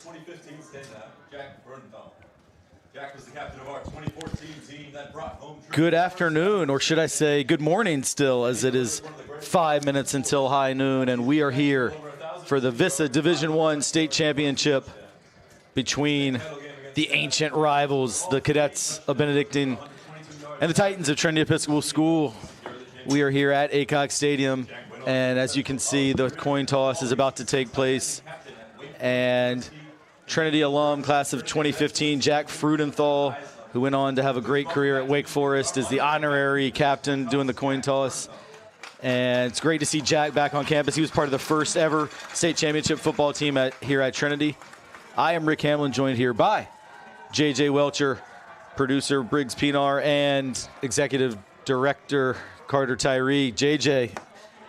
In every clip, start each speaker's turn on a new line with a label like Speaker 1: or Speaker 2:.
Speaker 1: 2015 standout, Jack Bernthal. Jack was the captain of our 2014 team that brought home.
Speaker 2: Good afternoon, or should I say good morning still, as it is 5 minutes until high noon, and we are here for the VISAA Division I State Championship between the ancient rivals, the Cadets of Benedictine and the Titans of Trinity Episcopal School. We are here at Aycock Stadium, and as you can see, the coin toss is about to take place. And Trinity alum, class of 2015, Jack Freudenthal, who went on to have a great career at Wake Forest, is the honorary captain doing the coin toss. And it's great to see Jack back on campus. He was part of the first ever state championship football team here at Trinity. I am Rick Hamlin, joined here by JJ Welcher, producer Briggs Pinar, and executive director Carter Tyree. JJ,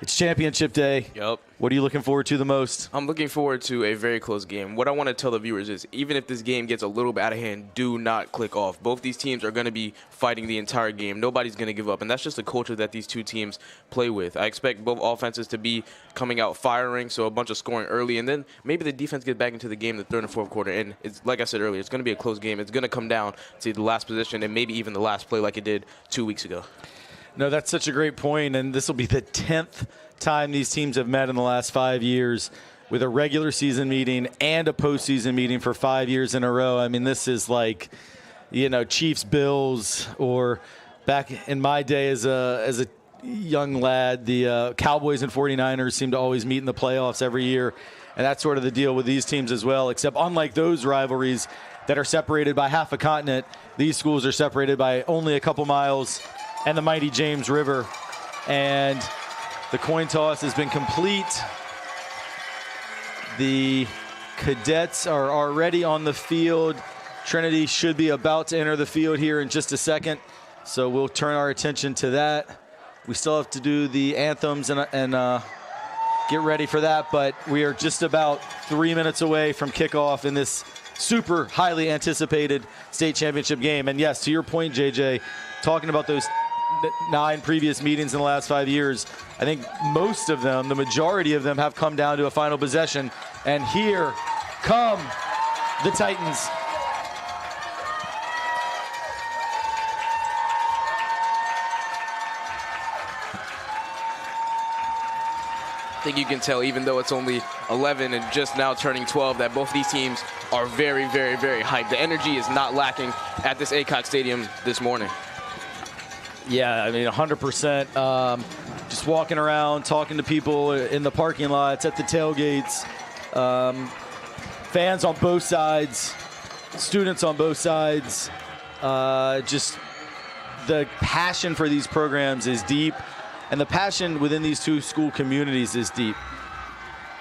Speaker 2: it's championship day.
Speaker 3: Yep.
Speaker 2: What are you looking forward to the most?
Speaker 3: I'm looking forward to a very close game. What I want to tell the viewers is, even if this game gets a little bit out of hand, do not click off. Both these teams are going to be fighting the entire game. Nobody's going to give up, and that's just the culture that these two teams play with. I expect both offenses to be coming out firing, so a bunch of scoring early, and then maybe the defense gets back into the game in the third and fourth quarter. And it's like I said earlier, it's going to be a close game. It's going to come down to the last position and maybe even the last play like it did 2 weeks ago.
Speaker 2: No, that's such a great point, and this will be the 10th time these teams have met in the last 5 years, with a regular season meeting and a postseason meeting for 5 years in a row. I mean, this is like, you know, Chiefs, Bills, or back in my day as a young lad, the Cowboys and 49ers seem to always meet in the playoffs every year, and that's sort of the deal with these teams as well, except unlike those rivalries that are separated by half a continent, these schools are separated by only a couple miles and the mighty James River. And the coin toss has been complete. The Cadets are already on the field. Trinity should be about to enter the field here in just a second, so we'll turn our attention to that. We still have to do the anthems and get ready for that, but we are just about 3 minutes away from kickoff in this super highly anticipated state championship game. And yes, to your point, JJ, talking about those 9 previous meetings in the last 5 years, I think most of them, the majority of them, have come down to a final possession. And here come the Titans.
Speaker 3: I think you can tell, even though it's only 11 and just now turning 12, that both these teams are very, very, very hyped. The energy is not lacking at this Aycock Stadium this morning.
Speaker 2: Yeah, I mean, 100%. Just walking around, talking to people in the parking lots, at the tailgates, fans on both sides, students on both sides. Just the passion for these programs is deep, and the passion within these two school communities is deep.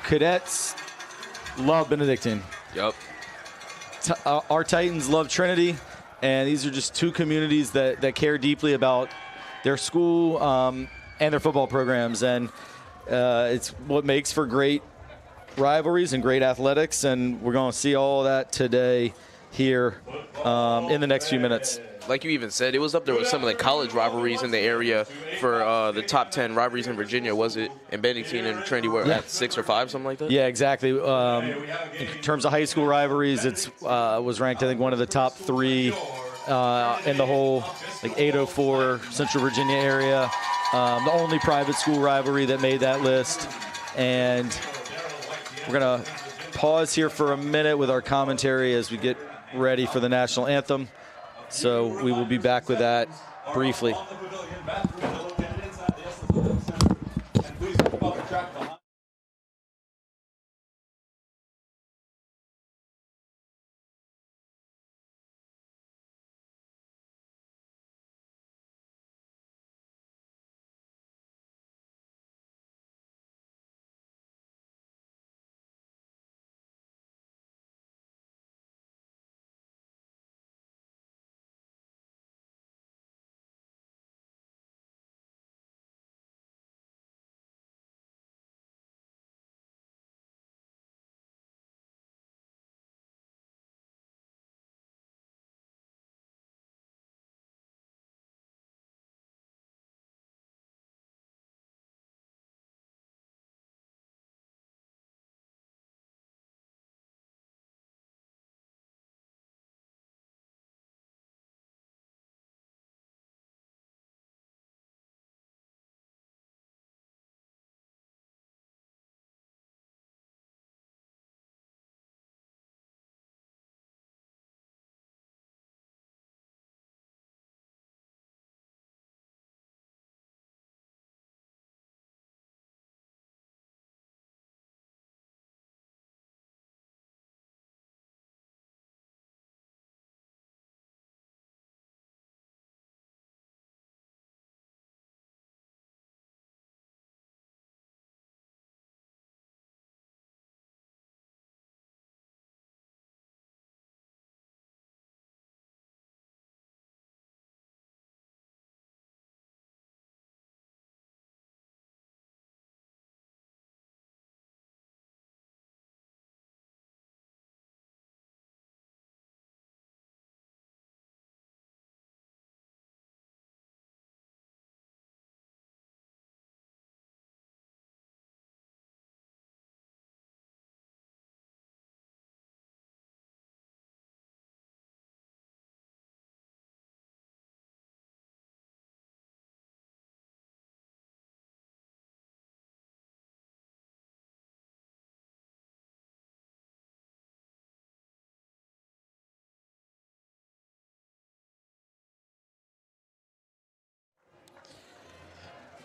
Speaker 2: Cadets love Benedictine.
Speaker 3: Yep.
Speaker 2: Our Titans love Trinity. And these are just two communities that care deeply about their school and their football programs. And it's what makes for great rivalries and great athletics. And we're going to see all of that today here in the next few minutes.
Speaker 3: Like you even said, it was up there with some of the college rivalries in the area for the top 10 rivalries in Virginia, was it? And Benedictine and Trinity were at 6 or 5, something like that?
Speaker 2: Yeah, exactly. In terms of high school rivalries, it's was ranked, I think, one of the top 3 in the whole, like, 804 Central Virginia area. The only private school rivalry that made that list. And we're going to pause here for a minute with our commentary as we get ready for the national anthem. So we will be back with that briefly.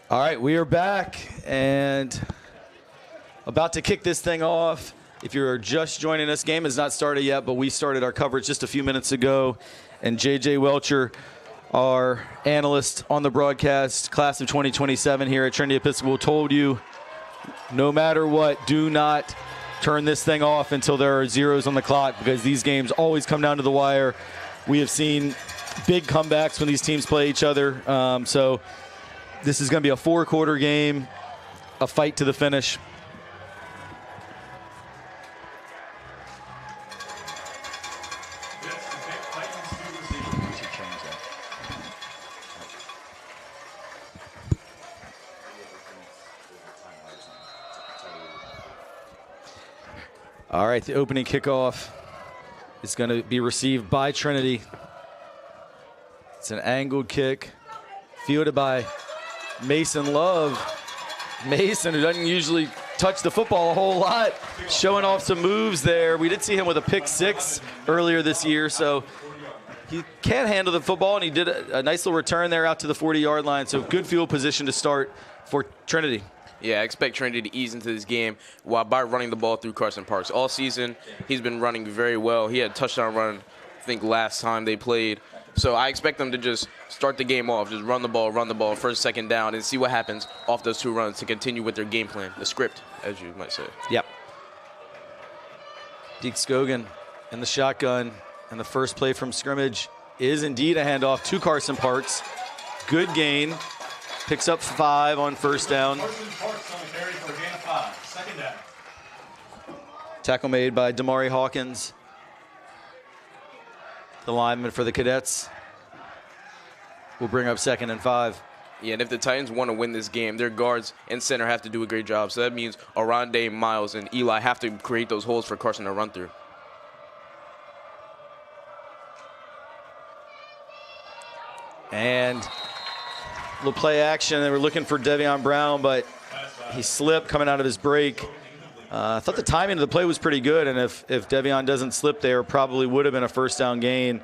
Speaker 2: All right, we are back and about to kick this thing off. If you're just joining us, game has not started yet, but we started our coverage just a few minutes ago. And J.J. Welcher, our analyst on the broadcast, class of 2027 here at Trinity Episcopal, told you no matter what, do not turn this thing off until there are zeros on the clock, because these games always come down to the wire. We have seen big comebacks when these teams play each other. So this is going to be a 4-quarter game, a fight to the finish. All right, the opening kickoff is going to be received by Trinity. It's an angled kick, fielded by Mason Love. Mason, who doesn't usually touch the football a whole lot, showing off some moves there. We did see him with a pick 6 earlier this year, so he can handle the football, and he did a nice little return there out to the 40-yard line. So good field position to start for Trinity.
Speaker 3: Yeah, I expect Trinity to ease into this game by running the ball through Carson Parks. All season, he's been running very well. He had a touchdown run, I think, last time they played. So I expect them to just start the game off, just run the ball, first, second down, and see what happens off those 2 runs to continue with their game plan, the script, as you might say.
Speaker 2: Yep. Deke Scogan in the shotgun, and the first play from scrimmage is indeed a handoff to Carson Parks. Good gain. Picks up 5 on first down. Tackle made by Damari Hawkins, the lineman for the Cadets. Will bring up 2nd and 5.
Speaker 3: Yeah, and if the Titans want to win this game, their guards and center have to do a great job. So that means Aronde, Miles, and Eli have to create those holes for Carson to run through.
Speaker 2: And a little play action. They were looking for Devion Brown, but he slipped coming out of his break. I thought the timing of the play was pretty good, and if Devion doesn't slip there, probably would have been a first down gain.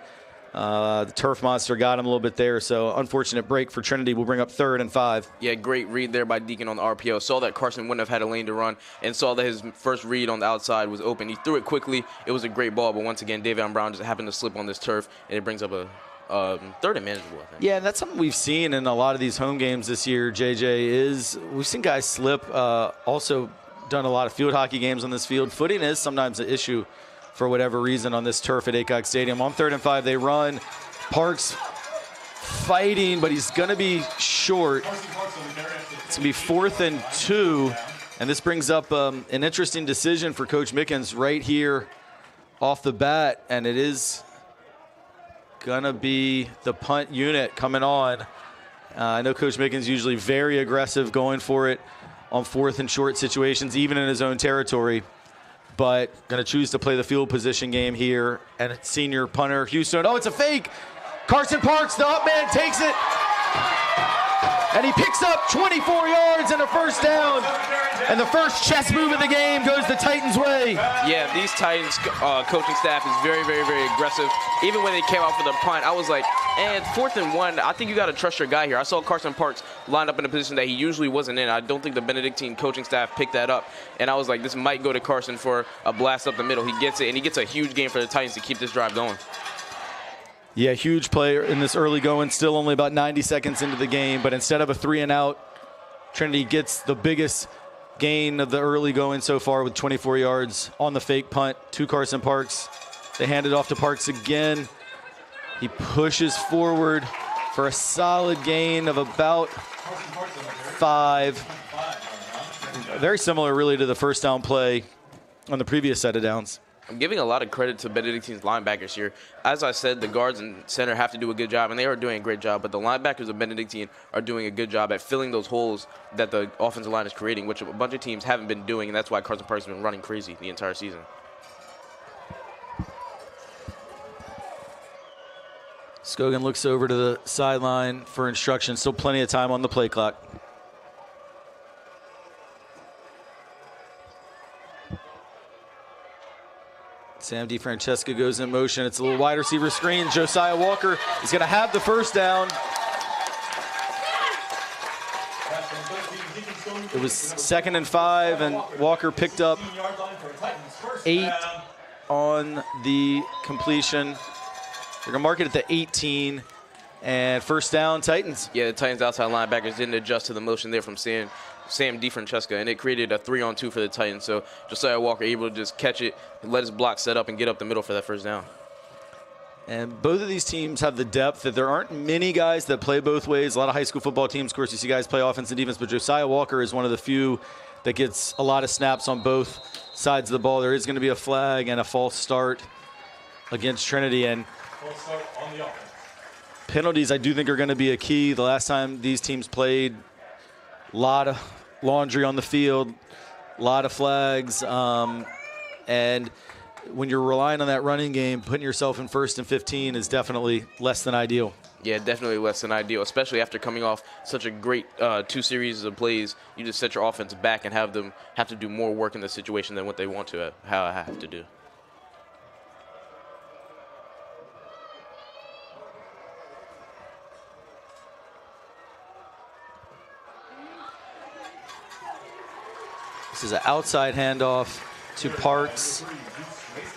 Speaker 2: The turf monster got him a little bit there, so unfortunate break for Trinity. Will bring up 3rd and 5.
Speaker 3: Yeah, great read there by Deacon on the RPO. Saw that Carson wouldn't have had a lane to run, and saw that his first read on the outside was open. He threw it quickly. It was a great ball, but once again, Devion Brown just happened to slip on this turf, and it brings up a 3rd and manageable, I think.
Speaker 2: Yeah, and that's something we've seen in a lot of these home games this year, JJ, is we've seen guys slip. Also done a lot of field hockey games on this field. Footing is sometimes an issue for whatever reason on this turf at Aycock Stadium. On 3rd and 5, they run. Parks fighting, but he's going to be short. It's going to be 4th and 2, and this brings up an interesting decision for Coach Mickens right here off the bat, and it is going to be the punt unit coming on. I know Coach Mickens usually very aggressive going for it on 4th and short situations, even in his own territory, but going to choose to play the field position game here. And senior punter Houston, oh, it's a fake. Carson Parks, the up man, takes it, and he picks up 24 yards and a first down. And the first chess move of the game goes the Titans' way.
Speaker 3: Yeah, these Titans coaching staff is very, very, very aggressive. Even when they came out for the punt, I was like, and 4th and 1, I think you got to trust your guy here. I saw Carson Parks lined up in a position that he usually wasn't in. I don't think the Benedictine coaching staff picked that up. And I was like, this might go to Carson for a blast up the middle. He gets it, and he gets a huge game for the Titans to keep this drive going.
Speaker 2: Yeah, huge play in this early going, still only about 90 seconds into the game, but instead of a 3 and out, Trinity gets the biggest gain of the early going so far with 24 yards on the fake punt to Carson Parks. They hand it off to Parks again. He pushes forward for a solid gain of about 5. Very similar really to the first down play on the previous set of downs.
Speaker 3: I'm giving a lot of credit to Benedictine's linebackers here. As I said, the guards and center have to do a good job, and they are doing a great job, but the linebackers of Benedictine are doing a good job at filling those holes that the offensive line is creating, which a bunch of teams haven't been doing, and that's why Carson Parks has been running crazy the entire season.
Speaker 2: Scogan looks over to the sideline for instructions. Still plenty of time on the play clock. Sam DeFrancesca goes in motion. It's a little wide receiver screen. Josiah Walker is going to have the first down. It was 2nd and 5, and Walker picked up 8 on the completion. They're going to mark it at the 18, and first down, Titans.
Speaker 3: Yeah, the Titans outside linebackers didn't adjust to the motion there from Sam DiFrancesca, and it created a 3-on-2 for the Titans. So Josiah Walker able to just catch it, let his block set up, and get up the middle for that first down.
Speaker 2: And both of these teams have the depth that there aren't many guys that play both ways. A lot of high school football teams, of course, you see guys play offense and defense, but Josiah Walker is one of the few that gets a lot of snaps on both sides of the ball. There is going to be a flag and a false start against Trinity. And
Speaker 1: False start on the offense.
Speaker 2: penalties, I do think, are going to be a key. The last time these teams played, a lot of laundry on the field, a lot of flags, and when you're relying on that running game, putting yourself in 1st and 15 is definitely less than ideal.
Speaker 3: Yeah, definitely less than ideal, especially after coming off such a great 2 series of plays. You just set your offense back and have them have to do more work in the situation than what they want to have to do.
Speaker 2: This is an outside handoff to Parks,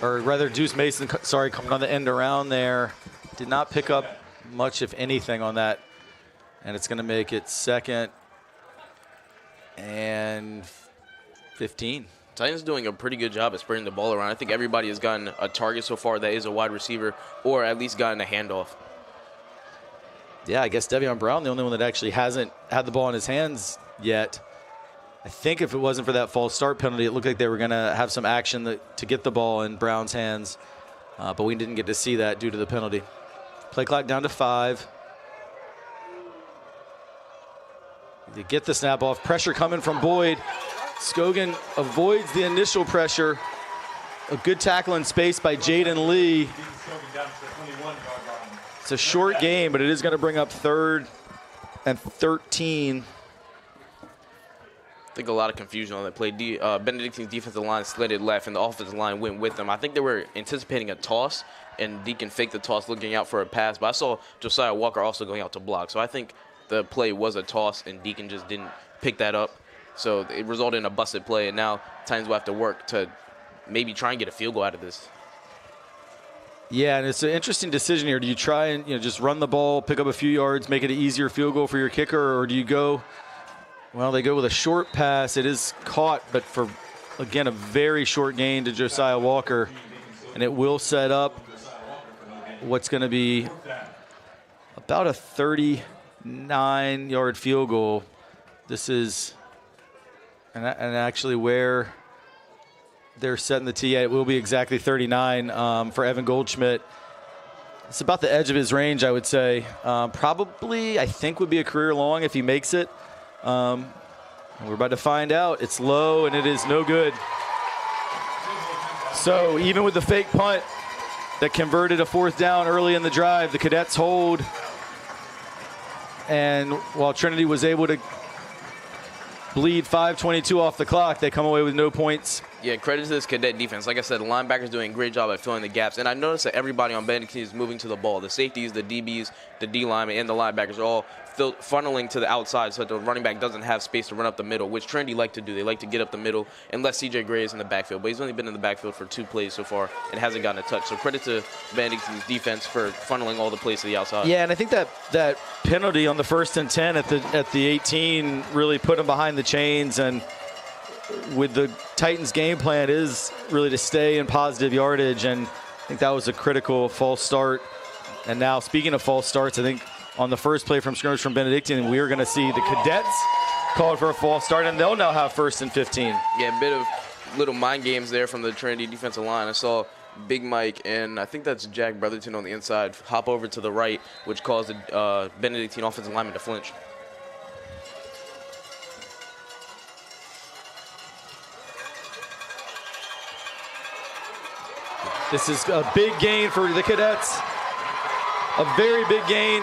Speaker 2: or rather Deuce Mason, sorry, coming on the end around there. Did not pick up much, if anything, on that. And it's going to make it 2nd and 15.
Speaker 3: Titans doing a pretty good job at spreading the ball around. I think everybody has gotten a target so far that is a wide receiver, or at least gotten a handoff.
Speaker 2: Yeah, I guess Devion Brown, the only one that actually hasn't had the ball in his hands yet. I think if it wasn't for that false start penalty, it looked like they were going to have some action to get the ball in Brown's hands. But we didn't get to see that due to the penalty. Play clock down to 5. They get the snap off. Pressure coming from Boyd. Scogan avoids the initial pressure. A good tackle in space by Jaden Lee. It's a short game, but it is going to bring up 3rd and 13.
Speaker 3: I think a lot of confusion on that play. Benedictine's defensive line slid left, and the offensive line went with them. I think they were anticipating a toss, and Deacon faked the toss, looking out for a pass. But I saw Josiah Walker also going out to block. So I think the play was a toss, and Deacon just didn't pick that up. So it resulted in a busted play, and now Titans will have to work to maybe try and get a field goal out of this.
Speaker 2: Yeah, and it's an interesting decision here. Do you try and just run the ball, pick up a few yards, make it an easier field goal for your kicker, or do you go? Well, they go with a short pass. It is caught, but for, again, a very short gain to Josiah Walker. And it will set up what's going to be about a 39-yard field goal. This is, and actually where they're setting the tee at, it will be exactly 39 for Evan Goldschmidt. It's about the edge of his range, I would say. Probably, I think, would be a career long if he makes it. We're about to find out. It's low, and it is no good. So even with the fake punt that converted a 4th down early in the drive, the Cadets hold. And while Trinity was able to bleed 5:22 off the clock, they come away with no points.
Speaker 3: Yeah, credit to this Cadet defense. Like I said, the linebackers doing a great job at filling the gaps. And I noticed that everybody on Benedictine is moving to the ball. The safeties, the DBs, the D linemen, and the linebackers are all funneling to the outside so that the running back doesn't have space to run up the middle, which Trinity like to do. They like to get up the middle unless C.J. Gray is in the backfield. But he's only been in the backfield for 2 plays so far and hasn't gotten a touch. So credit to Benedictine's defense for funneling all the plays to the outside.
Speaker 2: Yeah, and I think that penalty on the 1st and 10 at the 18 really put him behind the chains. And with the Titans' game plan is really to stay in positive yardage, and I think that was a critical false start. And now, speaking of false starts, I think on the first play from scrimmage from Benedictine, we are going to see the Cadets called for a false start, and they'll now have 1st and 15.
Speaker 3: Yeah, a bit of little mind games there from the Trinity defensive line. I saw Big Mike, and I think that's Jack Brotherton on the inside, hop over to the right, which caused the Benedictine offensive lineman to flinch.
Speaker 2: This is a big gain for the Cadets. A very big gain.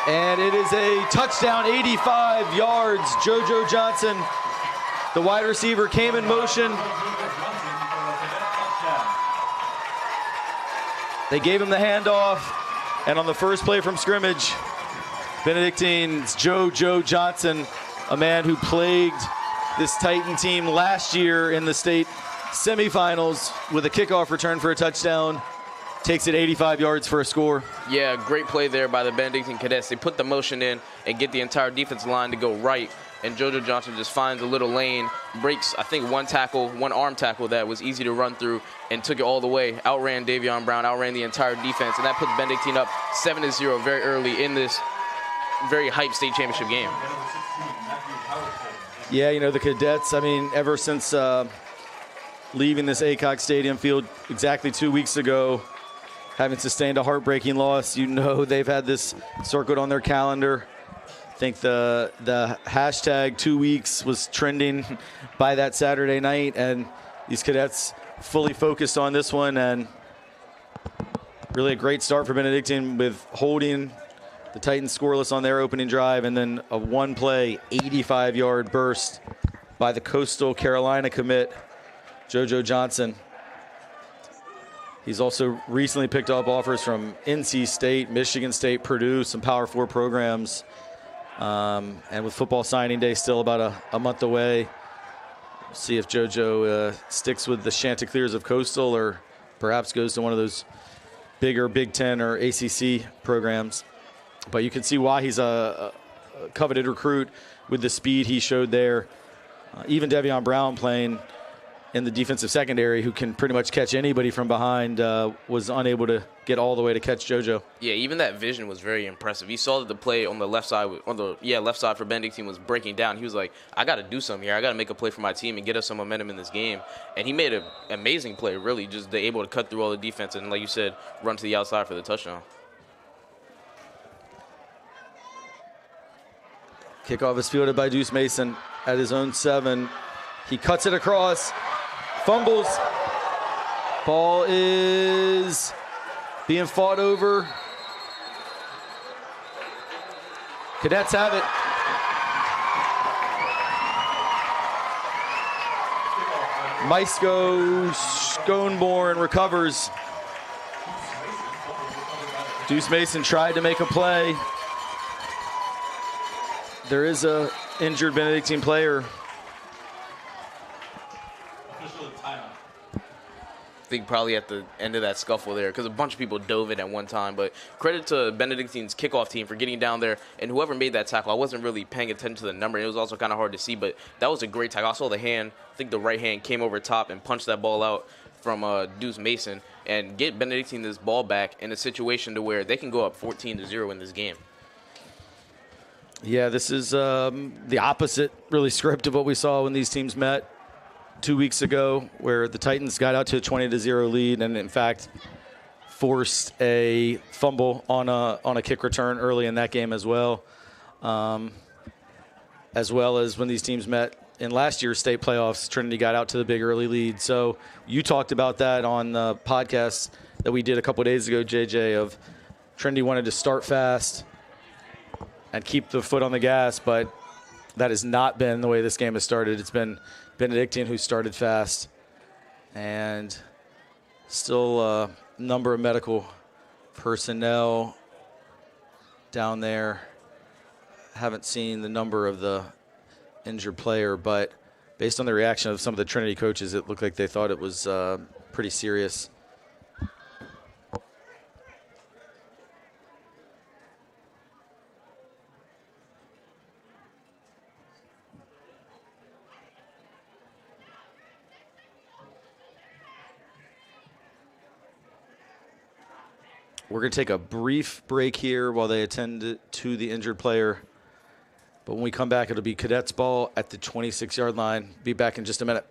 Speaker 2: And it is a touchdown, 85 yards. JoJo Johnson, the wide receiver, came in motion. They gave him the handoff. And on the first play from scrimmage, Benedictine's Joe Johnson, a man who plagued this Titan team last year in the state semifinals with a kickoff return for a touchdown. Takes it 85 yards for a score.
Speaker 3: Yeah, great play there by the Benedictine Cadets. They put the motion in and get the entire defensive line to go right. And JoJo Johnson just finds a little lane, breaks, I think, one arm tackle that was easy to run through, and took it all the way. Outran Davion Brown, outran the entire defense, and that puts Benedictine up 7-0 very early in this very hyped state championship game.
Speaker 2: Yeah, you know, the Cadets, I mean, ever since leaving this Aycock Stadium field exactly 2 weeks ago, having sustained a heartbreaking loss, you know they've had this circled on their calendar. I think the hashtag 2 weeks was trending by that Saturday night, and these Cadets fully focused on this one, and really a great start for Benedictine with holding the Titans scoreless on their opening drive, and then a one-play, 85-yard burst by the Coastal Carolina commit, JoJo Johnson. He's also recently picked up offers from NC State, Michigan State, Purdue, some Power 4 programs. And with football signing day still about a month away, we'll see if JoJo sticks with the Chanticleers of Coastal or perhaps goes to one of those bigger Big Ten or ACC programs. But you can see why he's a coveted recruit with the speed he showed there. Even Davion Brown playing in the defensive secondary, who can pretty much catch anybody from behind, was unable to get all the way to catch JoJo.
Speaker 3: Yeah, even that vision was very impressive. He saw that the play on the left side, left side for Benedictine was breaking down. He was like, I got to do something here. I got to make a play for my team and get us some momentum in this game. And he made an amazing play, really, just able to cut through all the defense and, like you said, run to the outside for the touchdown.
Speaker 2: Kickoff is fielded by Deuce Mason at his own 7. He cuts it across. Fumbles. Ball is being fought over. Cadets have it. Maisko Schoenborn recovers. Deuce Mason tried to make a play. There is a injured Benedictine player.
Speaker 3: I think probably at the end of that scuffle there, because a bunch of people dove in at one time. But credit to Benedictine's kickoff team for getting down there, and whoever made that tackle, I wasn't really paying attention to the number. It was also kind of hard to see, but that was a great tackle. I saw the hand, I think the right hand came over top and punched that ball out from Deuce Mason, and get Benedictine this ball back in a situation to where they can go up 14-0 in this game.
Speaker 2: Yeah, this is the opposite, really, script of what we saw when these teams met 2 weeks ago, where the Titans got out to a 20-0 lead and, in fact, forced a fumble on a kick return early in that game as well as when these teams met in last year's state playoffs. Trinity got out to the big early lead. So you talked about that on the podcast that we did a couple of days ago, JJ, of Trinity wanted to start fast and keep the foot on the gas, but that has not been the way this game has started. It's been Benedictine who started fast, and still a number of medical personnel down there. Haven't seen the number of the injured player, but based on the reaction of some of the Trinity coaches, it looked like they thought it was pretty serious. We're going to take a brief break here while they attend to the injured player. But when we come back, it'll be Cadets ball at the 26-yard line. Be back in just a minute.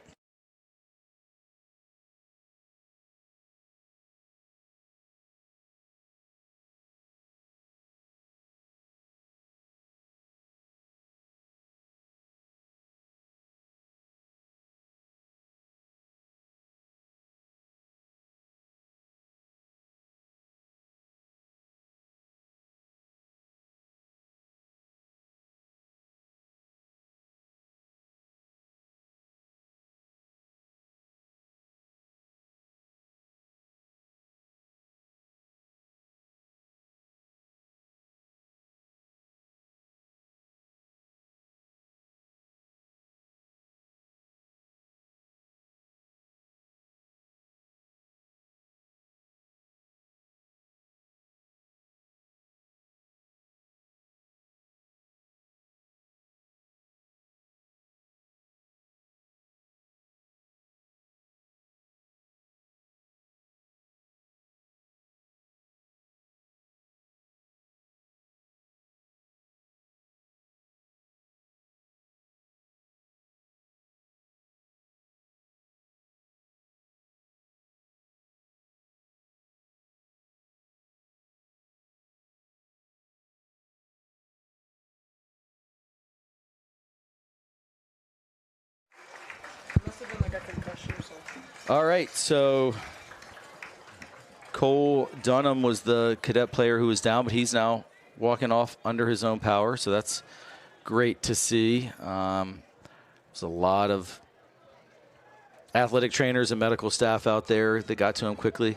Speaker 2: All right, so Cole Dunham was the cadet player who was down, but he's now walking off under his own power, so that's great to see. There's a lot of athletic trainers and medical staff out there that got to him quickly.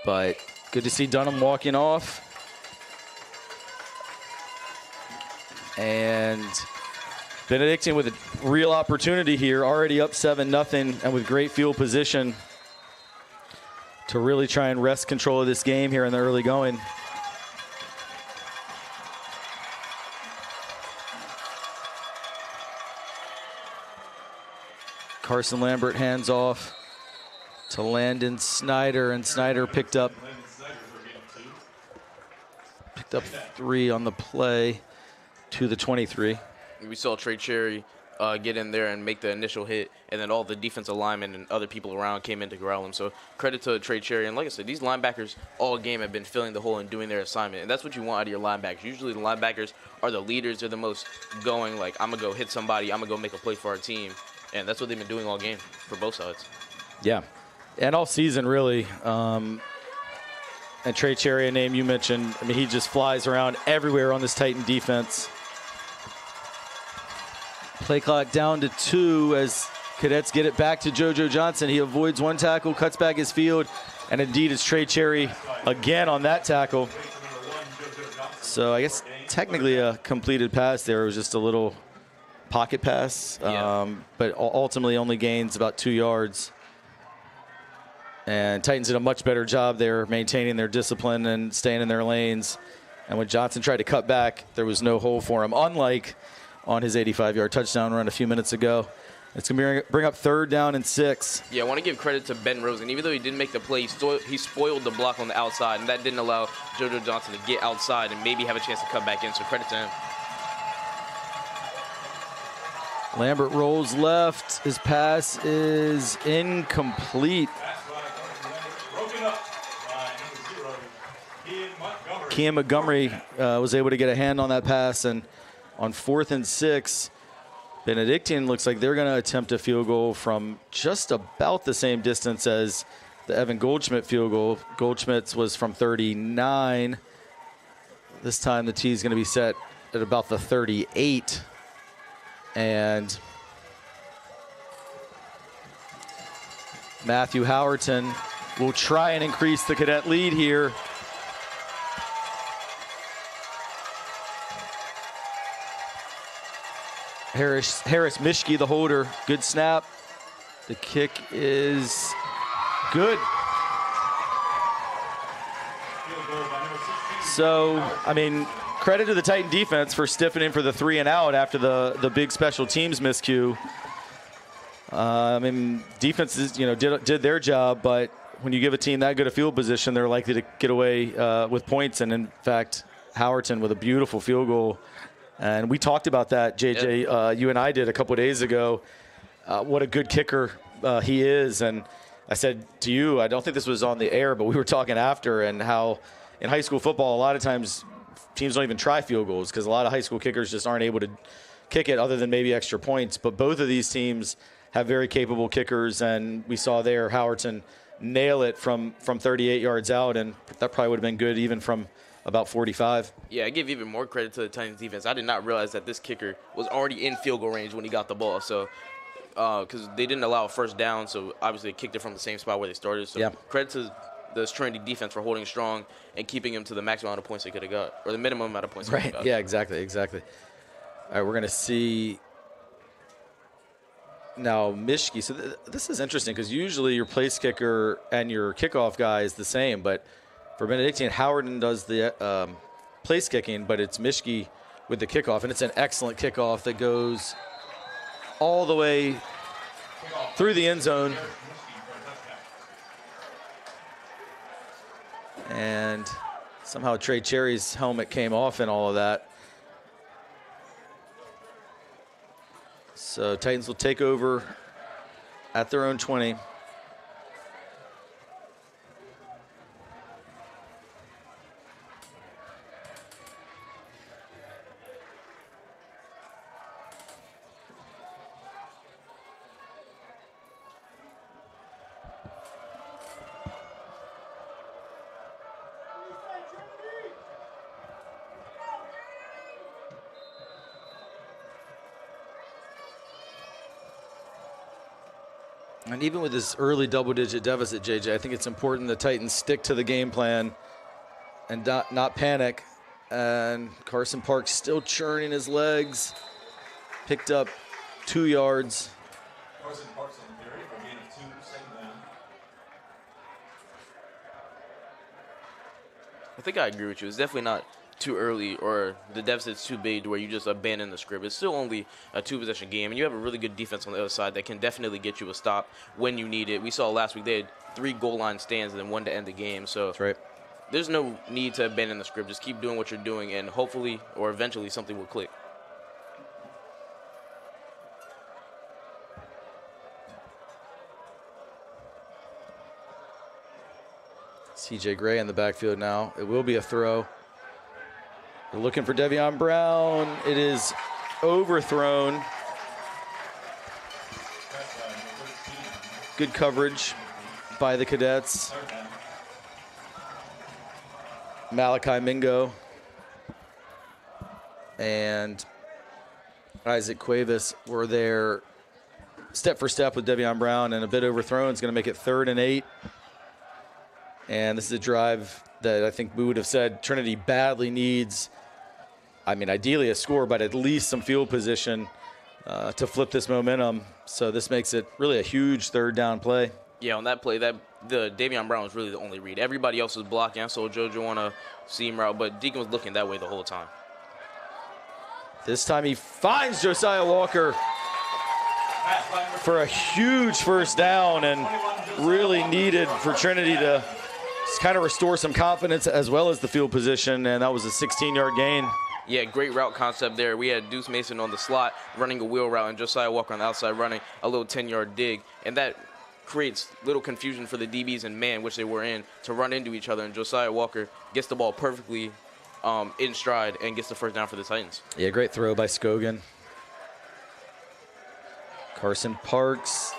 Speaker 2: But good to see Dunham walking off. And Benedictine with a real opportunity here, already up 7-0 and with great field position to really try and wrest control of this game here in the early going. Carson Lambert hands off to Landon Snyder, and Snyder picked up 3 on the play to the 23.
Speaker 3: We saw Trey Cherry get in there and make the initial hit, and then all the defensive linemen and other people around came in to growl him. So credit to Trey Cherry. And like I said, these linebackers all game have been filling the hole and doing their assignment, and that's what you want out of your linebackers. Usually the linebackers are the leaders. They're the most going, like, I'm going to go hit somebody, I'm going to go make a play for our team. And that's what they've been doing all game for both sides.
Speaker 2: Yeah, and all season, really. And Trey Cherry, a name you mentioned, I mean, he just flies around everywhere on this Titan defense. Play clock down to 2 as Cadets get it back to JoJo Johnson. He avoids 1 tackle, cuts back his field, and indeed it's Trey Cherry again on that tackle. So I guess technically a completed pass there. It was just a little pocket pass, but ultimately only gains about 2 yards. And Titans did a much better job there maintaining their discipline and staying in their lanes. And when Johnson tried to cut back, there was no hole for him, unlike on his 85-yard touchdown run a few minutes ago. It's going to bring up 3rd down and 6.
Speaker 3: Yeah, I want to give credit to Ben Rosen. Even though he didn't make the play, he spoiled the block on the outside, and that didn't allow JoJo Johnson to get outside and maybe have a chance to cut back in, so credit to him.
Speaker 2: Lambert rolls left. His pass is incomplete. Kean Montgomery was able to get a hand on that pass, and on 4th and 6, Benedictine looks like they're going to attempt a field goal from just about the same distance as the Evan Goldschmidt field goal. Goldschmidt's was from 39. This time the tee is going to be set at about the 38. And Matthew Howerton will try and increase the Cadet lead here. Harris Mischke, the holder, good snap. The kick is good. So, I mean, credit to the Titan defense for stiffening for the 3 and out after the big special teams miscue. I mean, defenses, did their job, but when you give a team that good a field position, they're likely to get away with points. And in fact, Howerton with a beautiful field goal. And we talked about that, JJ. You and I did a couple of days ago. What a good kicker he is. And I said to you, I don't think this was on the air, but we were talking after, and how in high school football, a lot of times teams don't even try field goals because a lot of high school kickers just aren't able to kick it other than maybe extra points. But both of these teams have very capable kickers, and we saw there Howerton nail it from 38 yards out, and that probably would have been good even from about 45.
Speaker 3: Yeah, I give even more credit to the Titans defense. I did not realize that this kicker was already in field goal range when he got the ball. So, because they didn't allow a first down, so obviously they kicked it from the same spot where they started. So, credit to the Trinity defense for holding strong and keeping him to the maximum amount of points they could have got, or the minimum amount of points they could have got.
Speaker 2: Yeah, exactly. All right, we're going to see now Mischke. So this is interesting because usually your place kicker and your kickoff guy is the same, but for Benedictine, Howerton does the place kicking, but it's Mischke with the kickoff, and it's an excellent kickoff that goes all the way through the end zone. And somehow Trey Cherry's helmet came off and all of that. So Titans will take over at their own 20. And even with this early double-digit deficit, JJ, I think it's important the Titans stick to the game plan and not panic. And Carson Parks still churning his legs. Picked up 2 yards.
Speaker 1: Carson Parks on the carry for a gain of 2, second down.
Speaker 3: I think I agree with you. It's definitely not too early or the deficit's too big to where you just abandon the script. It's still only a 2-possession game, and you have a really good defense on the other side that can definitely get you a stop when you need it. We saw last week they had 3 goal line stands and then 1 to end the game. So
Speaker 2: That's right.
Speaker 3: There's no need to abandon the script. Just keep doing what you're doing, and hopefully or eventually something will click.
Speaker 2: CJ Gray in the backfield now. It will be a throw. They're looking for Devion Brown. It is overthrown. Good coverage by the Cadets. Malachi Mingo and Isaac Cuevas were there step for step with Devion Brown, and a bit overthrown. It's going to make it 3rd and 8. And this is a drive that I think we would have said Trinity badly needs. I mean, ideally a score, but at least some field position to flip this momentum. So this makes it really a huge 3rd down play.
Speaker 3: Yeah, on that play, the Devion Brown was really the only read. Everybody else was blocking. I saw JoJo on a seam route, but Deacon was looking that way the whole time.
Speaker 2: This time he finds Josiah Walker for a huge 1st down, and really needed for Trinity to kind of restore some confidence as well as the field position, and that was a 16-yard gain.
Speaker 3: Yeah, great route concept there. We had Deuce Mason on the slot running a wheel route and Josiah Walker on the outside running a little 10-yard dig, and that creates little confusion for the DBs and man, which they were in, to run into each other, and Josiah Walker gets the ball perfectly in stride and gets the 1st down for the Titans.
Speaker 2: Yeah, great throw by Scogan. Carson Parks.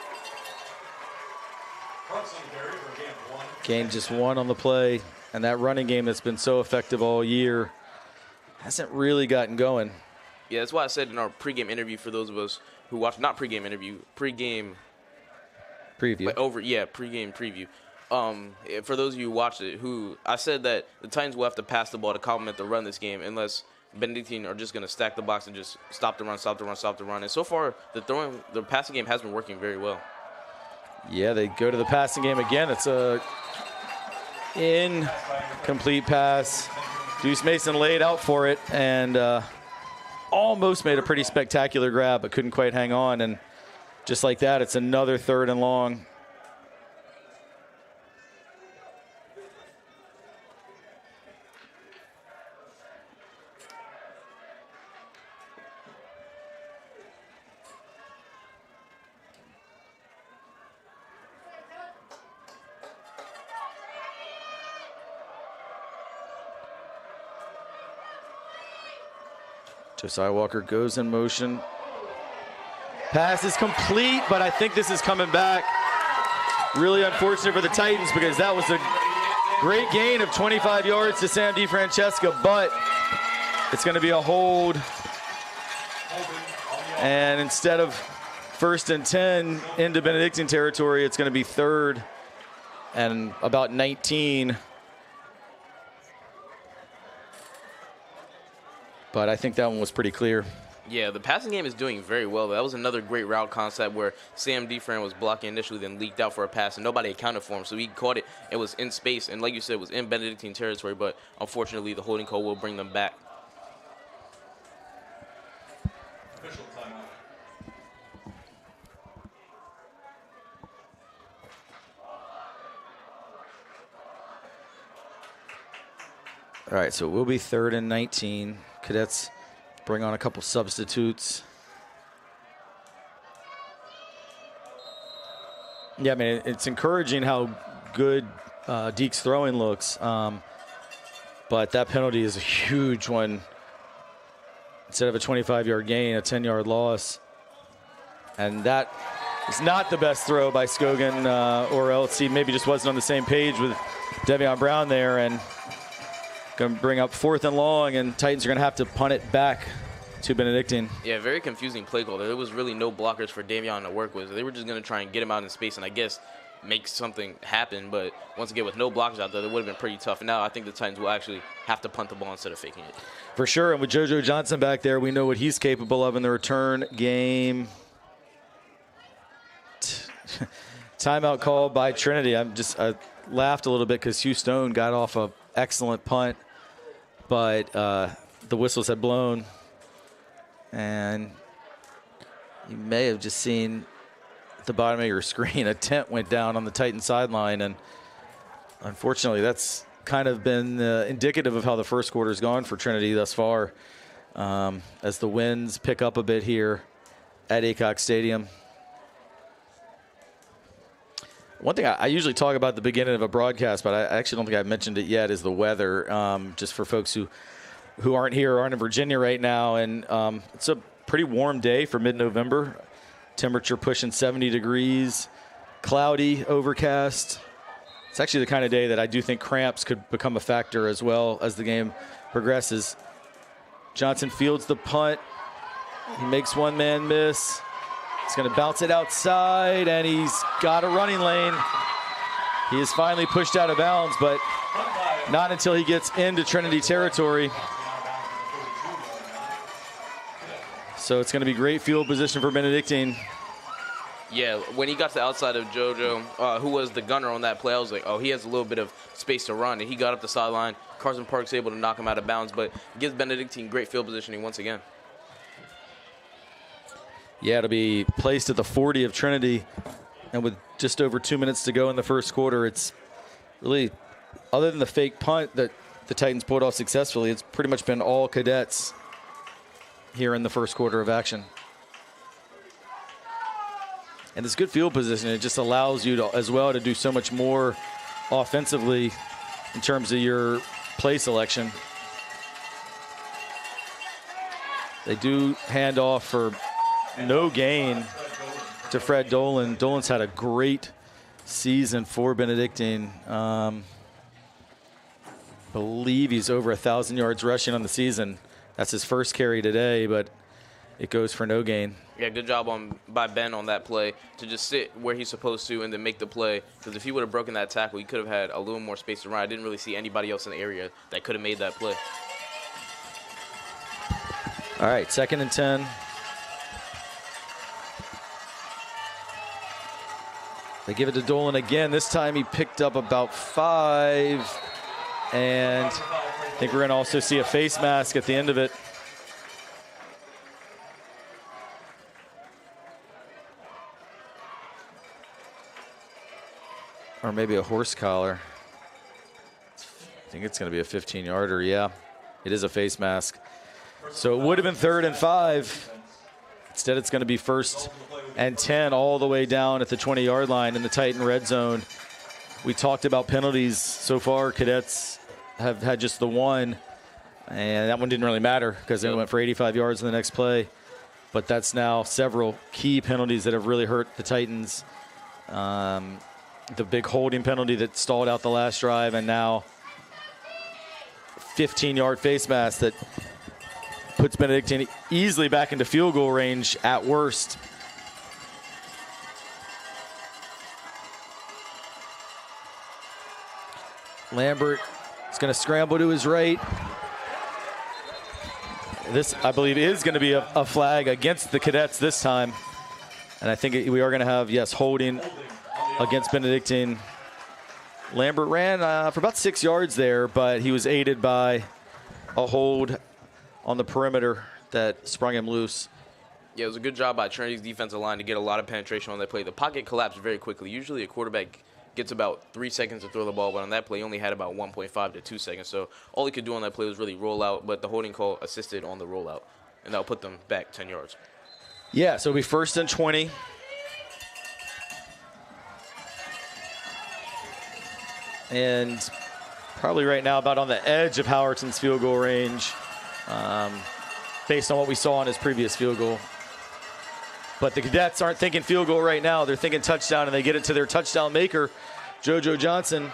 Speaker 2: Gained just 1 on the play, and that running game that's been so effective all year hasn't really gotten going.
Speaker 3: Yeah, that's why I said in our pregame interview, for those of us who watched, not pregame interview, pregame
Speaker 2: preview.
Speaker 3: Pregame preview. For those of you who watched it, I said that the Titans will have to pass the ball to complement the run this game, unless Benedictine are just going to stack the box and just stop the run. And so far, the passing game has been working very well.
Speaker 2: Yeah, they go to the passing game again. It's a incomplete pass. Deuce Mason laid out for it and almost made a pretty spectacular grab, but couldn't quite hang on. And just like that, it's another 3rd and long. Josiah Walker goes in motion. Pass is complete, but I think this is coming back. Really unfortunate for the Titans, because that was a great gain of 25 yards to Sam DeFrancesca, but it's going to be a hold. And instead of 1st and 10 into Benedictine territory, it's going to be 3rd and about 19. But I think that one was pretty clear.
Speaker 3: Yeah, the passing game is doing very well. That was another great route concept where Sam DeFran was blocking initially, then leaked out for a pass, and nobody accounted for him. So he caught it. It was in space, and like you said, it was in Benedictine territory, but unfortunately the holding call will bring them back.
Speaker 1: Official timeout.
Speaker 2: All right, so it will be 3rd and 19. Cadets bring on a couple substitutes. Yeah, I mean, it's encouraging how good Deke's throwing looks. But that penalty is a huge one. Instead of a 25-yard gain, a 10-yard loss. And that is not the best throw by Scogan, or else he maybe just wasn't on the same page with Devion Brown there. And going to bring up 4th and long, and Titans are going to have to punt it back to Benedictine.
Speaker 3: Yeah, very confusing play call. There was really no blockers for Davion to work with. They were just going to try and get him out in space and I guess make something happen. But once again, with no blockers out there, it would have been pretty tough. And now I think the Titans will actually have to punt the ball instead of faking it.
Speaker 2: For sure. And with JoJo Johnson back there, we know what he's capable of in the return game. Timeout call by Trinity. I laughed a little bit because Hugh Stone got off an excellent punt, but the whistles had blown. And you may have just seen at the bottom of your screen a tent went down on the Titan sideline, and unfortunately that's kind of been indicative of how the first quarter's gone for Trinity thus far, as the winds pick up a bit here at Aycock Stadium. One thing I usually talk about at the beginning of a broadcast, but I actually don't think I've mentioned it yet, is the weather, just for folks who aren't here or aren't in Virginia right now. And it's a pretty warm day for mid-November. Temperature pushing 70 degrees, cloudy, overcast. It's actually the kind of day that I do think cramps could become a factor as well as the game progresses. Johnson fields the punt. He makes one man miss. He's going to bounce it outside, and he's got a running lane. He is finally pushed out of bounds, but not until he gets into Trinity territory. So it's going to be great field position for Benedictine.
Speaker 3: Yeah, when he got to the outside of JoJo, who was the gunner on that play, I was like, oh, he has a little bit of space to run. And he got up the sideline. Carson Park's able to knock him out of bounds, but gives Benedictine great field positioning once again.
Speaker 2: Yeah, it'll be placed at the 40 of Trinity. And with just over 2 minutes to go in the first quarter, it's really, other than the fake punt that the Titans pulled off successfully, it's pretty much been all Cadets here in the first quarter of action. And this good field position, it just allows you to, as well, to do so much more offensively in terms of your play selection. They do hand off for no gain to Fred Dolan. Dolan's had a great season for Benedictine. Believe he's over 1,000 yards rushing on the season. That's his first carry today, but it goes for no gain.
Speaker 3: Yeah, good job by Ben on that play to just sit where he's supposed to and then make the play. Because if he would have broken that tackle, he could have had a little more space to run. I didn't really see anybody else in the area that could have made that play.
Speaker 2: All right, 2nd and 10. They give it to Dolan again. This time he picked up about 5. And I think we're going to also see a face mask at the end of it. Or maybe a horse collar. I think it's going to be a 15-yarder. Yeah, it is a face mask. So it would have been 3rd and 5. Instead, it's going to be 1st and 10 all the way down at the 20-yard line in the Titan red zone. We talked about penalties so far. Cadets have had just the one, and that one didn't really matter because they went for 85 yards in the next play. But that's now several key penalties that have really hurt the Titans. The big holding penalty that stalled out the last drive, and now 15-yard face mask that puts Benedictine easily back into field goal range at worst. Lambert is going to scramble to his right. This, I believe, is going to be a flag against the Cadets this time. And I think we are going to have, yes, holding against Benedictine. Lambert ran for about 6 yards there, but he was aided by a hold on the perimeter that sprung him loose.
Speaker 3: Yeah, it was a good job by Trinity's defensive line to get a lot of penetration on that play. The pocket collapsed very quickly. Usually a quarterback gets about 3 seconds to throw the ball, but on that play he only had about 1.5 to 2 seconds. So all he could do on that play was really roll out, but the holding call assisted on the rollout, and that'll put them back 10 yards.
Speaker 2: Yeah, so it'll be 1st and 20. And probably right now about on the edge of Howerton's field goal range, based on what we saw on his previous field goal. But the Cadets aren't thinking field goal right now. They're thinking touchdown, and they get it to their touchdown maker, JoJo Johnson.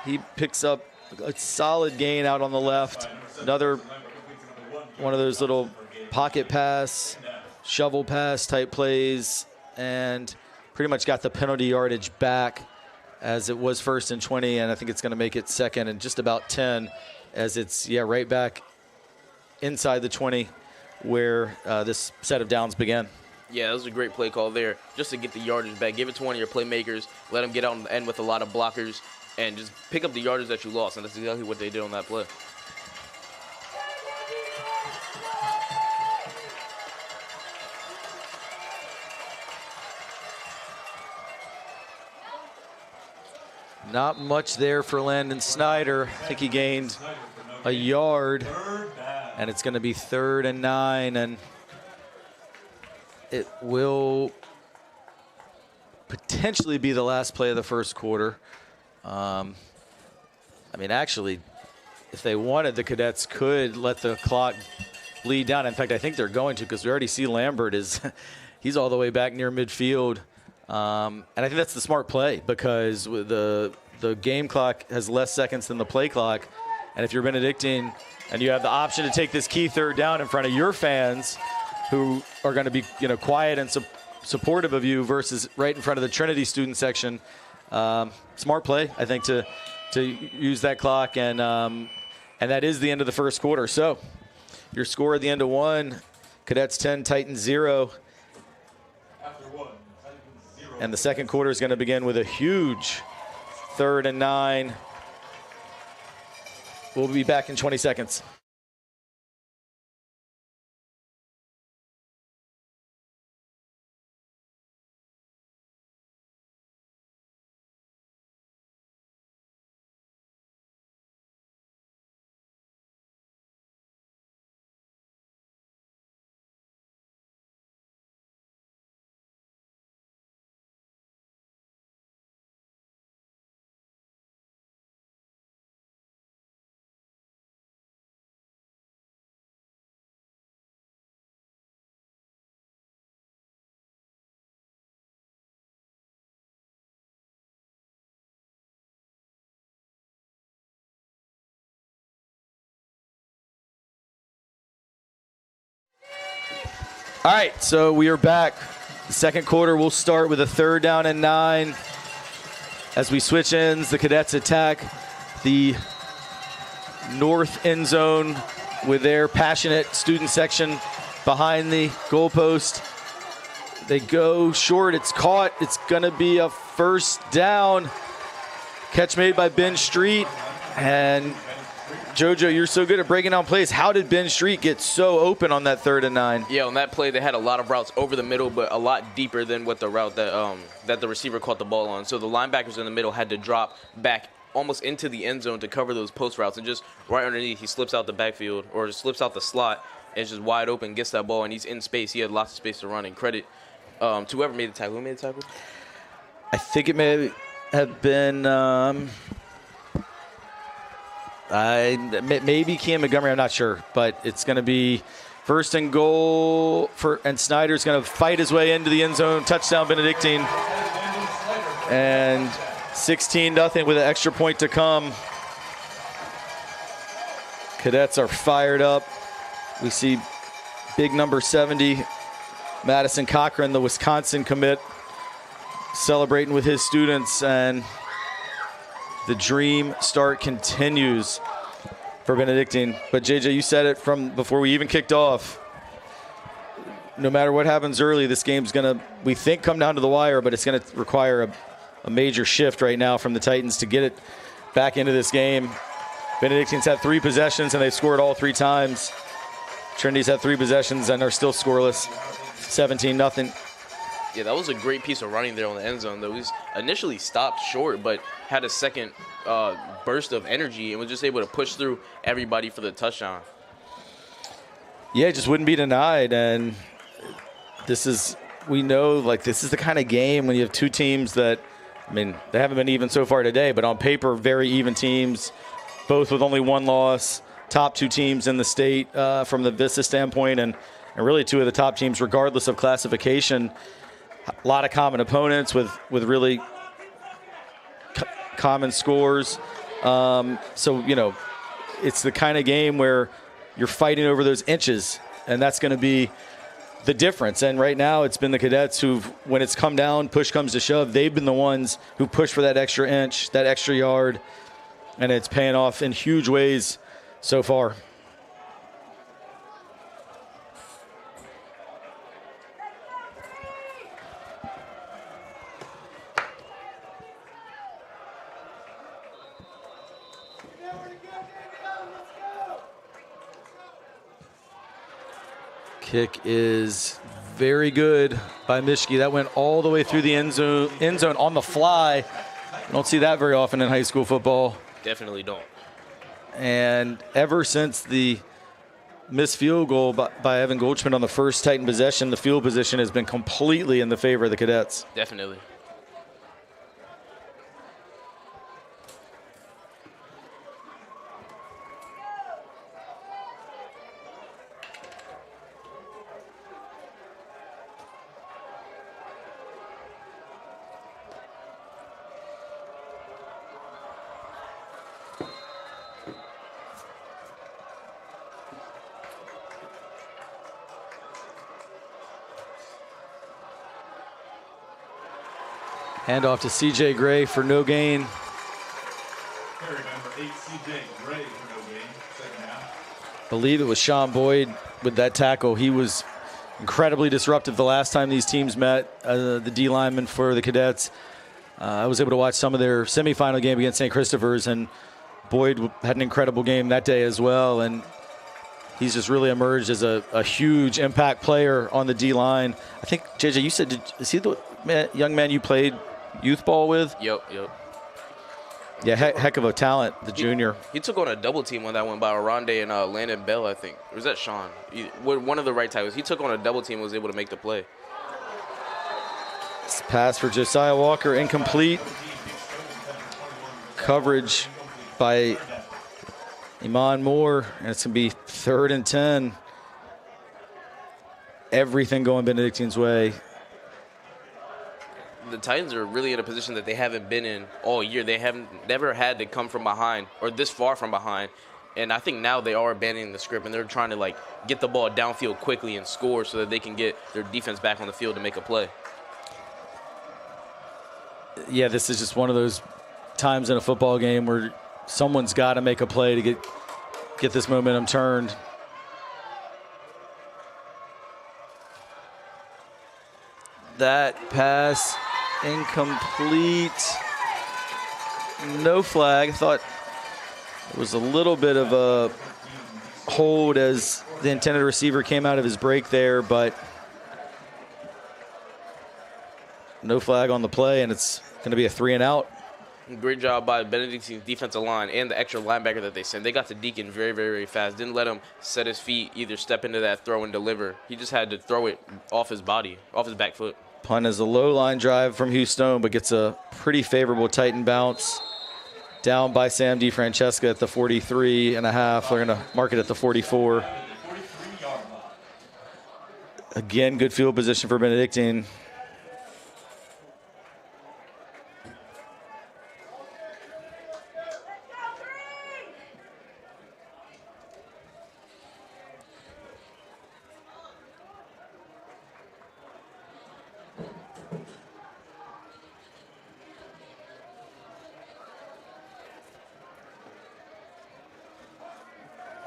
Speaker 2: He picks up a solid gain out on the left. Another one of those little pocket pass, shovel pass type plays, and pretty much got the penalty yardage back as it was 1st and 20, and I think it's going to make it 2nd and just about 10 as it's, right back inside the 20 where this set of downs began.
Speaker 3: Yeah, that was a great play call there, just to get the yardage back. Give it to one of your playmakers, let them get out on the end with a lot of blockers, and just pick up the yardage that you lost, and that's exactly what they did on that play.
Speaker 2: Not much there for Landon Snyder. I think he gained a yard, and it's going to be 3rd and 9, and it will potentially be the last play of the first quarter. I mean, actually, if they wanted, the Cadets could let the clock bleed down. In fact, I think they're going to, because we already see Lambert he's all the way back near midfield. And I think that's the smart play, because the game clock has less seconds than the play clock. And if you're Benedictine and you have the option to take this key 3rd down in front of your fans who are going to be quiet and supportive of you versus right in front of the Trinity student section, smart play, I think, to use that clock. And that is the end of the first quarter. So your score at the end of 1, Cadets 10, Titans 0. And the second quarter is going to begin with a huge 3rd and 9. We'll be back in 20 seconds. All right, so we are back. The second quarter will start with a 3rd down and 9. As we switch ends, the Cadets attack the north end zone with their passionate student section behind the goalpost. They go short. It's caught. It's going to be a 1st down. Catch made by Ben Street. And Jojo, you're so good at breaking down plays. How did Ben Street get so open on that 3rd and 9?
Speaker 3: Yeah, on that play, they had a lot of routes over the middle, but a lot deeper than what the route that the receiver caught the ball on. So the linebackers in the middle had to drop back almost into the end zone to cover those post routes, and just right underneath, he slips out the backfield or slips out the slot, and it's just wide open, gets that ball, and he's in space. He had lots of space to run, and credit to whoever made the tackle. Who made the tackle?
Speaker 2: I think it may have been maybe Cam Montgomery. I'm not sure, but it's going to be 1st and goal and Snyder's going to fight his way into the end zone. Touchdown, Benedictine. And 16-0 with an extra point to come. Cadets are fired up. We see big number 70, Madison Cochran, the Wisconsin commit, celebrating with his students, and the dream start continues for Benedictine. But JJ, you said it from before we even kicked off. No matter what happens early, this game's gonna, we think, come down to the wire, but it's gonna require a major shift right now from the Titans to get it back into this game. Benedictine's had 3 possessions and they've scored all 3 times. Trinity's had 3 possessions and are still scoreless. 17-0.
Speaker 3: Yeah, that was a great piece of running there on the end zone, though. He was initially stopped short, but had a second burst of energy and was just able to push through everybody for the touchdown.
Speaker 2: Yeah, it just wouldn't be denied. And this is, we know, like, this is the kind of game when you have 2 teams that, I mean, they haven't been even so far today, but on paper, very even teams, both with only 1 loss, top 2 teams in the state from the VISAA standpoint, and really 2 of the top teams regardless of classification. A lot of common opponents with really common scores. So, you know, it's the kind of game where you're fighting over those inches and that's going to be the difference. And right now it's been the Cadets who've, when it's come down, push comes to shove, they've been the ones who push for that extra inch, that extra yard, and it's paying off in huge ways so far. Kick is very good by Mischke. That went all the way through the end zone on the fly. You don't see that very often in high school football.
Speaker 3: Definitely don't.
Speaker 2: And ever since the missed field goal by Evan Goldschmidt on the first Titan possession, the field position has been completely in the favor of the Cadets.
Speaker 3: Definitely.
Speaker 2: Hand off to C.J. Gray for no gain.
Speaker 1: Carry number 8, C.J. Gray for no gain. Second half.
Speaker 2: I believe it was Sean Boyd with that tackle. He was incredibly disruptive the last time these teams met, the D lineman for the Cadets. I was able to watch some of their semifinal game against St. Christopher's, and Boyd had an incredible game that day as well. And he's just really emerged as a huge impact player on the D line. I think, JJ, you said, is he the young man you played youth ball with?
Speaker 3: Yep.
Speaker 2: Yeah, heck of a talent, the junior.
Speaker 3: He took on a double team when that went by Aronde and Landon Bell, I think. Or was that Sean? One of the right tackles. He took on a double team and was able to make the play.
Speaker 2: This pass for Josiah Walker, incomplete. Coverage by Iman Moore, and it's going to be 3rd and 10. Everything going Benedictine's way.
Speaker 3: The Titans are really in a position that they haven't been in all year. They haven't never had to come from behind or this far from behind. And I think now they are abandoning the script, and they're trying to get the ball downfield quickly and score so that they can get their defense back on the field to make a play.
Speaker 2: Yeah, this is just one of those times in a football game where someone's got to make a play to get this momentum turned. That pass incomplete. No flag. I thought it was a little bit of a hold as the intended receiver came out of his break there, but no flag on the play, and it's going to be a 3 and out.
Speaker 3: Great job by Benedictine's defensive line and the extra linebacker that they sent. They got to Deacon very, very, very fast. Didn't let him set his feet, either step into that throw and deliver. He just had to throw it off his body, off his back foot.
Speaker 2: Punt is a low line drive from Houston, but gets a pretty favorable Titan bounce. Down by Sam DeFrancesca at the 43.5. They're going to mark it at the 44. Again, good field position for Benedictine.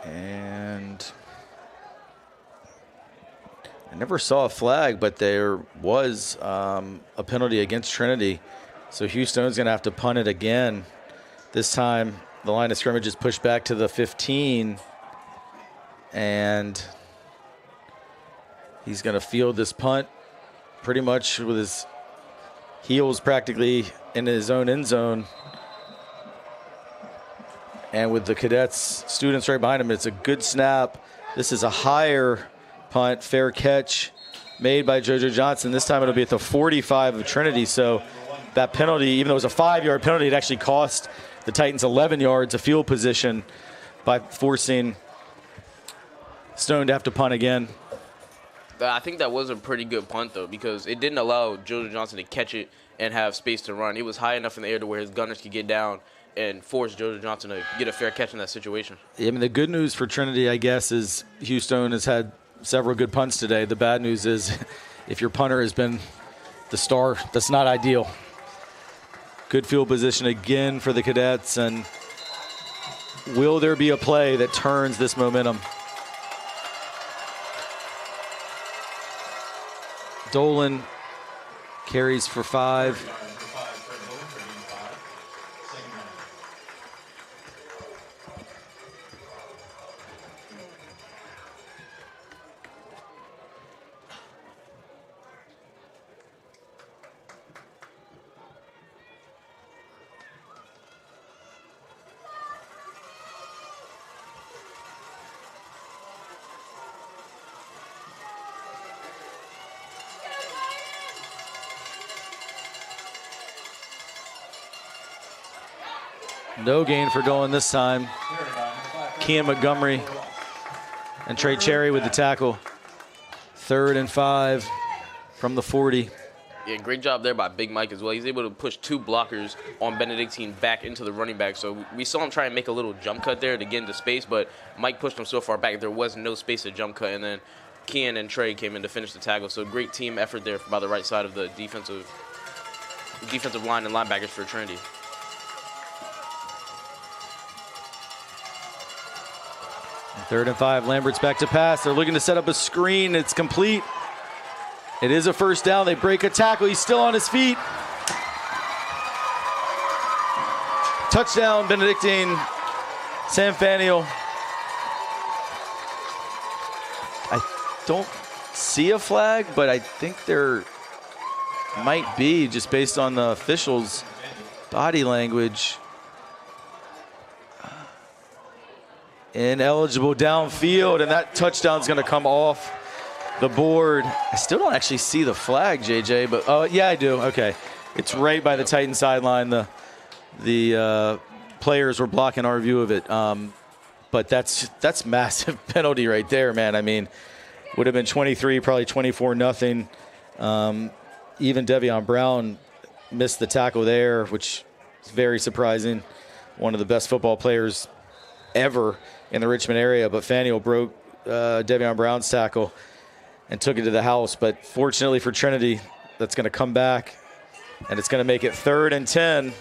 Speaker 2: And I never saw a flag, but there was a penalty against Trinity. So Houston's going to have to punt it again. This time, the line of scrimmage is pushed back to the 15. And he's going to field this punt pretty much with his heels practically in his own end zone. And with the Cadets students right behind him, it's a good snap. This is a higher punt, fair catch made by JoJo Johnson. This time it'll be at the 45 of Trinity. So that penalty, even though it was a 5-yard penalty, it actually cost the Titans 11 yards of field position by forcing Stone to have to punt again.
Speaker 3: I think that was a pretty good punt, though, because it didn't allow JoJo Johnson to catch it and have space to run. It was high enough in the air to where his gunners could get down and force JoJo Johnson to get a fair catch in that situation.
Speaker 2: I mean, the good news for Trinity, I guess, is Houston has had several good punts today. The bad news is if your punter has been the star, that's not ideal. Good field position again for the Cadets, and will there be a play that turns this momentum? Dolan carries for 5. No gain for Dolan this time. Kean Montgomery and Trey Cherry with the tackle. 3rd and 5 from the 40.
Speaker 3: Yeah, great job there by Big Mike as well. He's able to push 2 blockers on Benedictine back into the running back. So we saw him try and make a little jump cut there to get into space, but Mike pushed him so far back there was no space to jump cut, and then Kean and Trey came in to finish the tackle. So great team effort there by the right side of the defensive line and linebackers for Trinity.
Speaker 2: Third and 5, Lambert's back to pass. They're looking to set up a screen. It's complete. It is a first down. They break a tackle. He's still on his feet. Touchdown, Benedictine. Sam Faneuil. I don't see a flag, but I think there might be, just based on the officials' body language. Ineligible downfield, and that touchdown's going to come off the board. I still don't actually see the flag, JJ, but oh yeah, I do. Okay, it's right by the Titan sideline. The players were blocking our view of it, but that's massive penalty right there, man. I mean, would have been 23, probably 24-0. Even Devion Brown missed the tackle there, which is very surprising. One of the best football players ever in the Richmond area, but Faneuil broke Devion Brown's tackle and took it to the house. But fortunately for Trinity, that's going to come back, and it's going to make it 3rd and 10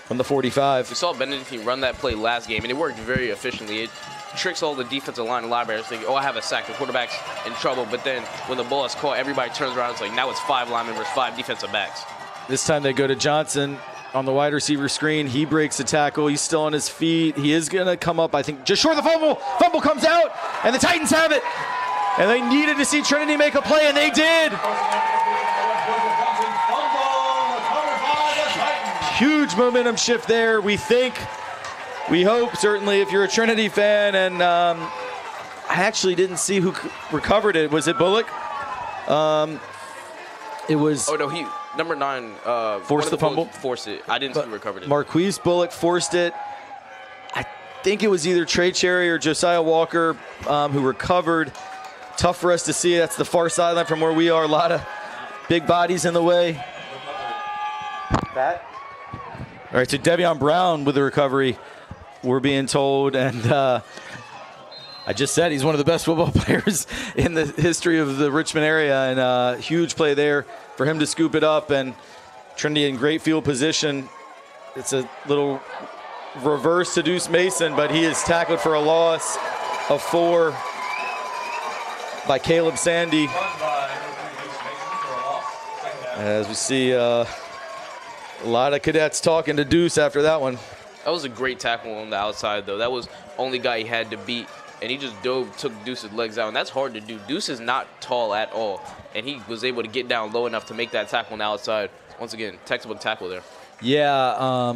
Speaker 2: from the 45.
Speaker 3: We saw Benedictine run that play last game, and it worked very efficiently. It tricks all the defensive line and linebackers thinking, oh, I have a sack. The quarterback's in trouble. But then when the ball is caught, everybody turns around. It's like now it's 5 linemen versus 5 defensive backs.
Speaker 2: This time they go to Johnson on the wide receiver screen. He breaks the tackle. He's still on his feet. He is going to come up, I think, just short of the fumble. Fumble comes out, and the Titans have it. And they needed to see Trinity make a play, and they did. Huge momentum shift there, we think. We hope, certainly, if you're a Trinity fan. And I actually didn't see who recovered it. Was it Bullock? It was...
Speaker 3: Oh, no, number 9
Speaker 2: forced the fumble.
Speaker 3: Forced it. I didn't see who recovered it.
Speaker 2: Marquise Bullock forced it. I think it was either Trey Cherry or Josiah Walker who recovered. Tough for us to see. That's the far sideline from where we are. A lot of big bodies in the way. That. All right, so Devion Brown with the recovery, we're being told, and I just said he's one of the best football players in the history of the Richmond area, and huge play there for him to scoop it up, and Trinity in great field position. It's a little reverse to Deuce Mason, but he is tackled for a loss of 4 by Caleb Sandy. As we see a lot of Cadets talking to Deuce after that one.
Speaker 3: That was a great tackle on the outside, though. That was only guy he had to beat, and he just dove, took Deuce's legs out, and that's hard to do. Deuce is not tall at all, and he was able to get down low enough to make that tackle on the outside. Once again, textbook tackle there.
Speaker 2: Yeah,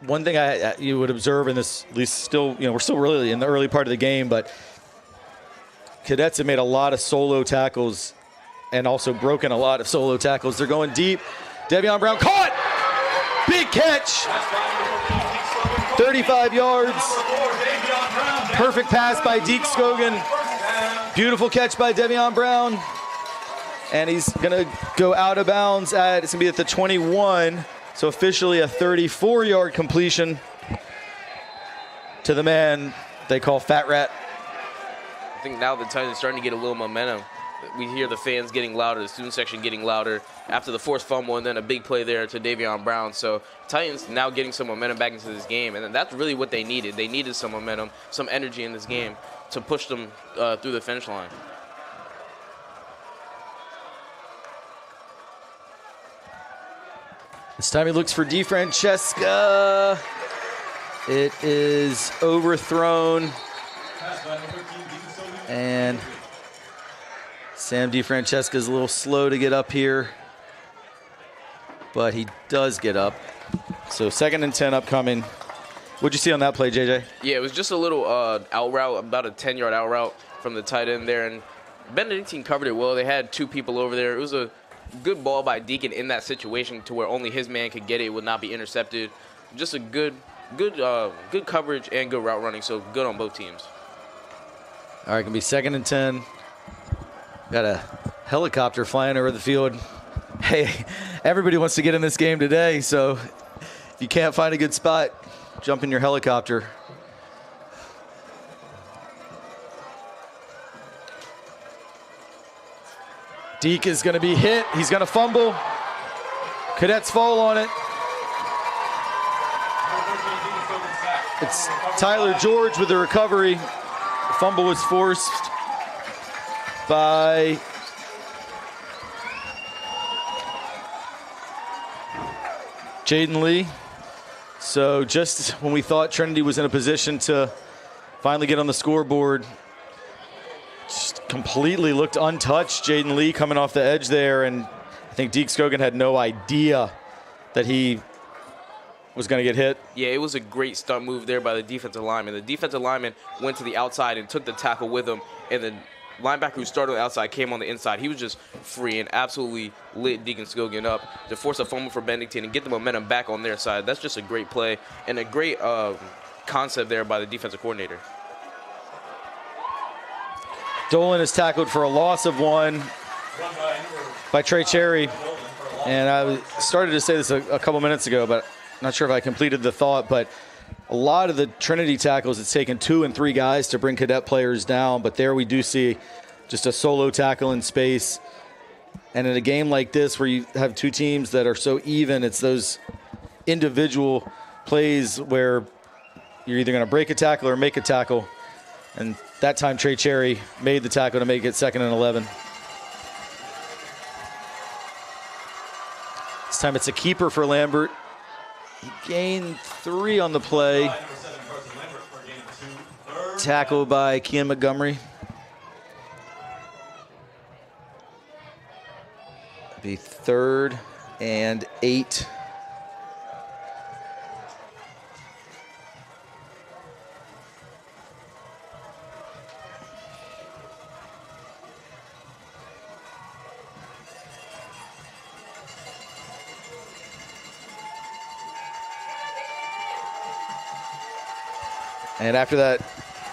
Speaker 2: one thing you would observe in this, at least still, we're still really in the early part of the game, but Cadets have made a lot of solo tackles and also broken a lot of solo tackles. They're going deep. Devion Brown caught! Big catch! 35 yards. Perfect pass by Deke Scogan. Beautiful catch by Devion Brown. And he's going to go out of bounds it's going to be at the 21. So officially a 34-yard completion to the man they call Fat Rat.
Speaker 3: I think now the Titans are starting to get a little momentum. We hear the fans getting louder, the student section getting louder after the forced fumble and then a big play there to Davion Brown. So Titans now getting some momentum back into this game, and that's really what they needed. They needed some momentum, some energy in this game to push them through the finish line.
Speaker 2: This time he looks for DeFrancesca. It is overthrown. And Sam DeFrancesca is a little slow to get up here, but he does get up. So 2nd and 10 upcoming. What'd you see on that play, JJ?
Speaker 3: Yeah, it was just a little out route, about a 10-yard out route from the tight end there, and Benedictine covered it well. They had 2 people over there. It was a good ball by Deacon in that situation to where only his man could get it. It would not be intercepted. Just a good coverage and good route running, so good on both teams.
Speaker 2: All right, gonna be 2nd and 10. Got a helicopter flying over the field. Hey, everybody wants to get in this game today, so if you can't find a good spot, jump in your helicopter. Deke is going to be hit. He's going to fumble. Cadets fall on it. It's Tyler George with the recovery. The fumble was forced by Jaden Lee. So just when we thought Trinity was in a position to finally get on the scoreboard, just completely looked untouched. Jaden Lee coming off the edge there, and I think Deke Scogan had no idea that he was going to get hit.
Speaker 3: Yeah, it was a great stunt move there by the defensive lineman. The defensive lineman went to the outside and took the tackle with him, and the linebacker who started on the outside came on the inside. He was just free and absolutely lit Deacon Scogan up to force a fumble for Benedictine and get the momentum back on their side. That's just a great play and a great concept there by the defensive coordinator.
Speaker 2: Dolan is tackled for a loss of 1 by Trey Cherry. And I started to say this a couple minutes ago, but not sure if I completed the thought, but a lot of the Trinity tackles, it's taken 2 and 3 guys to bring cadet players down, but there we do see just a solo tackle in space. And in a game like this where you have 2 teams that are so even, it's those individual plays where you're either going to break a tackle or make a tackle. And that time Trey Cherry made the tackle to make it 2nd and 11. This time it's a keeper for Lambert. He gained 3 on the play. Tackled by Kian Montgomery. Be 3rd and 8. And after that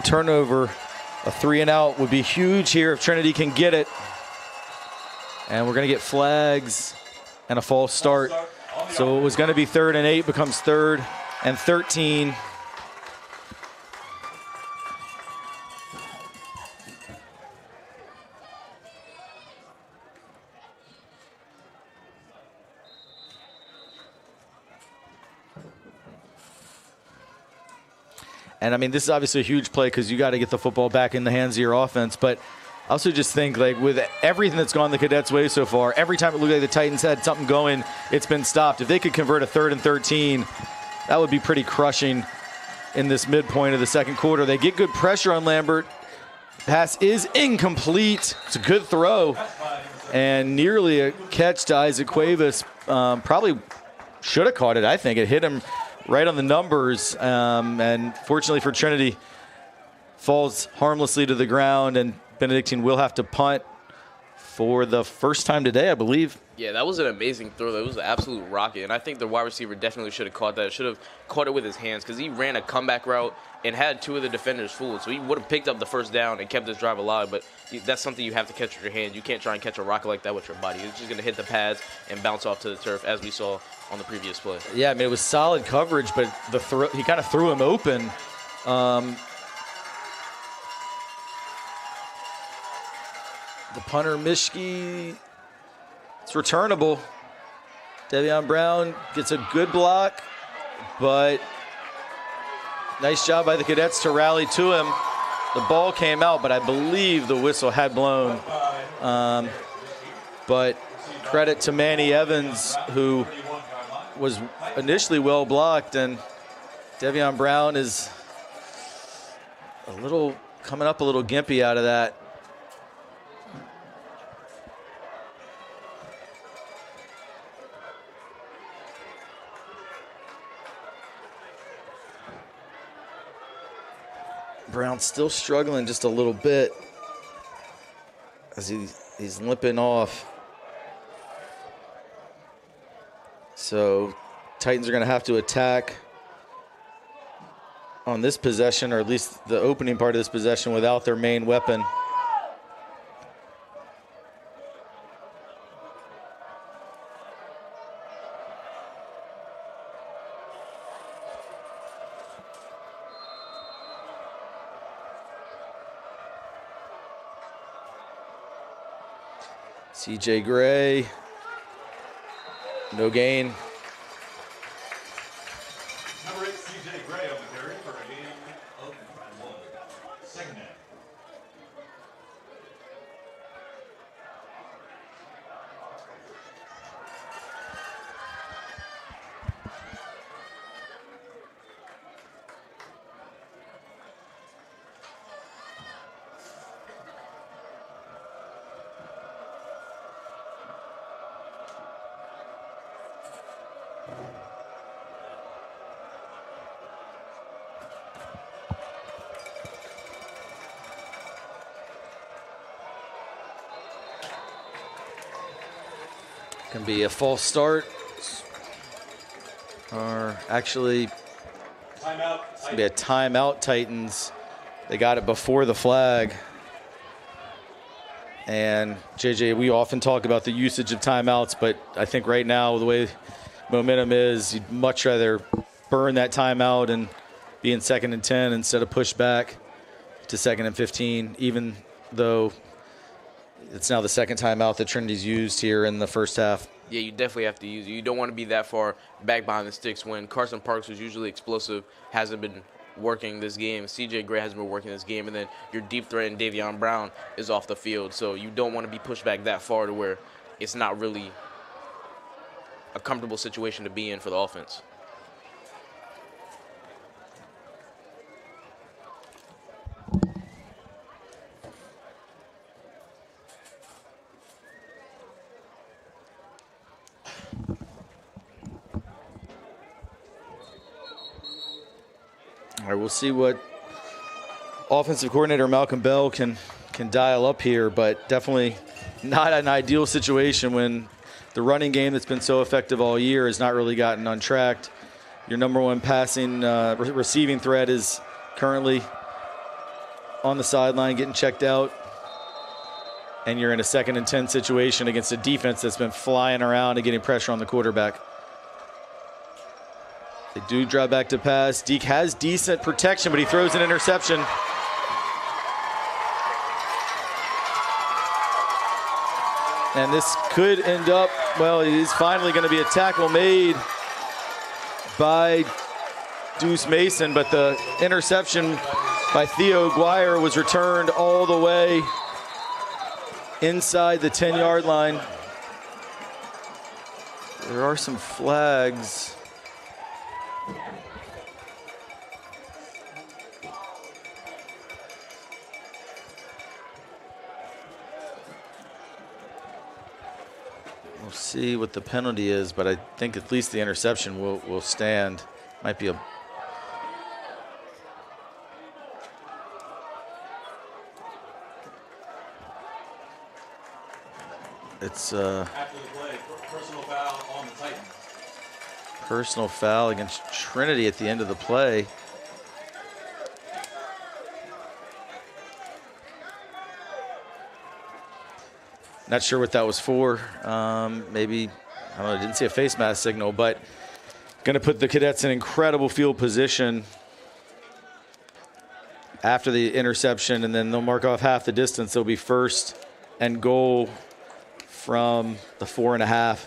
Speaker 2: turnover, a 3 and out would be huge here if Trinity can get it. And we're going to get flags and a false start. So it was going to be 3rd and 8, becomes 3rd and 13. And, I mean, this is obviously a huge play because you got to get the football back in the hands of your offense. But I also just think, like, with everything that's gone the Cadets' way so far, every time it looked like the Titans had something going, it's been stopped. If they could convert a 3rd and 13, that would be pretty crushing in this midpoint of the 2nd quarter. They get good pressure on Lambert. Pass is incomplete. It's a good throw. And nearly a catch to Isaac Cuevas. Probably should have caught it, I think. It hit him right on the numbers, and fortunately for Trinity, falls harmlessly to the ground, and Benedictine will have to punt for the first time today, I believe.
Speaker 3: Yeah, that was an amazing throw. That was an absolute rocket, and I think the wide receiver definitely should have caught that. Should have caught it with his hands because he ran a comeback route and had 2 of the defenders fooled, so he would have picked up the first down and kept his drive alive, but that's something you have to catch with your hands. You can't try and catch a rocket like that with your body. It's just going to hit the pads and bounce off to the turf, as we saw on the previous play.
Speaker 2: Yeah, I mean, it was solid coverage, but the throw, he kind of threw him open. The punter, Mishki, it's returnable. Devion Brown gets a good block, but nice job by the Cadets to rally to him. The ball came out, but I believe the whistle had blown. But credit to Manny Evans, who was initially well blocked, and Devion Brown is coming up a little gimpy out of that. Brown still struggling just a little bit as he's limping off. So Titans are going to have to attack on this possession, or at least the opening part of this possession, without their main weapon. CJ Gray, no gain.
Speaker 1: Number 8, CJ Gray on the carry for a gain of 1. Second down.
Speaker 2: Can be a false start, or actually
Speaker 1: Timeout.
Speaker 2: it's gonna be a timeout. Titans, they got it before the flag. And JJ, we often talk about the usage of timeouts, but I think right now the way momentum is, you'd much rather burn that timeout and be in 2nd and 10 instead of push back to 2nd and 15, even though it's now the second timeout that Trinity's used here in the first half.
Speaker 3: Yeah, you definitely have to use it. You don't want to be that far back behind the sticks when Carson Parks, who's usually explosive, hasn't been working this game. CJ Gray hasn't been working this game, and then your deep threat in Devion Brown is off the field. So you don't want to be pushed back that far to where it's not really a comfortable situation to be in for the offense.
Speaker 2: All right, we'll see what offensive coordinator Malcolm Bell can dial up here, but definitely not an ideal situation when the running game that's been so effective all year has not really gotten untracked. Your number one passing receiving threat is currently on the sideline getting checked out, and you're in a 2nd and 10 situation against a defense that's been flying around and getting pressure on the quarterback. They do drop back to pass. Deke has decent protection, but he throws an interception. And this could end up, well, it is finally going to be a tackle made by Deuce Mason, but the interception by Theo Aguirre was returned all the way inside the 10-yard line. There are some flags. We'll see what the penalty is, but I think at least the interception will stand. Might be a... It's
Speaker 1: After the play, personal foul on the Titans.
Speaker 2: personal foul against Trinity at the end of the play. Not sure what that was for. Maybe, I don't know, I didn't see a face mask signal, but going to put the Cadets in incredible field position after the interception, and then they'll mark off half the distance. They'll be 1st and goal from the 4.5.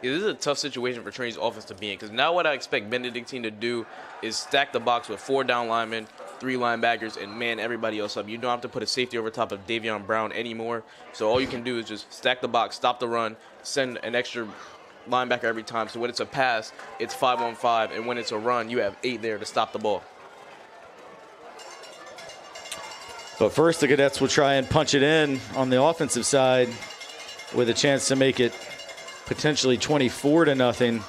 Speaker 3: Yeah, this is a tough situation for Trinity's offense to be in, because now what I expect Benedictine to do is stack the box with 4 down linemen, 3 linebackers, and man everybody else up. You don't have to put a safety over top of Davion Brown anymore. So all you can do is just stack the box, stop the run, send an extra linebacker every time. So when it's a pass, it's 5-on-5, and when it's a run, you have 8 there to stop the ball.
Speaker 2: But first, the Cadets will try and punch it in on the offensive side with a chance to make it potentially 24-0.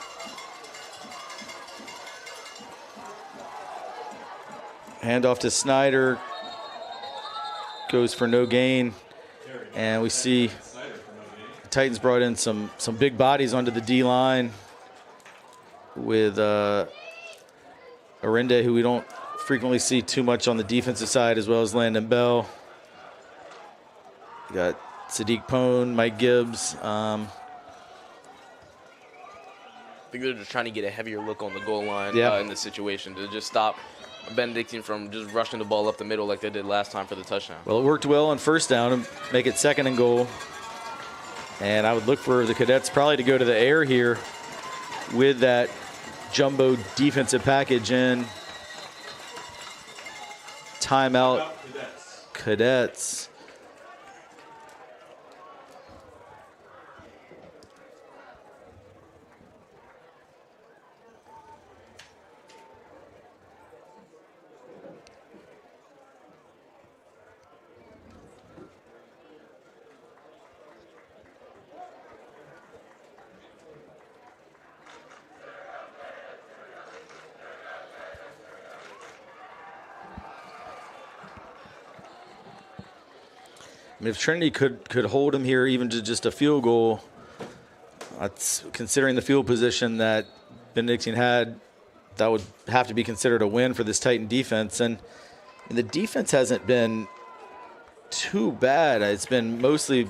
Speaker 2: Handoff to Snyder. Goes for no gain. And we see the Titans brought in some big bodies onto the D-line with Arende, who we don't frequently see too much on the defensive side, as well as Landon Bell. You got Sadiq Pone, Mike Gibbs.
Speaker 3: I think they're just trying to get a heavier look on the goal line in this situation to just stop Benedictine from just rushing the ball up the middle like they did last time for the touchdown.
Speaker 2: Well, it worked well on first down and make it 2nd and goal. And I would look for the Cadets probably to go to the air here with that jumbo defensive package in. Timeout, Cadets. I mean, if Trinity could hold him here even to just a field goal, considering the field position that Benedictine had, that would have to be considered a win for this Titan defense. And the defense hasn't been too bad. It's been mostly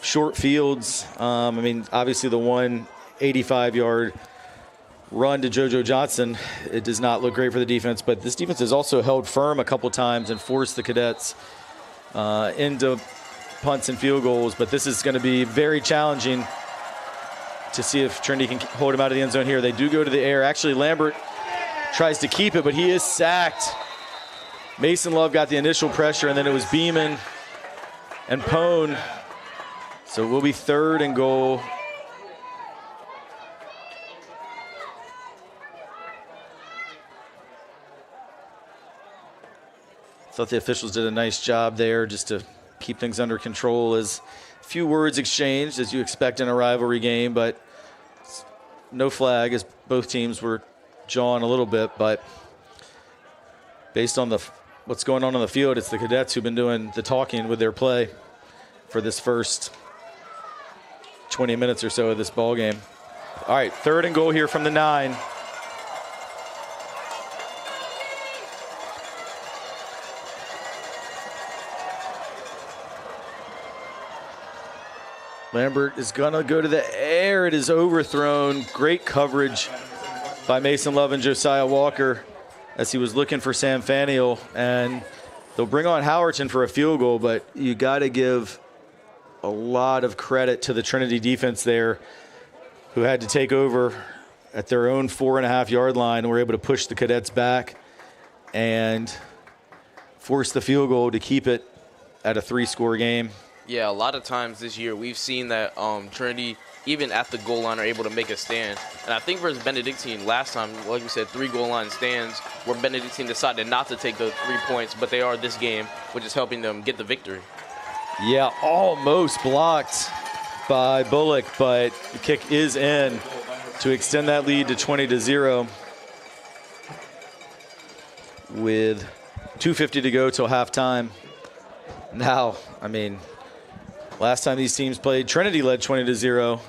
Speaker 2: short fields. I mean, obviously the 185-yard run to JoJo Johnson, it does not look great for the defense, but this defense has also held firm a couple times and forced the Cadets into punts and field goals. But this is going to be very challenging to see if Trinity can hold him out of the end zone here. They do go to the air. Actually, Lambert tries to keep it, but he is sacked. Mason Love got the initial pressure, and then it was Beeman and Pone. So it will be 3rd and goal. Thought the officials did a nice job there just to keep things under control. As a few words exchanged, as you expect in a rivalry game, but no flag, as both teams were jawing a little bit. But based on what's going on the field, it's the Cadets who've been doing the talking with their play for this first 20 minutes or so of this ball game. All right, 3rd and goal here from the 9. Lambert is going to go to the air. It is overthrown. Great coverage by Mason Love and Josiah Walker as he was looking for Sam Faneuil. And they'll bring on Howerton for a field goal, but you got to give a lot of credit to the Trinity defense there, who had to take over at their own 4.5-yard line and were able to push the Cadets back and force the field goal to keep it at a 3-score game.
Speaker 3: Yeah, a lot of times this year we've seen that Trinity, even at the goal line, are able to make a stand. And I think versus Benedictine last time, like we said, 3 goal line stands where Benedictine decided not to take the 3 points, but they are this game, which is helping them get the victory.
Speaker 2: Yeah, almost blocked by Bullock, but the kick is in to extend that lead to 20-0 with 2:50 to go till halftime. Now, I mean, last time these teams played, Trinity led 20-0,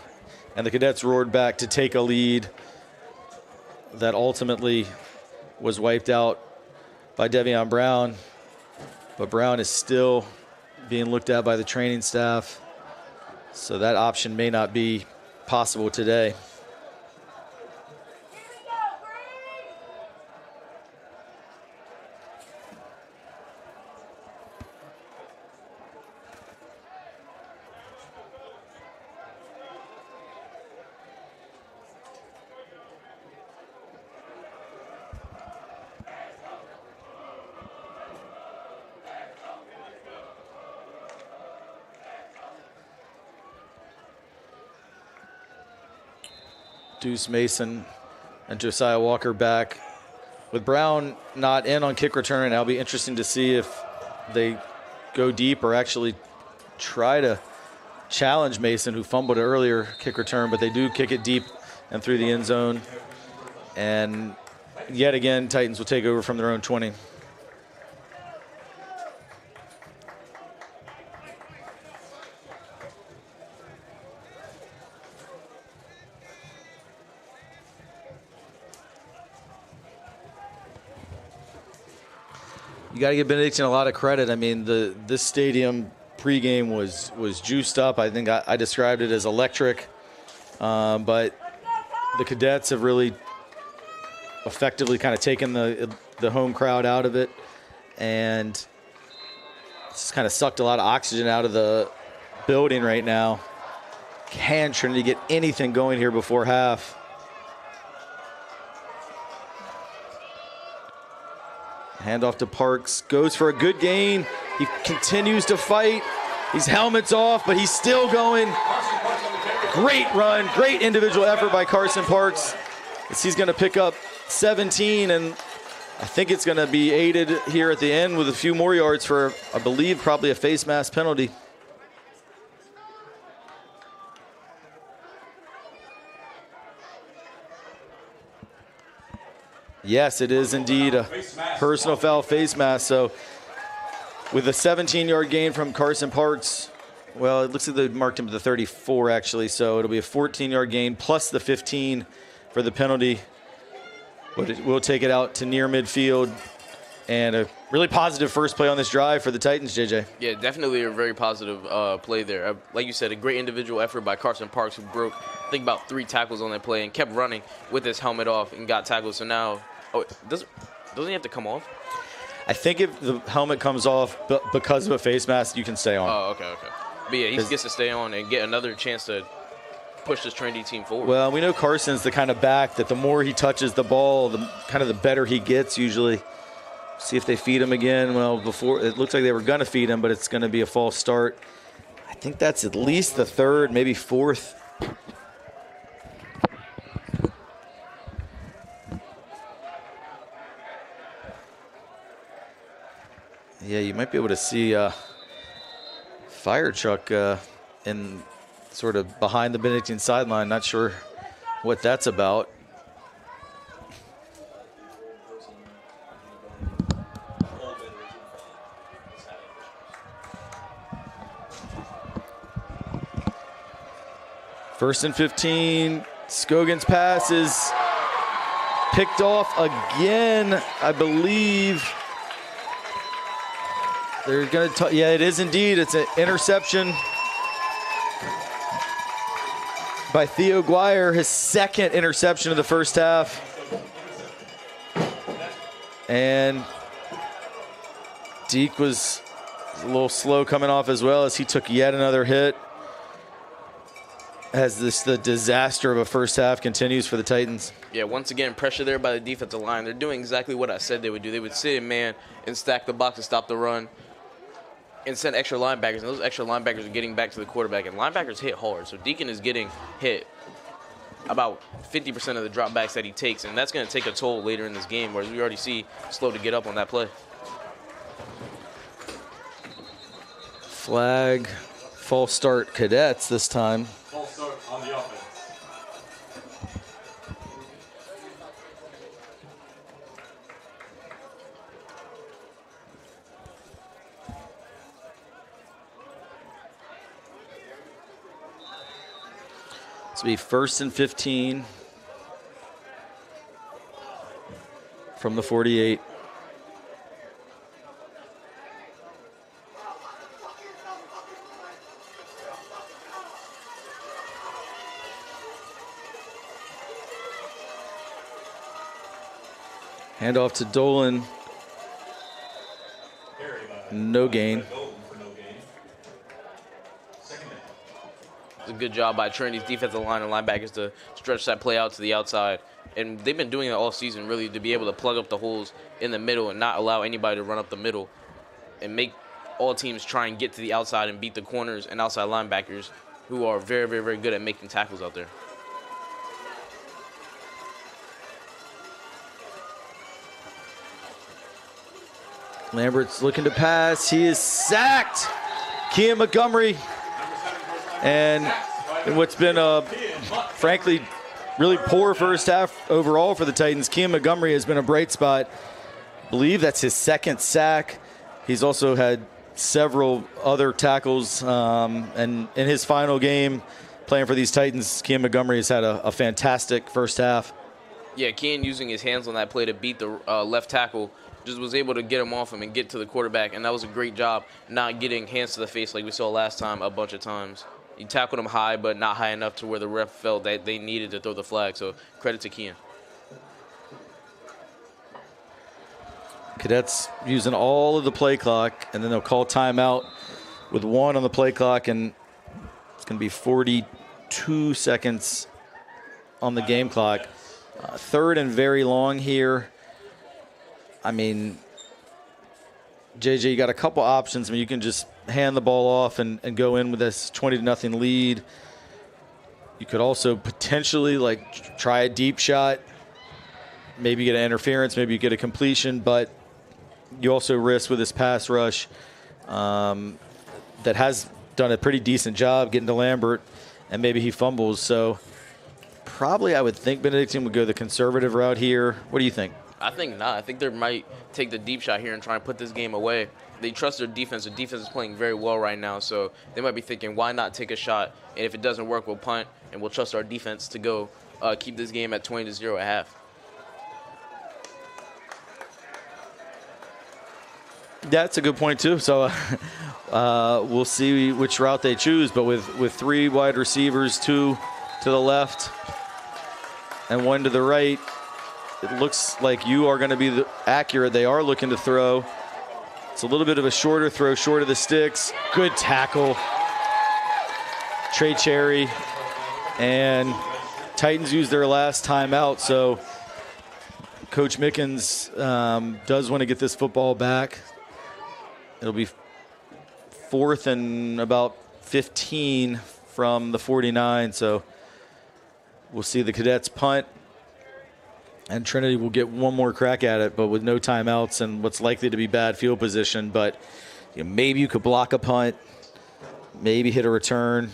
Speaker 2: and the Cadets roared back to take a lead that ultimately was wiped out by Devion Brown. But Brown is still being looked at by the training staff, so that option may not be possible today. Deuce Mason and Josiah Walker back. With Brown not in on kick return right now, it'll be interesting to see if they go deep or actually try to challenge Mason, who fumbled an earlier kick return, but they do kick it deep and through the end zone. And yet again, Titans will take over from their own 20. You got to give Benedictine a lot of credit. I mean, this stadium pregame was juiced up. I think I described it as electric. But the Cadets have really effectively kind of taken the home crowd out of it, and it's kind of sucked a lot of oxygen out of the building right now. Can Trinity get anything going here before half? Handoff to Parks, goes for a good gain. He continues to fight. His helmet's off, but he's still going. Great run, great individual effort by Carson Parks. He's going to pick up 17, and I think it's going to be aided here at the end with a few more yards for, I believe, probably a face mask penalty. Yes, it is indeed a personal foul face mask. So with a 17-yard gain from Carson Parks, well, it looks like they marked him to the 34, actually. So it'll be a 14-yard gain plus the 15 for the penalty. But we'll take it out to near midfield. And a really positive first play on this drive for the Titans, JJ.
Speaker 3: Yeah, definitely a very positive play there. Like you said, a great individual effort by Carson Parks, who broke, I think, about 3 tackles on that play and kept running with his helmet off and got tackled. So now, doesn't he have to come off?
Speaker 2: I think if the helmet comes off because of a face mask, you can stay on.
Speaker 3: Oh, okay. But yeah, he gets to stay on and get another chance to push this Trinity team forward.
Speaker 2: Well, we know Carson's the kind of back that the more he touches the ball, the better he gets usually. See if they feed him again. Well, before it looks like they were going to feed him, but it's going to be a false start. I think that's at least the 3rd, maybe 4th. Yeah, you might be able to see a fire truck in sort of behind the Benedictine sideline. Not sure what that's about. First and 15. Scogan's pass is picked off again, I believe. They're going to, yeah, it is indeed. It's an interception by Theo Guire, his 2nd interception of the first half. And Deke was a little slow coming off as well as he took yet another hit. As the disaster of a first half continues for the Titans.
Speaker 3: Yeah, once again, pressure there by the defensive line. They're doing exactly what I said they would do. They would sit in man and stack the box to stop the run and send extra linebackers. And those extra linebackers are getting back to the quarterback. And linebackers hit hard. So Deacon is getting hit about 50% of the dropbacks that he takes. And that's going to take a toll later in this game, whereas we already see slow to get up on that play.
Speaker 2: Flag, false start Cadets this time.
Speaker 1: False start on the offense.
Speaker 2: This will be 1st and 15 from the 48. Handoff to Dolan. No gain.
Speaker 3: It's a good job by Trinity's defensive line and linebackers to stretch that play out to the outside. And they've been doing it all season, really, to be able to plug up the holes in the middle and not allow anybody to run up the middle and make all teams try and get to the outside and beat the corners and outside linebackers, who are very, very, very good at making tackles out there.
Speaker 2: Lambert's looking to pass. He is sacked. Kean Montgomery. And in what's been a, frankly, really poor first half overall for the Titans, Kean Montgomery has been a bright spot. I believe that's his second sack. He's also had several other tackles. And in his final game playing for these Titans, Kean Montgomery has had a fantastic first half.
Speaker 3: Yeah, Kean using his hands on that play to beat the left tackle, just was able to get him off him and get to the quarterback, and that was a great job not getting hands to the face like we saw last time a bunch of times. He tackled him high, but not high enough to where the ref felt that they needed to throw the flag, so credit to Kean.
Speaker 2: Cadets using all of the play clock, and then they'll call timeout with 1 on the play clock, and it's going to be 42 seconds on the game clock. Third and very long here. I mean, JJ, you got a couple options. I mean, you can just hand the ball off and go in with this 20-0 lead. You could also potentially like try a deep shot, maybe get an interference, maybe you get a completion, but you also risk with this pass rush that has done a pretty decent job getting to Lambert, and maybe he fumbles. So probably I would think Benedictine would go the conservative route here. What do you think?
Speaker 3: I think not. I think they might take the deep shot here and try and put this game away. They trust their defense. The defense is playing very well right now, so they might be thinking, why not take a shot? And if it doesn't work, we'll punt, and we'll trust our defense to go keep this game at 20-0 at half.
Speaker 2: That's a good point, too. So we'll see which route they choose, but with 3 wide receivers, 2 to the left and 1 to the right, it looks like you are going to be accurate. They are looking to throw. It's a little bit of a shorter throw, short of the sticks. Good tackle. Trey Cherry. And Titans use their last timeout, so Coach Mickens does want to get this football back. It'll be 4th and about 15 from the 49, so we'll see the Cadets punt. And Trinity will get one more crack at it, but with no timeouts and what's likely to be bad field position. But you know, maybe you could block a punt, maybe hit a return.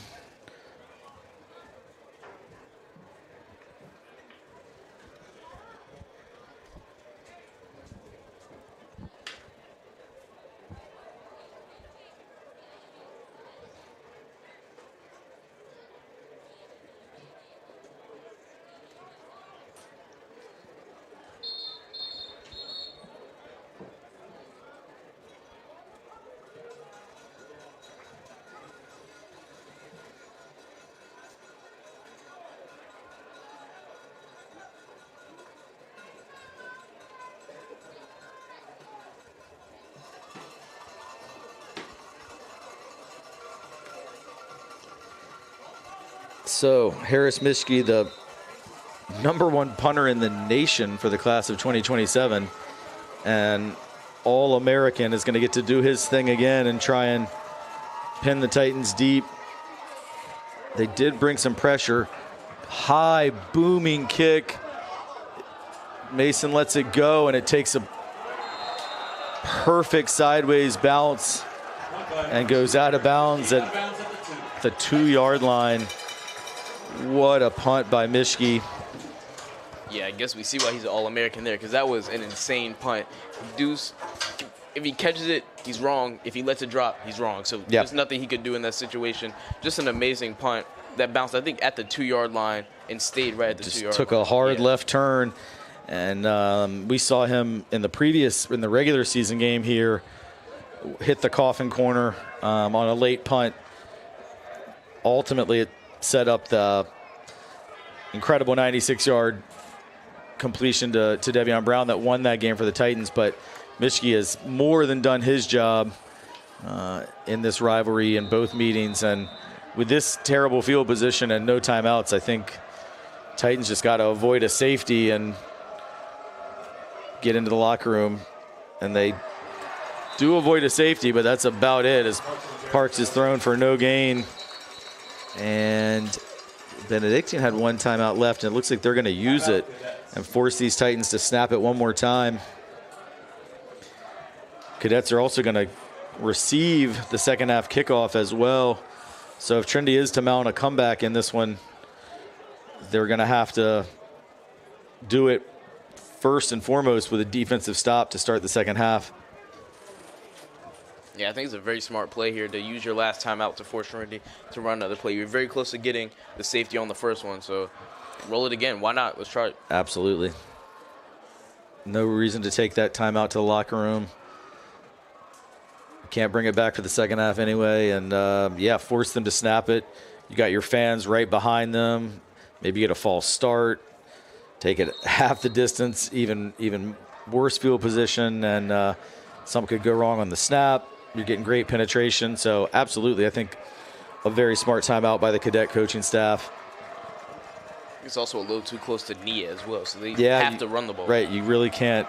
Speaker 2: So Harris Mischke, the #1 punter in the nation for the class of 2027, and All-American, is going to get to do his thing again and try and pin the Titans deep. They did bring some pressure. High, booming kick. Mason lets it go, and it takes a perfect sideways bounce and goes out of bounds at the 2-yard line. What a punt by Mischke.
Speaker 3: Yeah, I guess we see why he's an All-American there, because that was an insane punt. Deuce, if he catches it, he's wrong. If he lets it drop, he's wrong. So there's nothing he could do in that situation. Just an amazing punt that bounced, I think, at the 2-yard line and stayed right at the 2-yard line.
Speaker 2: Took a hard left turn. And we saw him in the regular season game here, hit the coffin corner on a late punt. Ultimately, it set up the incredible 96-yard completion to Devion Brown that won that game for the Titans. But Mischke has more than done his job in this rivalry in both meetings. And with this terrible field position and no timeouts, I think Titans just got to avoid a safety and get into the locker room. And they do avoid a safety, but that's about it, as Parks is thrown for no gain. And Benedictine had 1 timeout left, and it looks like they're going to use it and force these Titans to snap it one more time. Cadets are also going to receive the second half kickoff as well. So if Trinity is to mount a comeback in this one, they're going to have to do it first and foremost with a defensive stop to start the second half.
Speaker 3: Yeah, I think it's a very smart play here to use your last timeout to force Trinity to run another play. You're very close to getting the safety on the first one, so roll it again. Why not? Let's try it.
Speaker 2: Absolutely. No reason to take that timeout to the locker room. Can't bring it back for the second half anyway, and yeah, force them to snap it. You got your fans right behind them. Maybe you get a false start. Take it half the distance, even worse field position, and something could go wrong on the snap. You're getting great penetration, so absolutely, I think a very smart timeout by the Cadet coaching staff.
Speaker 3: It's also a little too close to Nia as well, so they have to run the ball.
Speaker 2: Right, you really can't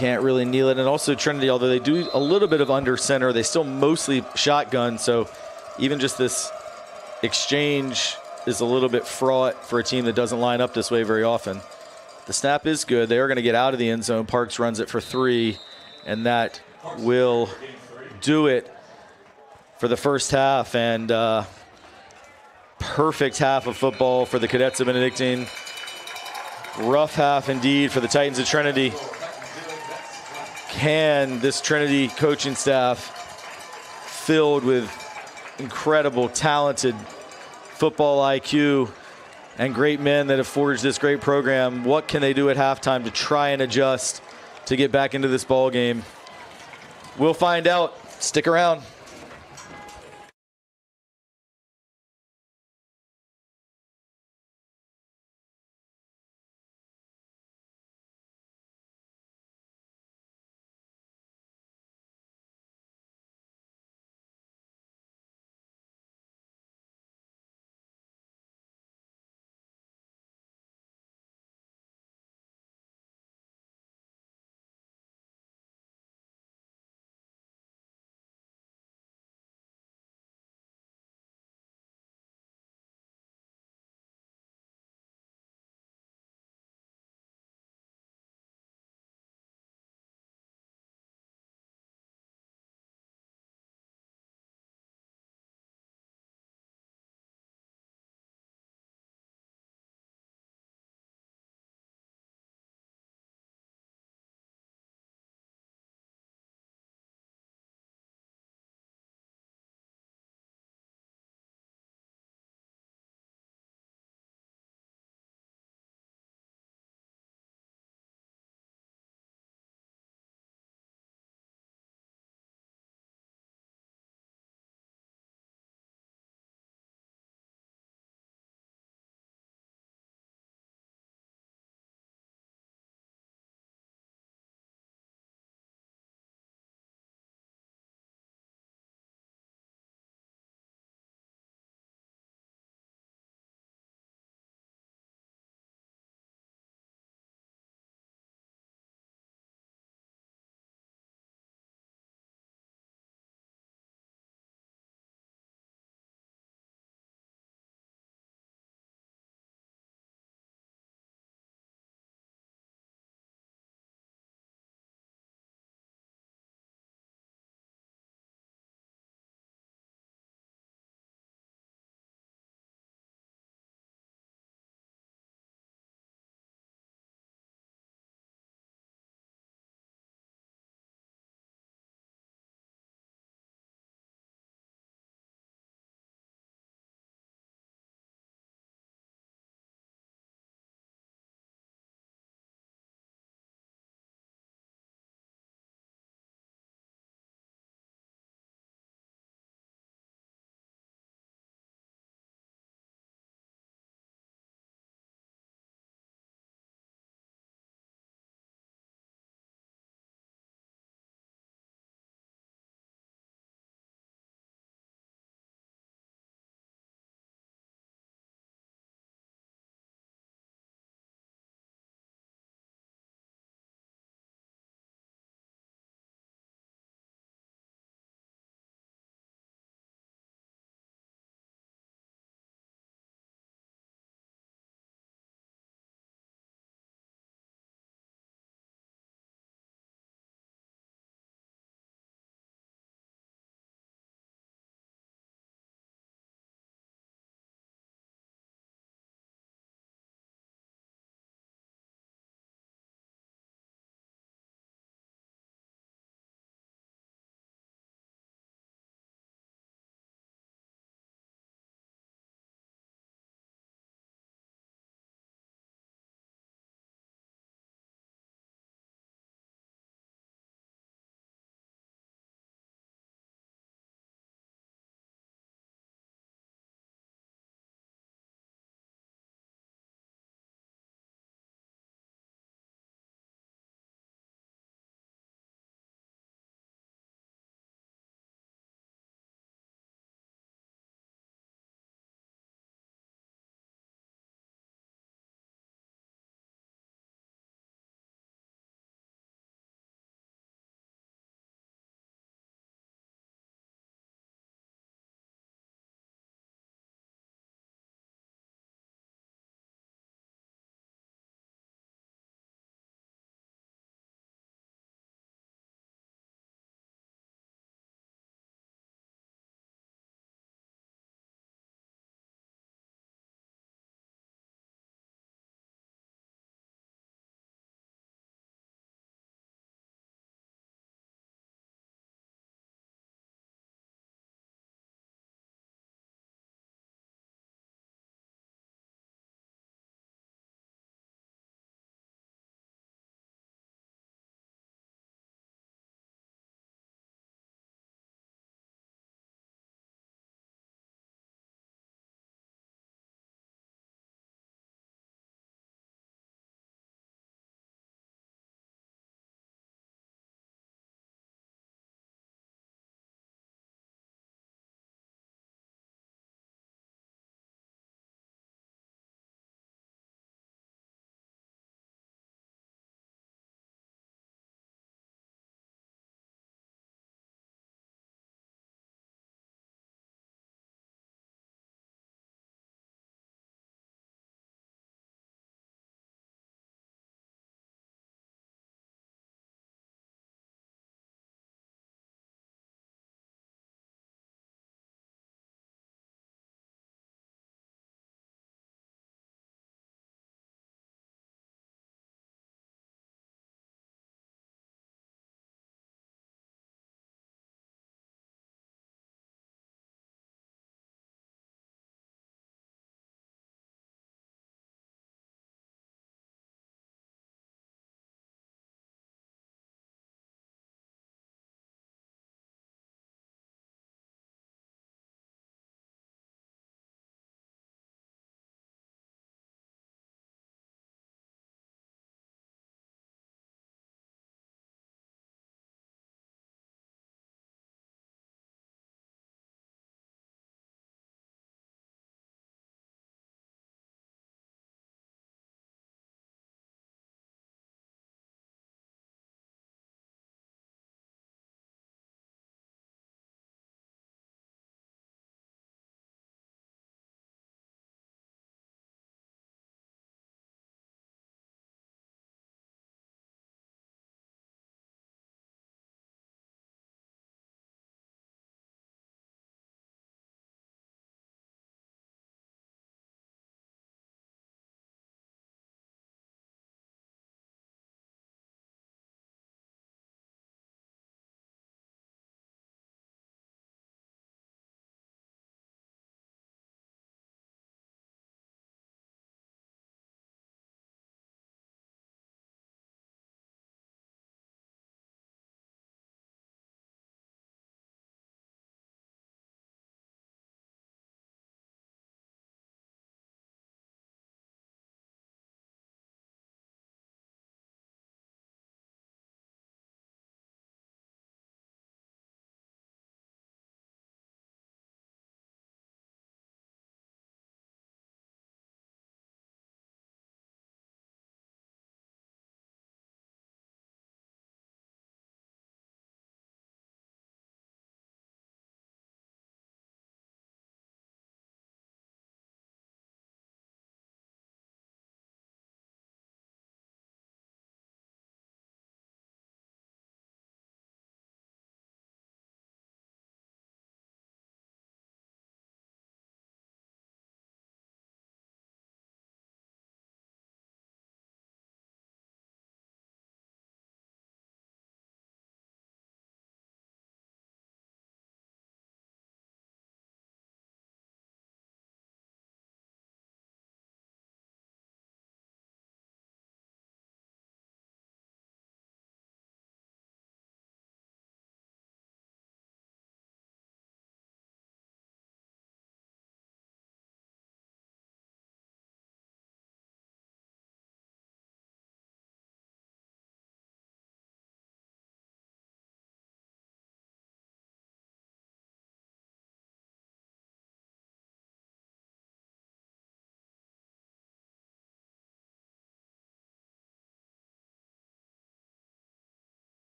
Speaker 2: really kneel it. And also Trinity, although they do a little bit of under center, they still mostly shotgun, so even just this exchange is a little bit fraught for a team that doesn't line up this way very often. The snap is good. They are going to get out of the end zone. Parks runs it for 3, and that will do it for the first half. And perfect half of football for the Cadets of Benedictine. Rough half indeed for the Titans of Trinity. Can this Trinity coaching staff, filled with incredible, talented football IQ and great men that have forged this great program, what can they do at halftime to try and adjust to get back into this ball game? We'll find out. Stick around.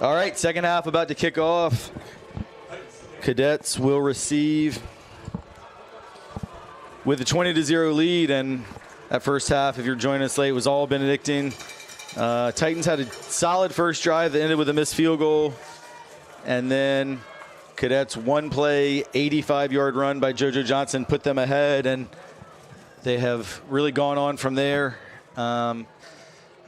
Speaker 2: All right, second half about to kick off. Cadets will receive with a 20-0 lead, and that first half, if you're joining us late, was all Benedictine. Titans had a solid first drive that ended with a missed field goal, and then Cadets one play, 85-yard run by JoJo Johnson put them ahead, and they have really gone on from there. I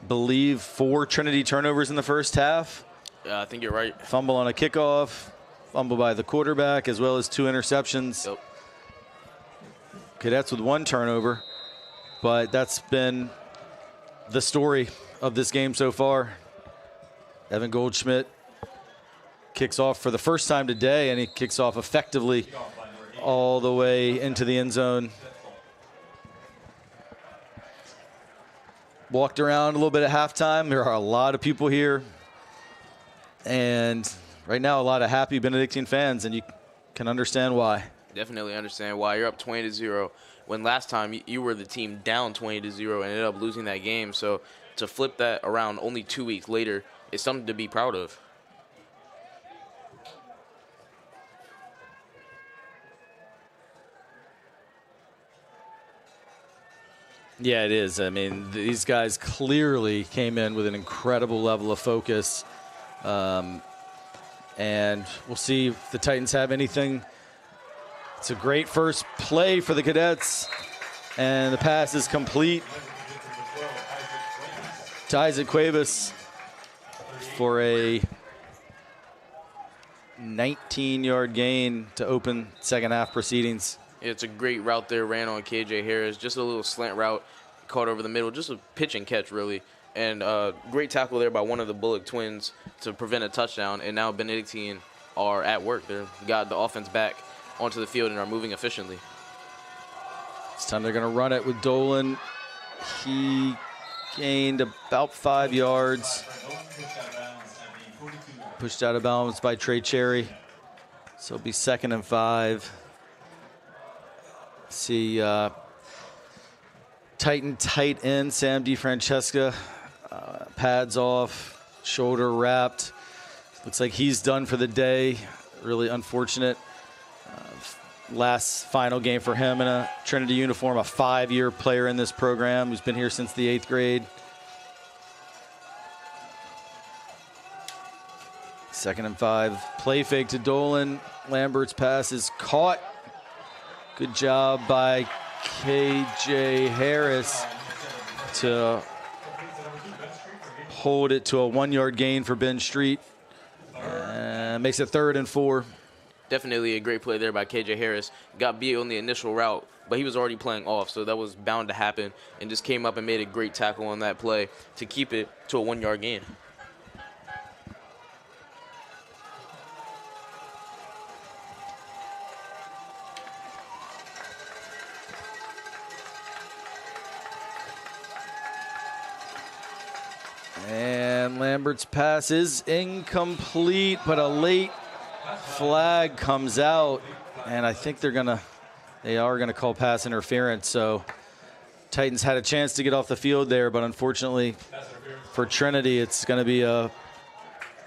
Speaker 2: believe 4 Trinity turnovers in the first half.
Speaker 3: Yeah, I think you're right.
Speaker 2: Fumble on a kickoff, fumble by the quarterback, as well as 2 interceptions.
Speaker 3: Yep.
Speaker 2: Cadets with 1 turnover, but that's been the story of this game so far. Evan Goldschmidt kicks off for the first time today, and he kicks off effectively all the way into the end zone. Walked around a little bit at halftime. There are a lot of people here, and right now a lot of happy Benedictine fans, and you can understand why.
Speaker 3: Definitely understand why. You're up 20-0 when last time you were the team down 20-0 and ended up losing that game. So to flip that around only 2 weeks later is something to be proud of.
Speaker 2: Yeah, it is. I mean, these guys clearly came in with an incredible level of focus. And we'll see if the Titans have anything. It's a great first play for the Cadets. And the pass is complete to Isaac Cuevas for a 19-yard gain to open second half proceedings.
Speaker 3: It's a great route there, ran on KJ Harris. Just a little slant route, caught over the middle. Just a pitch and catch, really. And great tackle there by one of the Bullock twins to prevent a touchdown. And now Benedictine are at work. They've got the offense back onto the field and are moving efficiently.
Speaker 2: This time they're going to run it with Dolan. He gained about 5 yards. Pushed out of bounds by Trey Cherry. So it'll be 2nd and 5. See Titan tight end Sam DeFrancesca, pads off, shoulder wrapped. Looks like he's done for the day. Really unfortunate. Last final game for him in a Trinity uniform, a 5-year player in this program who's been here since the 8th grade. 2nd and 5. Play fake to Dolan. Lambert's pass is caught. Good job by KJ Harris to hold it to a 1-yard gain for Ben Street. Makes it 3rd and 4.
Speaker 3: Definitely a great play there by KJ Harris. Got beat on the initial route, but he was already playing off, so that was bound to happen, and just came up and made a great tackle on that play to keep it to a 1-yard gain.
Speaker 2: And Lambert's pass is incomplete, but a late flag comes out, and I think they are gonna call pass interference. So Titans had a chance to get off the field there, but unfortunately for Trinity, it's gonna be a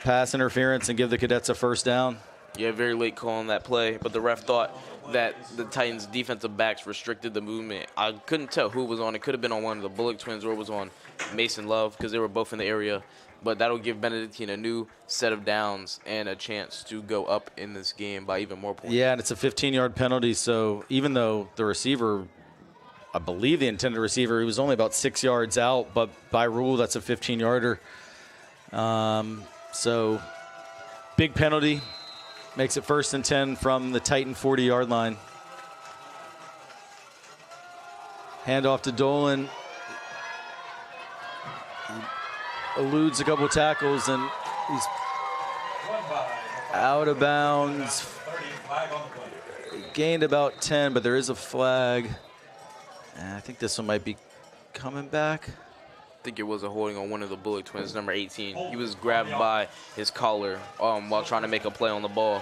Speaker 2: pass interference and give the Cadets a first down.
Speaker 3: Yeah, very late call on that play, but the ref thought that the Titans' defensive backs restricted the movement. I couldn't tell who was on. It could have been on one of the Bullock twins or it was on Mason Love because they were both in the area. But that'll give Benedictine a new set of downs and a chance to go up in this game by even more points.
Speaker 2: Yeah, and it's a 15-yard penalty, so even though the receiver, I believe the intended receiver, he was only about 6 yards out, but by rule that's a 15-yarder. So big penalty. Makes it 1st and 10 from the Titan 40-yard line. Handoff to Dolan. He eludes a couple tackles, and he's out of bounds. Gained about 10, but there is a flag. And I think this one might be coming back.
Speaker 3: I think it was a holding on one of the Bullock twins, number 18. He was grabbed by his collar while trying to make a play on the ball.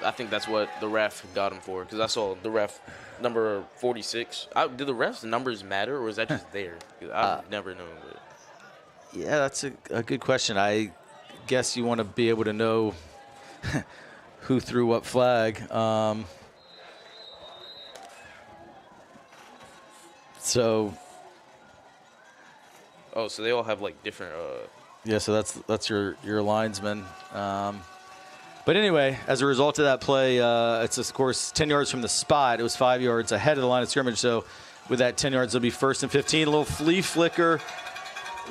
Speaker 3: I think that's what the ref got him for, because I saw the ref number 46. Do the refs' numbers matter, or is that just there? I've never known. But
Speaker 2: Yeah, that's a good question. I guess you want to be able to know who threw what flag. So
Speaker 3: they all have like different.
Speaker 2: Yeah, so that's your linesman. But anyway, as a result of that play, it's of course 10 yards from the spot. It was 5 yards ahead of the line of scrimmage. So with that 10 yards, it'll be 1st and 15. A little flea flicker.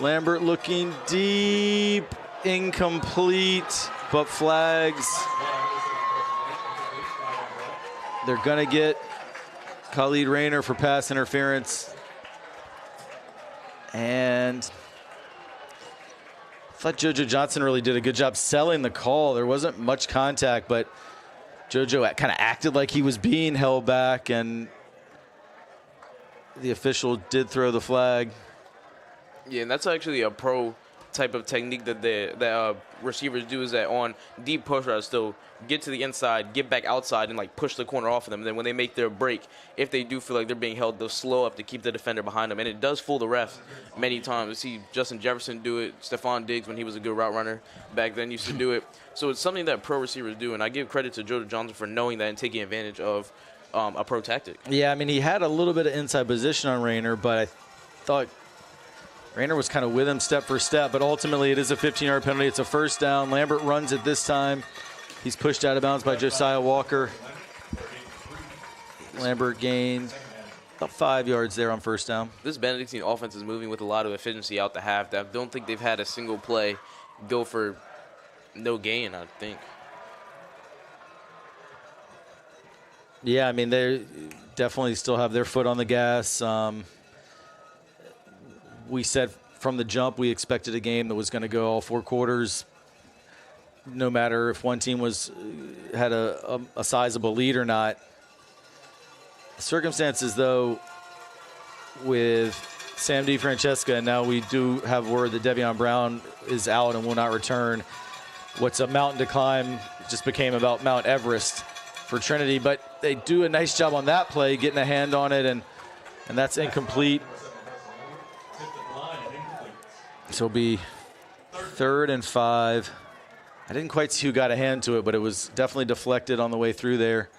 Speaker 2: Lambert looking deep, incomplete, but flags. They're gonna get Khalid Rayner for pass interference. And I thought JoJo Johnson really did a good job selling the call. There wasn't much contact, but JoJo kind of acted like he was being held back, and the official did throw the flag.
Speaker 3: Yeah, and that's actually a pro type of technique that receivers do, is that on deep push routes, they'll get to the inside, get back outside, and like push the corner off of them. And then when they make their break, if they do feel like they're being held, they'll slow up to keep the defender behind them. And it does fool the ref many times. We see Justin Jefferson do it. Stephon Diggs, when he was a good route runner back then, used to do it. So it's something that pro receivers do, and I give credit to JoJo Johnson for knowing that and taking advantage of a pro tactic.
Speaker 2: Yeah, I mean, he had a little bit of inside position on Rayner, but I thought Rayner was kind of with him step for step, but ultimately it is a 15-yard penalty. It's a 1st down. Lambert runs it this time. He's pushed out of bounds by Josiah Walker. Lambert gained about 5 yards there on 1st down.
Speaker 3: This Benedictine offense is moving with a lot of efficiency out the half. I don't think they've had a single play go for no gain, I think.
Speaker 2: Yeah, I mean, they definitely still have their foot on the gas. We said from the jump we expected a game that was going to go all 4 quarters, no matter if one team had a sizable lead or not. The circumstances, though, with Sam DiFrancesca, and now we do have word that Devion Brown is out and will not return. What's a mountain to climb just became about Mount Everest for Trinity, but they do a nice job on that play, getting a hand on it, and that's incomplete. So it'll be 3rd and 5. I didn't quite see who got a hand to it, but it was definitely deflected on the way through there.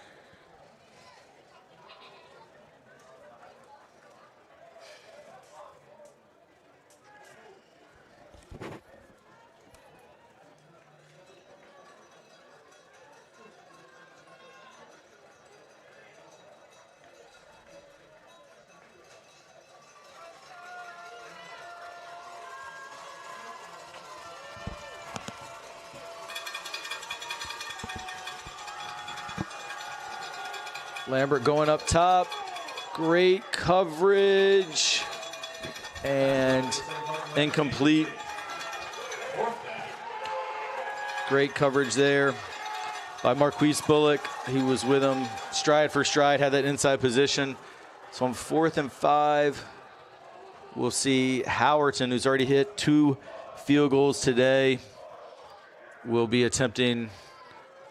Speaker 2: Lambert going up top. Great coverage. And incomplete. Great coverage there by Marquise Bullock. He was with him stride for stride, had that inside position. So on 4th and 5, we'll see Howerton, who's already hit 2 field goals today, will be attempting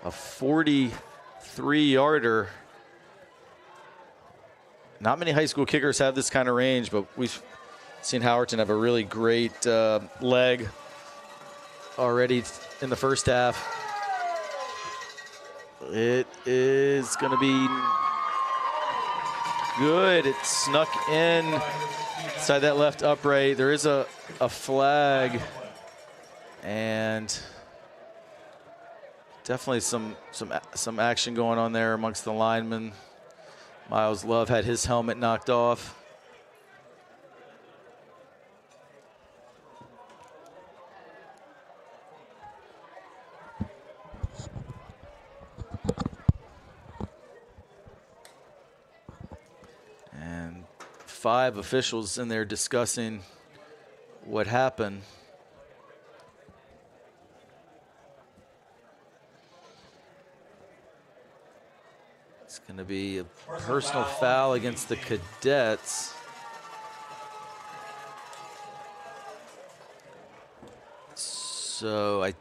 Speaker 2: a 43-yarder. Not many high school kickers have this kind of range, but we've seen Howerton have a really great leg already in the first half. It is going to be good. It snuck in inside that left upright. There is a flag, and definitely some action going on there amongst the linemen. Miles Love had his helmet knocked off. And 5 officials in there discussing what happened. It's going to be a personal foul against the Cadets. So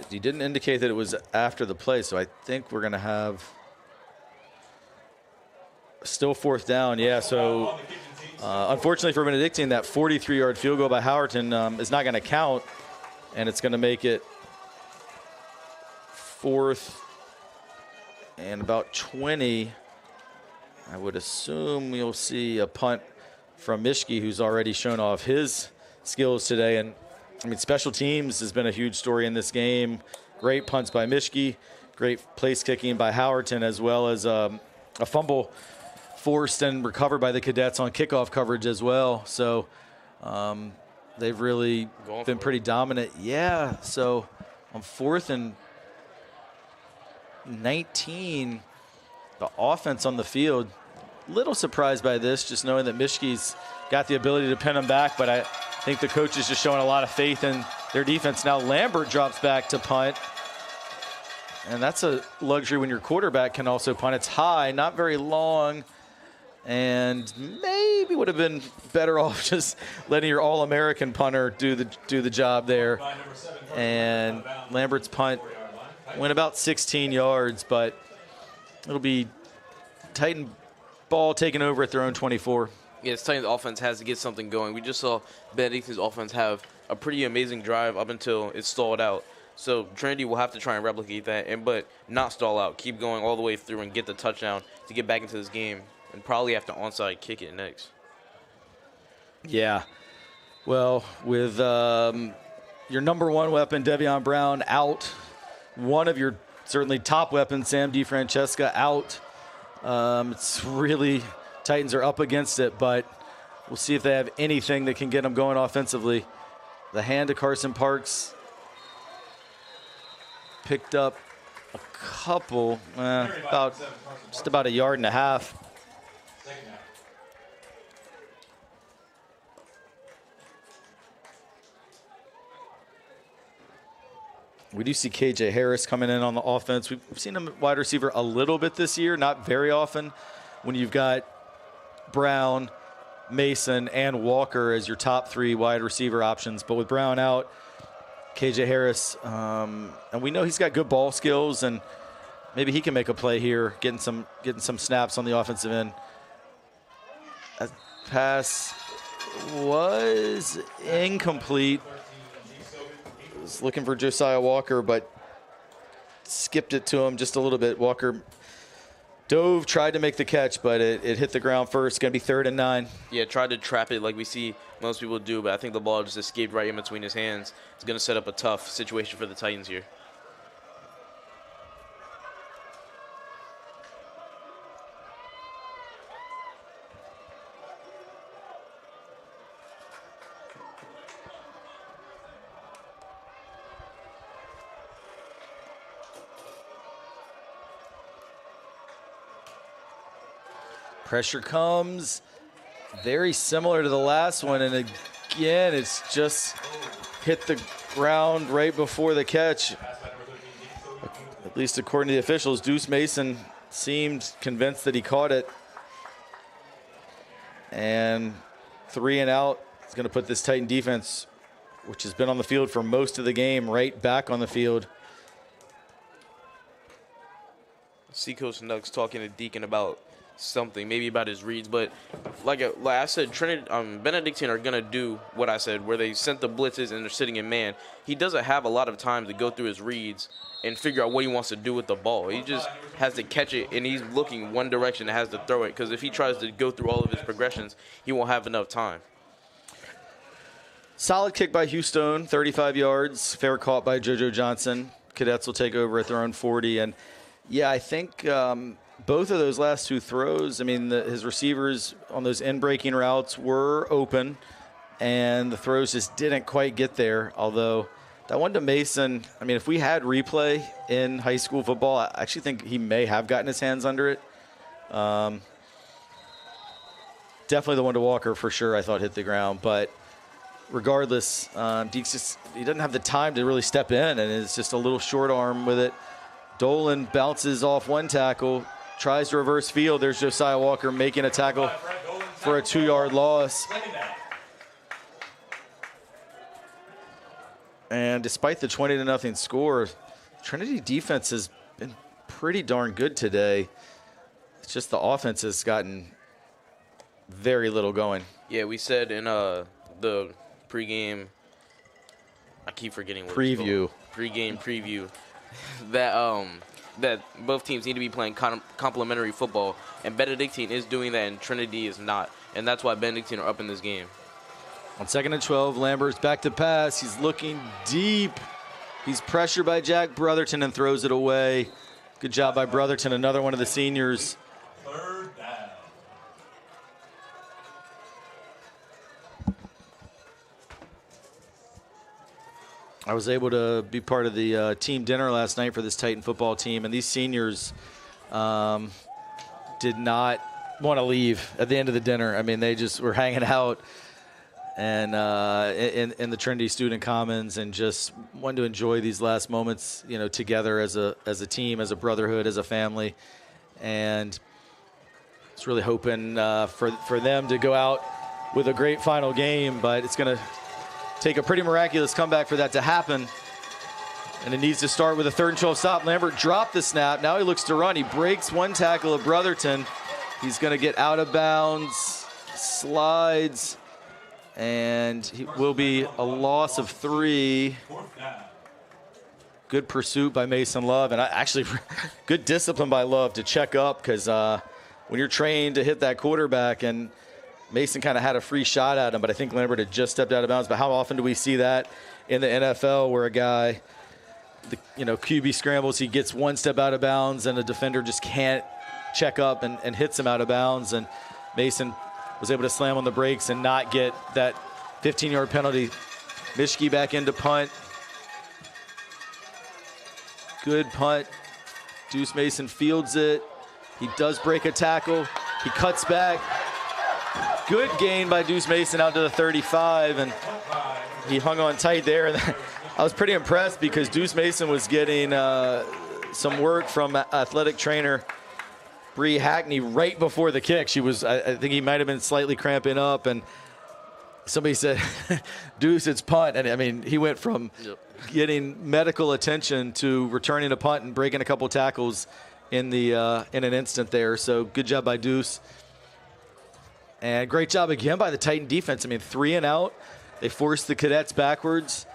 Speaker 2: he didn't indicate that it was after the play, so I think we're going to have still 4th down. Yeah, so unfortunately for Benedictine, that 43-yard field goal by Howerton is not going to count. and it's going to make it 4th and about 20. I would assume you'll see a punt from Mischke, who's already shown off his skills today. And I mean, special teams has been a huge story in this game. Great punts by Mischke, great place kicking by Howerton, as well as a fumble forced and recovered by the Cadets on kickoff coverage as well. So they've really been pretty dominant. Yeah, so on 4th and 19, the offense on the field, little surprised by this, just knowing that Mischke's got the ability to pin them back, but I think the coach is just showing a lot of faith in their defense. Now Lambert drops back to punt, and that's a luxury when your quarterback can also punt. It's high, not very long, and maybe would have been better off just letting your All-American punter do the job there. And Lambert's punt went about 16 yards, but it'll be Titan ball taken over at their own 24.
Speaker 3: Yes, Titans offense has to get something going. We just saw Benedictine's offense have a pretty amazing drive up until it stalled out. So Trinity will have to try and replicate that, but not stall out. Keep going all the way through and get the touchdown to get back into this game, and probably have to onside kick it next.
Speaker 2: Yeah. Well, with your number one weapon, Devion Brown, out, one of your certainly top weapons, Sam DiFrancesca, out, it's really, Titans are up against it, but we'll see if they have anything that can get them going offensively. The hand to Carson Parks picked up a couple, just about a yard and a half. We do see KJ Harris coming in on the offense. We've seen him at wide receiver a little bit this year, not very often. When you've got Brown, Mason, and Walker as your top 3 wide receiver options. But with Brown out, KJ Harris, and we know he's got good ball skills, and maybe he can make a play here, getting some snaps on the offensive end. That pass was incomplete. Was looking for Josiah Walker, but skipped it to him just a little bit. Walker dove, tried to make the catch, but it hit the ground first. It's going to be 3rd and 9.
Speaker 3: Yeah, tried to trap it like we see most people do, but I think the ball just escaped right in between his hands. It's going to set up a tough situation for the Titans here.
Speaker 2: Pressure comes, very similar to the last one, and again, it's just hit the ground right before the catch. At least according to the officials, Deuce Mason seemed convinced that he caught it. And 3 and out is going to put this Titan defense, which has been on the field for most of the game, right back on the field.
Speaker 3: Seacoast Nugs talking to Deacon about something, maybe about his reads, but like I said, Benedictine are gonna do what I said, where they sent the blitzes and they're sitting in man. He doesn't have a lot of time to go through his reads and figure out what he wants to do with the ball. He just has to catch it, and he's looking one direction and has to throw it, because if he tries to go through all of his progressions, he won't have enough time.
Speaker 2: Solid kick by Houston, 35 yards, fair caught by JoJo Johnson. Cadets will take over at their own 40, and yeah, I think both of those last 2 throws, I mean, his receivers on those in-breaking routes were open, and the throws just didn't quite get there. Although that one to Mason, I mean, if we had replay in high school football, I actually think he may have gotten his hands under it. Definitely the one to Walker for sure, I thought hit the ground. But regardless, Deeks he doesn't have the time to really step in, and it's just a little short arm with it. Dolan bounces off one tackle, tries to reverse field. There's Josiah Walker making a tackle for a 2-yard loss. And despite the 20-0 score, Trinity defense has been pretty darn good today. It's just the offense has gotten very little going.
Speaker 3: Yeah, we said in the pregame I keep forgetting what
Speaker 2: preview.
Speaker 3: it's called. Pre-game preview. That both teams need to be playing complementary football, and Benedictine is doing that, and Trinity is not, and that's why Benedictine are up in this game.
Speaker 2: On 2nd and 12, Lambert's back to pass. He's looking deep. He's pressured by Jack Brotherton and throws it away. Good job by Brotherton, another one of the seniors.
Speaker 1: Third down.
Speaker 2: I was able to be part of the team dinner last night for this Titan football team, and these seniors did not want to leave at the end of the dinner. I mean, they just were hanging out and in the Trinity Student Commons and just wanted to enjoy these last moments, you know, together as a team, as a brotherhood, as a family, and it's really hoping for them to go out with a great final game, but it's going to take a pretty miraculous comeback for that to happen. And it needs to start with a 3rd and 12 stop. Lambert dropped the snap. Now he looks to run. He breaks one tackle of Brotherton. He's going to get out of bounds, slides, and he will be a loss of 3. Good pursuit by Mason Love. And actually, good discipline by Love to check up, because when you're trained to hit that quarterback, and Mason kind of had a free shot at him, but I think Lambert had just stepped out of bounds. But how often do we see that in the NFL where a guy, QB scrambles, he gets one step out of bounds and a defender just can't check up and hits him out of bounds, and Mason was able to slam on the brakes and not get that 15-yard penalty. Mischke back into punt. Good punt. Deuce Mason fields it. He does break a tackle. He cuts back. Good gain by Deuce Mason out to the 35, and he hung on tight there. I was pretty impressed because Deuce Mason was getting some work from athletic trainer Bree Hackney right before the kick. I think he might have been slightly cramping up, and somebody said, Deuce, it's punt. And I mean, he went from getting medical attention to returning a punt and breaking a couple tackles in an instant there. So good job by Deuce. And great job again by the Titan defense. I mean, 3 and out. They forced the Cadets backwards.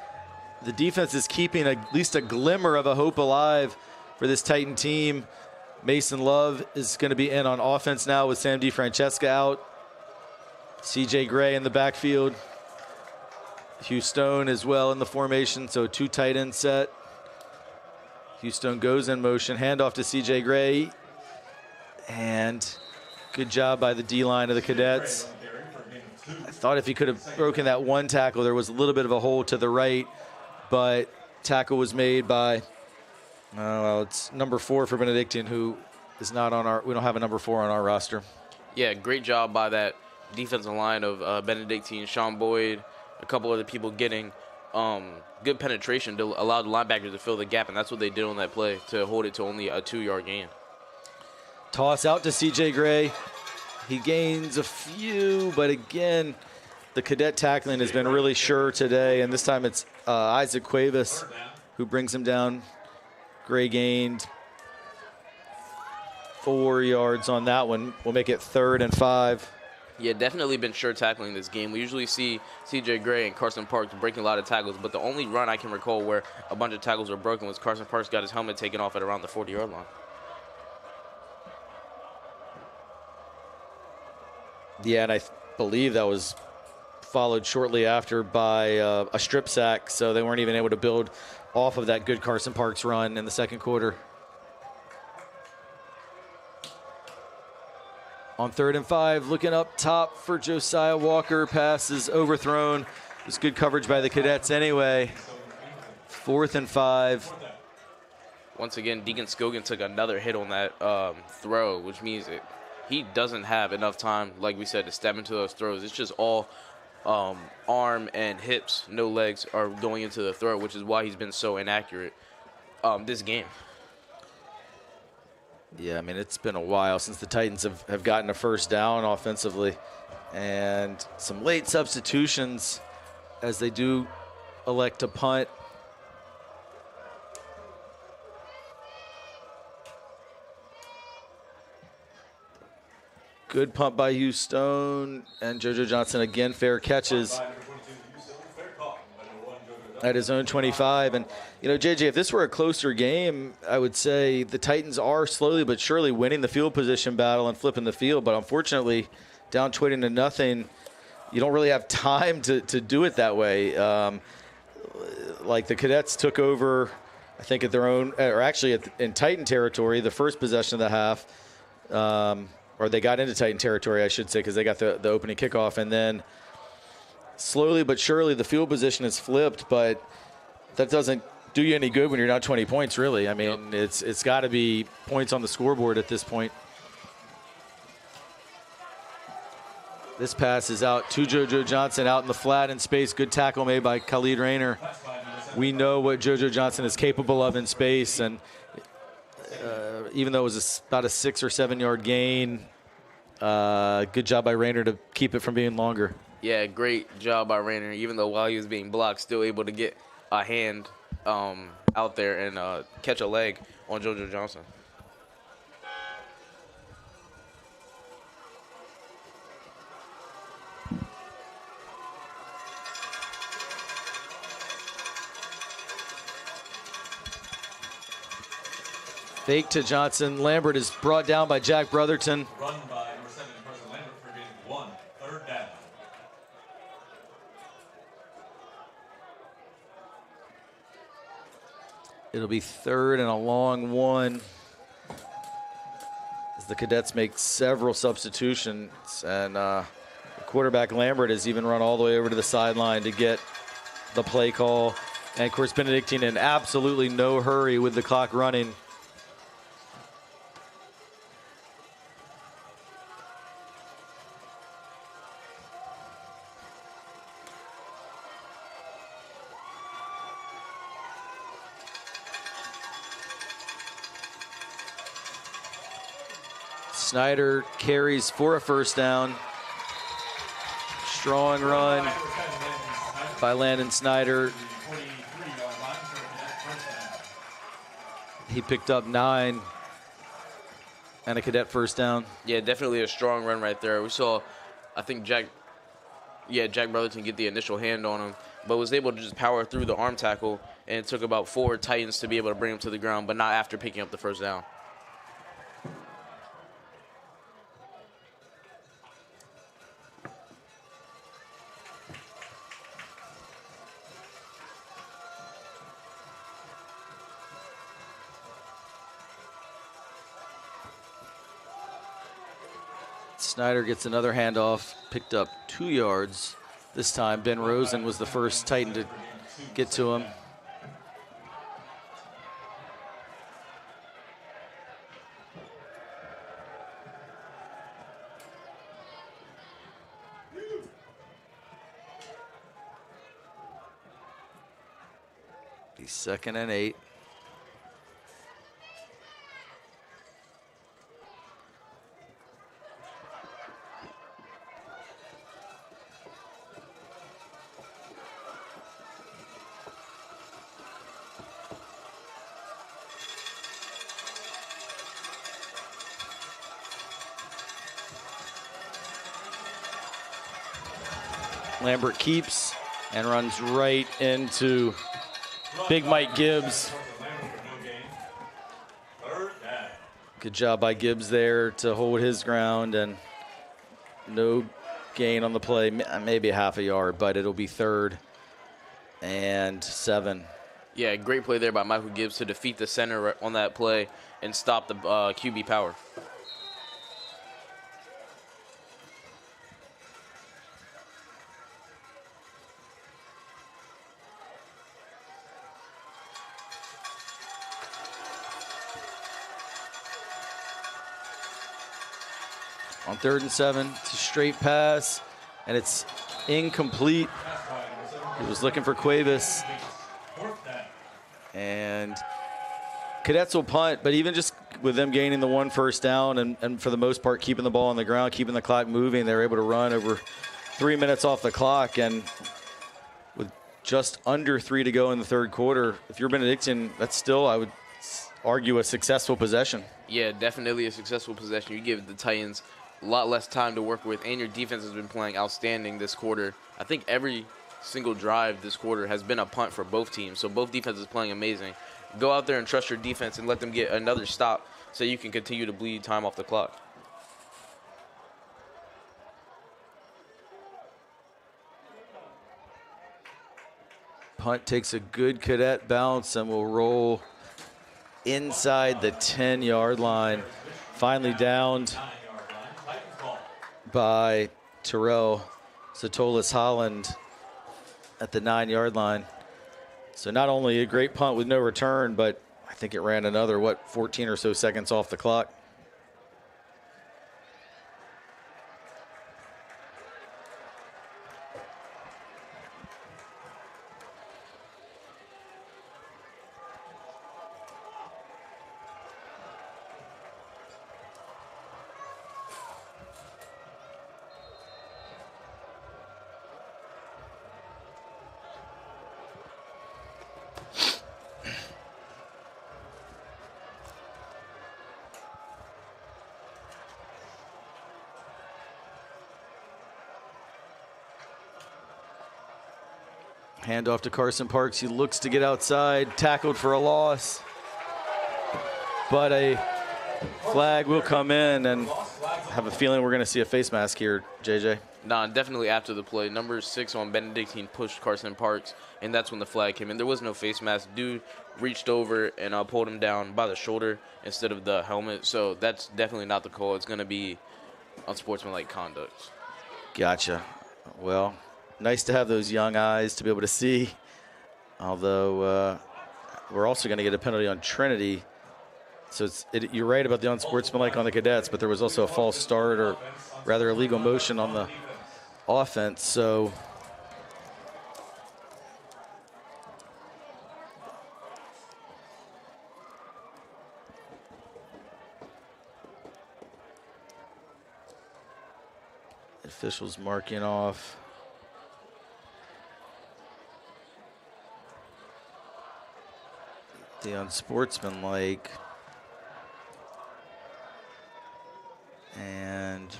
Speaker 2: The defense is keeping at least a glimmer of a hope alive for this Titan team. Mason Love is going to be in on offense now with Sam DeFrancesca out. CJ Gray in the backfield. Hugh Stone as well in the formation, so 2 tight end set. Hugh Stone goes in motion, handoff to CJ Gray. And good job by the D-line of the Cadets. I thought if he could have broken that one tackle, there was a little bit of a hole to the right, but tackle was made by, it's number 4 for Benedictine, who is not on we don't have a number 4 on our roster.
Speaker 3: Yeah, great job by that defensive line of Benedictine, Sean Boyd, a couple other people getting good penetration to allow the linebackers to fill the gap, and that's what they did on that play to hold it to only a 2-yard gain.
Speaker 2: Toss out to CJ Gray. He gains a few, but again, the Cadet tackling has been really sure today, and this time it's Isaac Cuevas who brings him down. Gray gained 4 yards on that one. We'll make it 3rd and 5.
Speaker 3: Yeah, definitely been sure tackling this game. We usually see CJ Gray and Carson Parks breaking a lot of tackles, but the only run I can recall where a bunch of tackles were broken was Carson Parks got his helmet taken off at around the 40-yard line.
Speaker 2: Yeah, and I believe that was followed shortly after by a strip sack, so they weren't even able to build off of that good Carson Parks run in the second quarter. On 3rd and 5, looking up top for Josiah Walker. Pass is overthrown. It was good coverage by the Cadets anyway. 4th and 5.
Speaker 3: Once again, Deacon Scogan took another hit on that throw, which means he doesn't have enough time, like we said, to step into those throws. It's just all arm and hips, no legs, are going into the throw, which is why he's been so inaccurate this game.
Speaker 2: Yeah, I mean, it's been a while since the Titans have gotten a first down offensively. And some late substitutions as they do elect to punt. Good punt by Hugh Stone, and JoJo Johnson again, fair catches. at his own 25. And, you know, JJ, if this were a closer game, I would say the Titans are slowly but surely winning the field position battle and flipping the field. But unfortunately, down 20-0, you don't really have time to do it that way. Like the Cadets took over, I think, at their own, or actually in Titan territory, the first possession of the half. Or they got into Titan territory, I should say, because they got the opening kickoff. And then slowly but surely the field position is flipped, but that doesn't do you any good when you're down 20 points, really. I mean, it's got to be points on the scoreboard at this point. This pass is out to JoJo Johnson out in the flat in space. Good tackle made by Khalid Rayner. We know what JoJo Johnson is capable of in space, and even though it was about a 6 or 7 yard gain, good job by Rayner to keep it from being longer.
Speaker 3: Yeah, great job by Rayner. Even though while he was being blocked, still able to get a hand out there and catch a leg on JoJo Johnson.
Speaker 2: Fake to Johnson. Lambert is brought down by Jack Brotherton.
Speaker 1: Run by number 7, Carson Lambert for being 1, 3rd down.
Speaker 2: It'll be 3rd and a long one as the Cadets make several substitutions, and the quarterback Lambert has even run all the way over to the sideline to get the play call. And of course, Benedictine in absolutely no hurry with the clock running. Snyder carries for a first down. Strong run by Landon Snyder. He picked up 9 and a Cadet first down.
Speaker 3: Yeah, definitely a strong run right there. We saw, I think Jack Brotherton get the initial hand on him, but was able to just power through the arm tackle, and it took about 4 Titans to be able to bring him to the ground, but not after picking up the first down.
Speaker 2: Snyder gets another handoff, picked up 2 yards. This time, Ben Rosen was the first Titan to get to him. He's 2nd and 8. Lambert keeps and runs right into Big Mike Gibbs. Good job by Gibbs there to hold his ground, and no gain on the play, maybe a half a yard, but it'll be 3rd and 7.
Speaker 3: Yeah, great play there by Michael Gibbs to defeat the center on that play and stop the QB power.
Speaker 2: On 3rd and 7, it's a straight pass, and it's incomplete. He was looking for Cuevas. And Cadets will punt, but even just with them gaining the 1 first down and for the most part keeping the ball on the ground, keeping the clock moving, they're able to run over 3 minutes off the clock. And with just under 3 to go in the 3rd quarter, if you're Benedictine, that's still, I would argue, a successful possession.
Speaker 3: Yeah, definitely a successful possession. You give the Titans a lot less time to work with, and your defense has been playing outstanding this quarter. I think every single drive this quarter has been a punt for both teams. So both defenses playing amazing. Go out there and trust your defense and let them get another stop so you can continue to bleed time off the clock.
Speaker 2: Punt takes a good Cadet bounce and will roll inside the 10-yard line. Finally downed by Terrell Satolis Holland at the 9-yard line. So not only a great punt with no return, but I think it ran another, 14 or so seconds off the clock. Hand off to Carson Parks. He looks to get outside, tackled for a loss. But a flag will come in, and I have a feeling we're going to see a face mask here, JJ.
Speaker 3: Nah, definitely after the play. Number 6 on Benedictine pushed Carson Parks, and that's when the flag came in. There was no face mask. Dude reached over and pulled him down by the shoulder instead of the helmet. So that's definitely not the call. It's going to be unsportsmanlike conduct.
Speaker 2: Gotcha. Well, nice to have those young eyes to be able to see. Although we're also going to get a penalty on Trinity. So you're right about the unsportsmanlike on the Cadets, but there was also a false start, or rather illegal motion on the offense. So officials marking off. The unsportsmanlike. And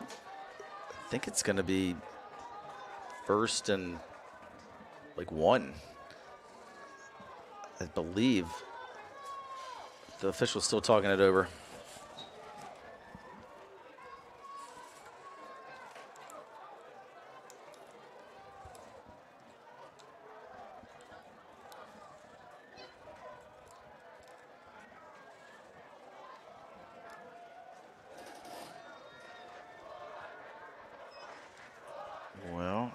Speaker 2: I think it's going to be first and 1. I believe the official's still talking it over. Well,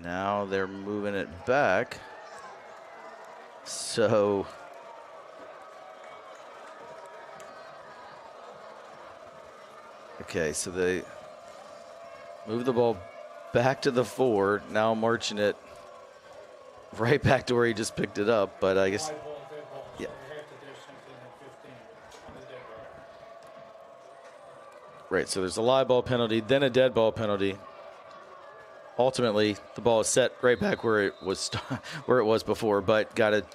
Speaker 2: now they're moving it back. So okay, so they move the ball back to the 4, now marching it right back to where he just picked it up, but I guess, yeah. Right, so there's a live ball penalty, then a dead ball penalty. Ultimately, the ball is set right back where it was before, but got to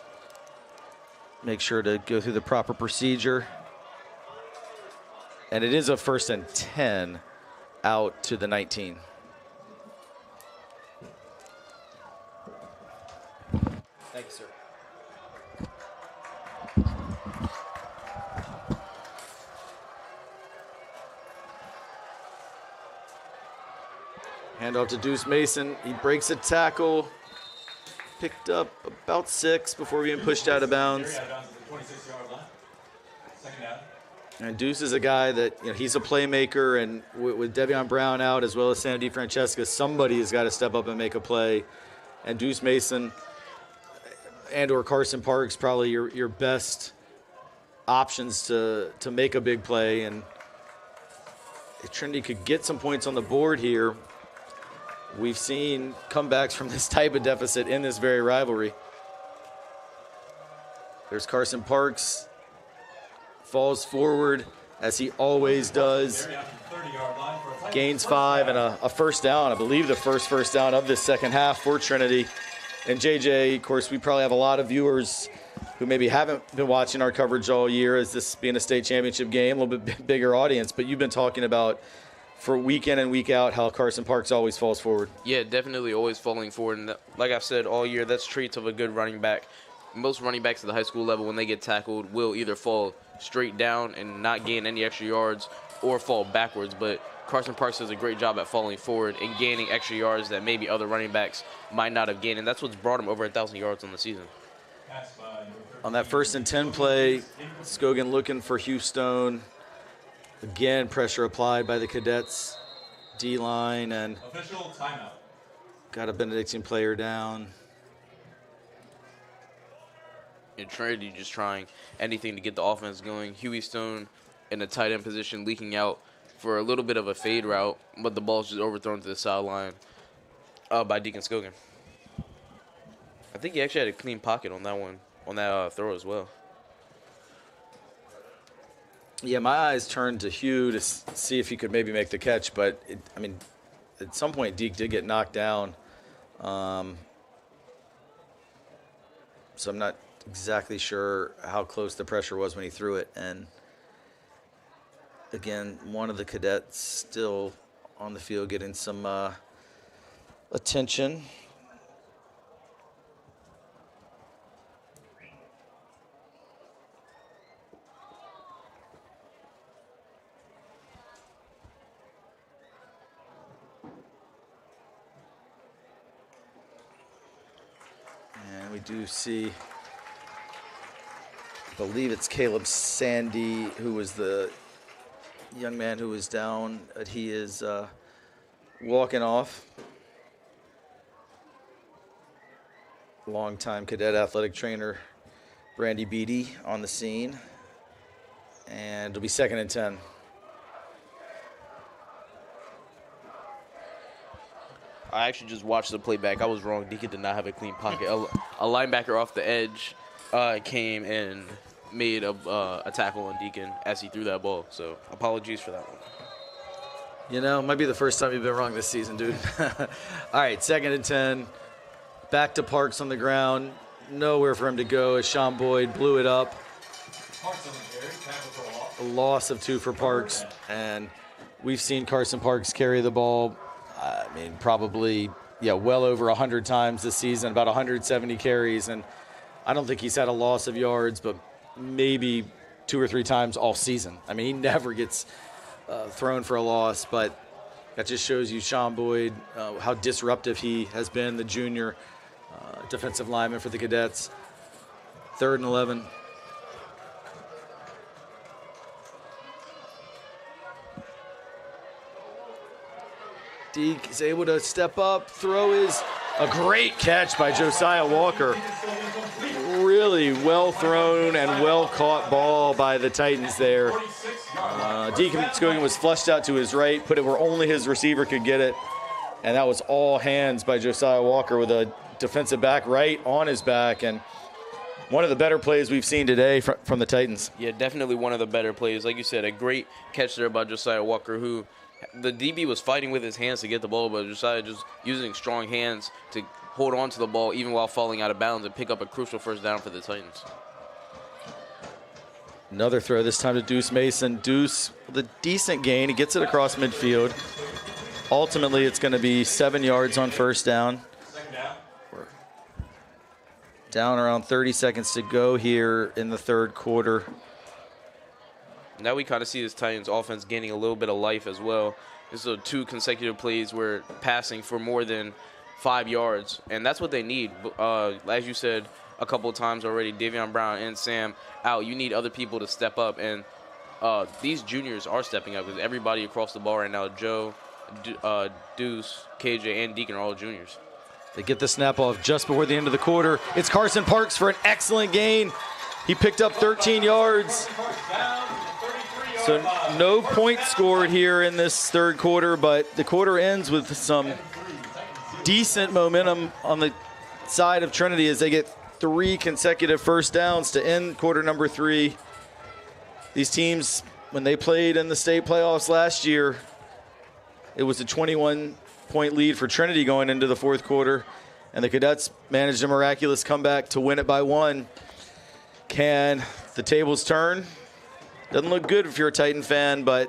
Speaker 2: make sure to go through the proper procedure. And it is a 1st and 10 out to the 19. Thank you, sir. Handoff to Deuce Mason. He breaks a tackle. Picked up about 6 before being pushed out of bounds. And Deuce is a guy that, he's a playmaker, and with Devion Brown out as well as Sam DiFrancesca, somebody has got to step up and make a play. And Deuce Mason and or Carson Parks probably your best options to make a big play. And if Trinity could get some points on the board here, we've seen comebacks from this type of deficit in this very rivalry. There's Carson Parks. Falls forward, as he always does. Gains 5 and a first down. I believe the first down of this second half for Trinity. And JJ, of course, we probably have a lot of viewers who maybe haven't been watching our coverage all year, as this being a state championship game, a little bit bigger audience, but you've been talking about for week in and week out how Carson Parks always falls forward.
Speaker 3: Yeah, definitely always falling forward. And like I've said all year, that's traits of a good running back. Most running backs at the high school level, when they get tackled, will either fall straight down and not gain any extra yards or fall backwards. But Carson Parks does a great job at falling forward and gaining extra yards that maybe other running backs might not have gained. And that's what's brought him over 1,000 yards on the season.
Speaker 2: On that 1st and 10 play, Scogan looking for Houston. Again, pressure applied by the Cadets D-line, and
Speaker 1: Official timeout.
Speaker 2: got a Benedictine player down.
Speaker 3: And Trinity just trying anything to get the offense going. Huey Stone in a tight end position, leaking out for a little bit of a fade route, but the ball's just overthrown to the sideline by Deacon Scogan. I think he actually had a clean pocket on that one, on that throw as well.
Speaker 2: Yeah, my eyes turned to Hugh to see if he could maybe make the catch, but, at some point Deke did get knocked down. So I'm not exactly sure how close the pressure was when he threw it. And, again, one of the Cadets still on the field getting some attention. And we do see, I believe it's Caleb Sandy, who was the young man who was down. He is walking off. Longtime Cadet athletic trainer Brandy Beatty on the scene. And it'll be 2nd and 10.
Speaker 3: I actually just watched the playback. I was wrong. Deacon did not have a clean pocket. A linebacker off the edge came and made a tackle on Deacon as he threw that ball. So apologies for that one.
Speaker 2: You know, might be the first time you've been wrong this season, dude. All right, 2nd and 10. Back to Parks on the ground. Nowhere for him to go as Sean Boyd blew it up.
Speaker 1: Parks on the carry. Tackle for a loss.
Speaker 2: A loss of 2 for Parks. And we've seen Carson Parks carry the ball, probably, well over 100 times this season, about 170 carries. And I don't think he's had a loss of yards, but maybe 2 or 3 times all season. He never gets thrown for a loss, but that just shows you Sean Boyd, how disruptive he has been, the junior defensive lineman for the Cadets. 3rd and 11. Deke is able to step up, throw is a great catch by Josiah Walker. Really well thrown and well caught ball by the Titans there. Deacon Scogan was flushed out to his right, put it where only his receiver could get it, and that was all hands by Josiah Walker with a defensive back right on his back, and one of the better plays we've seen today from the Titans.
Speaker 3: Yeah, definitely one of the better plays. Like you said, a great catch there by Josiah Walker, who the DB was fighting with his hands to get the ball, but Josiah just using strong hands to hold on to the ball even while falling out of bounds and pick up a crucial 1st down for the Titans.
Speaker 2: Another throw, this time to Deuce Mason. Deuce with a decent gain. He gets it across midfield. Ultimately, it's going to be 7 yards on 1st down. We're down around 30 seconds to go here in the 3rd quarter.
Speaker 3: Now we kind of see this Titans offense gaining a little bit of life as well. This is 2 consecutive plays where passing for more than 5 yards, and that's what they need. As you said a couple of times already, Davion Brown and Sam out. You need other people to step up, and these juniors are stepping up because everybody across the ball right now, Joe, Deuce, KJ, and Deacon are all juniors.
Speaker 2: They get the snap off just before the end of the quarter. It's Carson Parks for an excellent gain. He picked up 13 yards. So no points scored here in this 3rd quarter, but the quarter ends with some decent momentum on the side of Trinity as they get 3 consecutive 1st downs to end quarter number 3. These teams, when they played in the state playoffs last year, it was a 21-point lead for Trinity going into the 4th quarter, and the Cadets managed a miraculous comeback to win it by 1. Can the tables turn? Doesn't look good if you're a Titan fan, but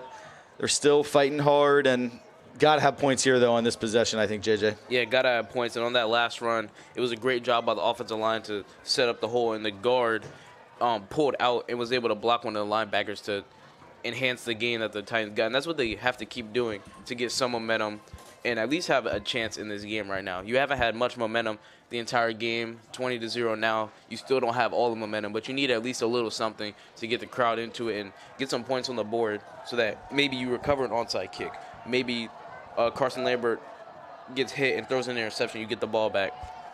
Speaker 2: they're still fighting hard and got to have points here, though, on this possession, I think, JJ.
Speaker 3: Yeah, got to have points. And on that last run, it was a great job by the offensive line to set up the hole, and the guard pulled out and was able to block one of the linebackers to enhance the gain that the Titans got. And that's what they have to keep doing to get some momentum and at least have a chance in this game right now. You haven't had much momentum the entire game, 20-0 now. You still don't have all the momentum, but you need at least a little something to get the crowd into it and get some points on the board so that maybe you recover an onside kick. Maybe Carson Lambert gets hit and throws an interception, you get the ball back.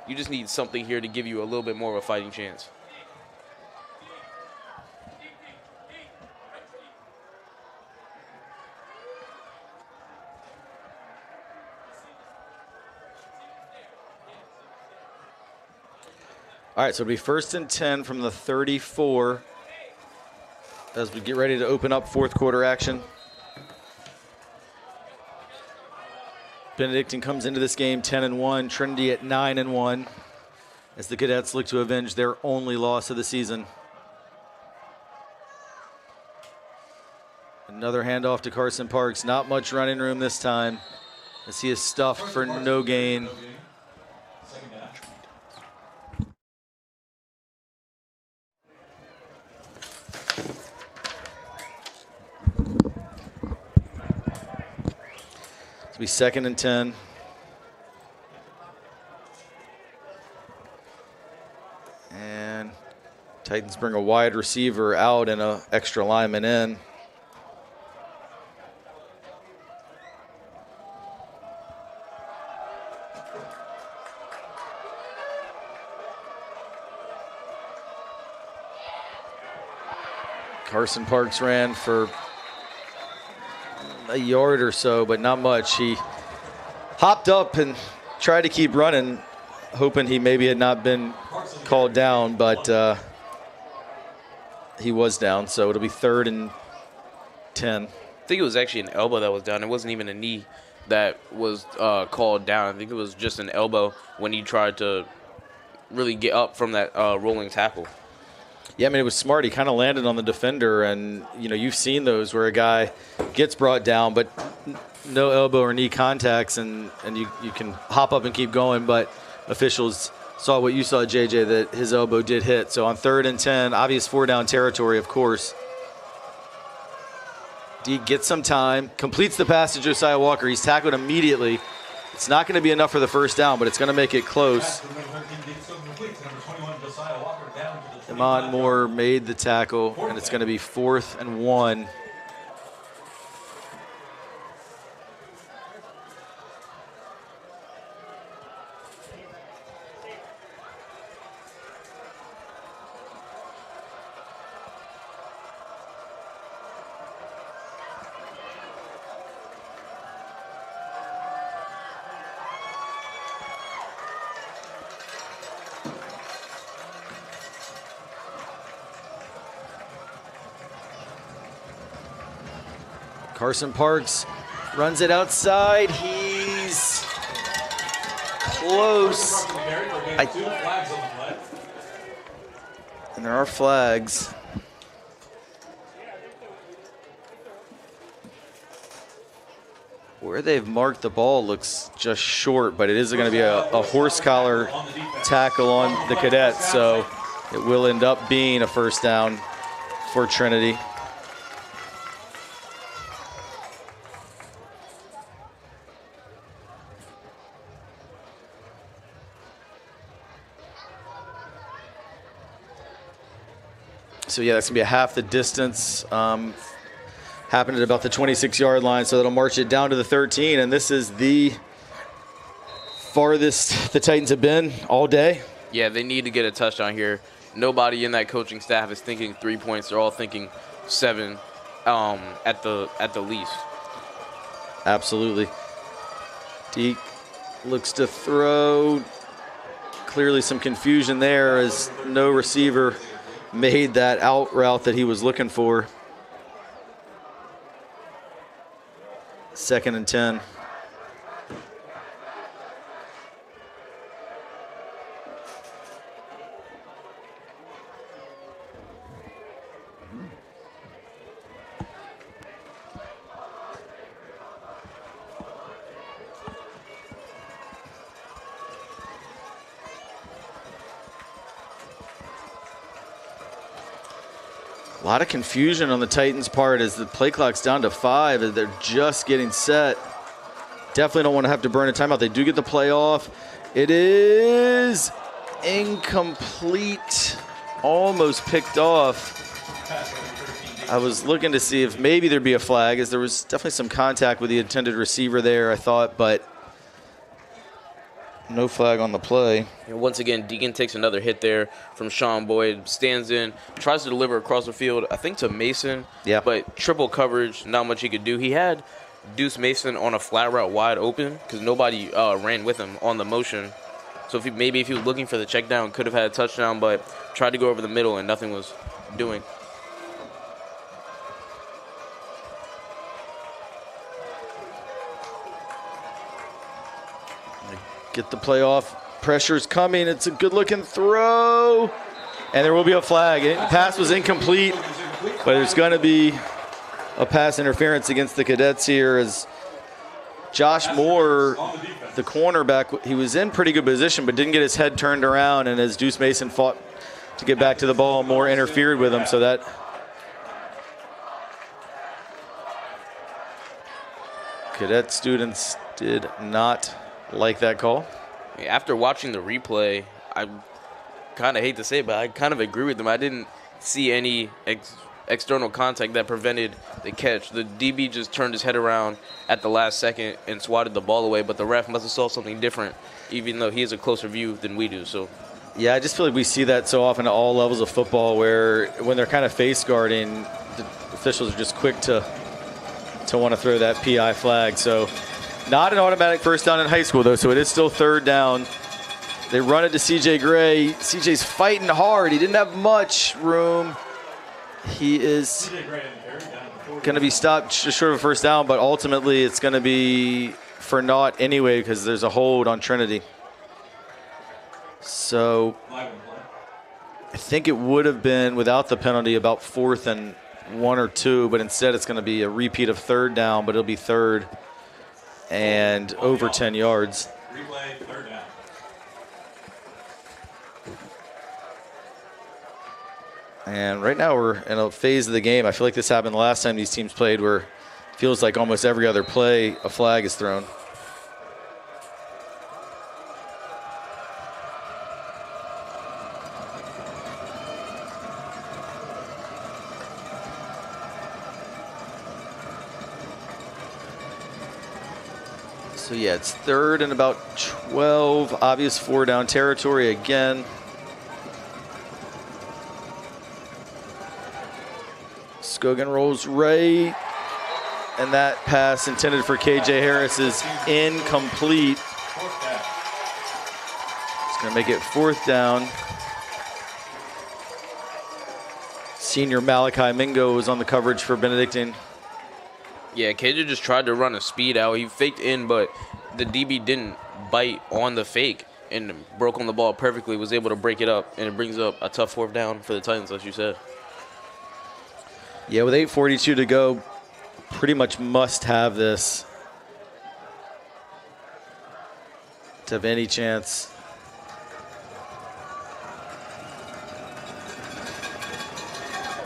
Speaker 3: You just need something here to give you a little bit more of a fighting chance.
Speaker 2: All right, so it'll be 1st and 10 from the 34 as we get ready to open up fourth quarter action. Benedictine comes into this game 10-1, Trinity at 9-1 as the Cadets look to avenge their only loss of the season. Another handoff to Carson Parks. Not much running room this time as he is stuffed for no gain. Be 2nd and 10. And Titans bring a wide receiver out and an extra lineman in. Carson Parks ran for a yard or so, but not much. He hopped up and tried to keep running, hoping he maybe had not been called down, but he was down, so it'll be 3rd and 10.
Speaker 3: I think it was actually an elbow that was down. It wasn't even a knee that was called down. I think it was just an elbow when he tried to really get up from that rolling tackle.
Speaker 2: Yeah, I mean, it was smart. He kind of landed on the defender, and, you know, you've seen those where a guy gets brought down, but no elbow or knee contacts, and you can hop up and keep going, but officials saw what you saw, JJ, that his elbow did hit. So on 3rd and 10, obvious 4-down territory, of course. D gets some time, completes the pass to Josiah Walker. He's tackled immediately. It's not going to be enough for the first down, but it's going to make it close. Damon Moore made the tackle, and it's going to be 4th and 1. Carson Parks runs it outside. He's close. And there are flags. Where they've marked the ball looks just short, but it is going to be a horse collar tackle on the Cadets, so it will end up being a first down for Trinity. So, yeah, that's going to be a half the distance. Happened at about the 26-yard line, so that'll march it down to the 13. And this is the farthest the Titans have been all day.
Speaker 3: Yeah, they need to get a touchdown here. Nobody in that coaching staff is thinking 3 points. They're all thinking 7 at the least.
Speaker 2: Absolutely. Deke looks to throw. Clearly some confusion there as no receiver made that out route that he was looking for. 2nd and 10. A lot of confusion on the Titans' part as the play clock's down to 5 as they're just getting set. Definitely don't want to have to burn a timeout. They do get the play off. It is incomplete, almost picked off. I was looking to see if maybe there'd be a flag, as there was definitely some contact with the intended receiver there, I thought, but no flag on the play.
Speaker 3: And once again, Deacon takes another hit there from Sean Boyd, stands in, tries to deliver across the field, I think to Mason,
Speaker 2: yeah.
Speaker 3: But triple coverage, not much he could do. He had Deuce Mason on a flat route wide open because nobody ran with him on the motion. So if he was looking for the check down, could have had a touchdown, but tried to go over the middle and nothing was doing.
Speaker 2: Get the play off. Pressure's coming. It's a good-looking throw. And there will be a flag. Pass was incomplete, but there's going to be a pass interference against the Cadets here as Josh Moore, the cornerback, he was in pretty good position but didn't get his head turned around, and as Deuce Mason fought to get back to the ball, Moore interfered with him, so that Cadet students did not like that call.
Speaker 3: After watching the replay, I kind of hate to say it, but I kind of agree with them. I didn't see any external contact that prevented the catch. The DB just turned his head around at the last second and swatted the ball away, but the ref must have saw something different, even though he has a closer view than we do. So,
Speaker 2: yeah, I just feel like we see that so often at all levels of football where when they're kind of face guarding, the officials are just quick to want to throw that PI flag. So not an automatic first down in high school, though, so it is still third down. They run it to C.J. Gray. C.J.'s fighting hard. He didn't have much room. He is going to be stopped just short of a first down, but ultimately it's going to be for naught anyway because there's a hold on Trinity. So I think it would have been, without the penalty, about 4th and 1 or 2, but instead it's going to be a repeat of third down, but it'll be third and over 10 yards.
Speaker 1: Replay, third down.
Speaker 2: And right now we're in a phase of the game. I feel like this happened the last time these teams played where it feels like almost every other play a flag is thrown. So yeah, it's third and about 12. Obvious 4-down territory again. Scogan rolls right, and that pass intended for KJ Harris is incomplete. It's going to make it 4th down. Senior Malachi Mingo was on the coverage for Benedictine.
Speaker 3: Yeah, KJ just tried to run a speed out. He faked in, but the DB didn't bite on the fake and broke on the ball perfectly, was able to break it up, and it brings up a tough 4th down for the Titans, as you said.
Speaker 2: Yeah, with 8:42 to go, pretty much must have this to have any chance.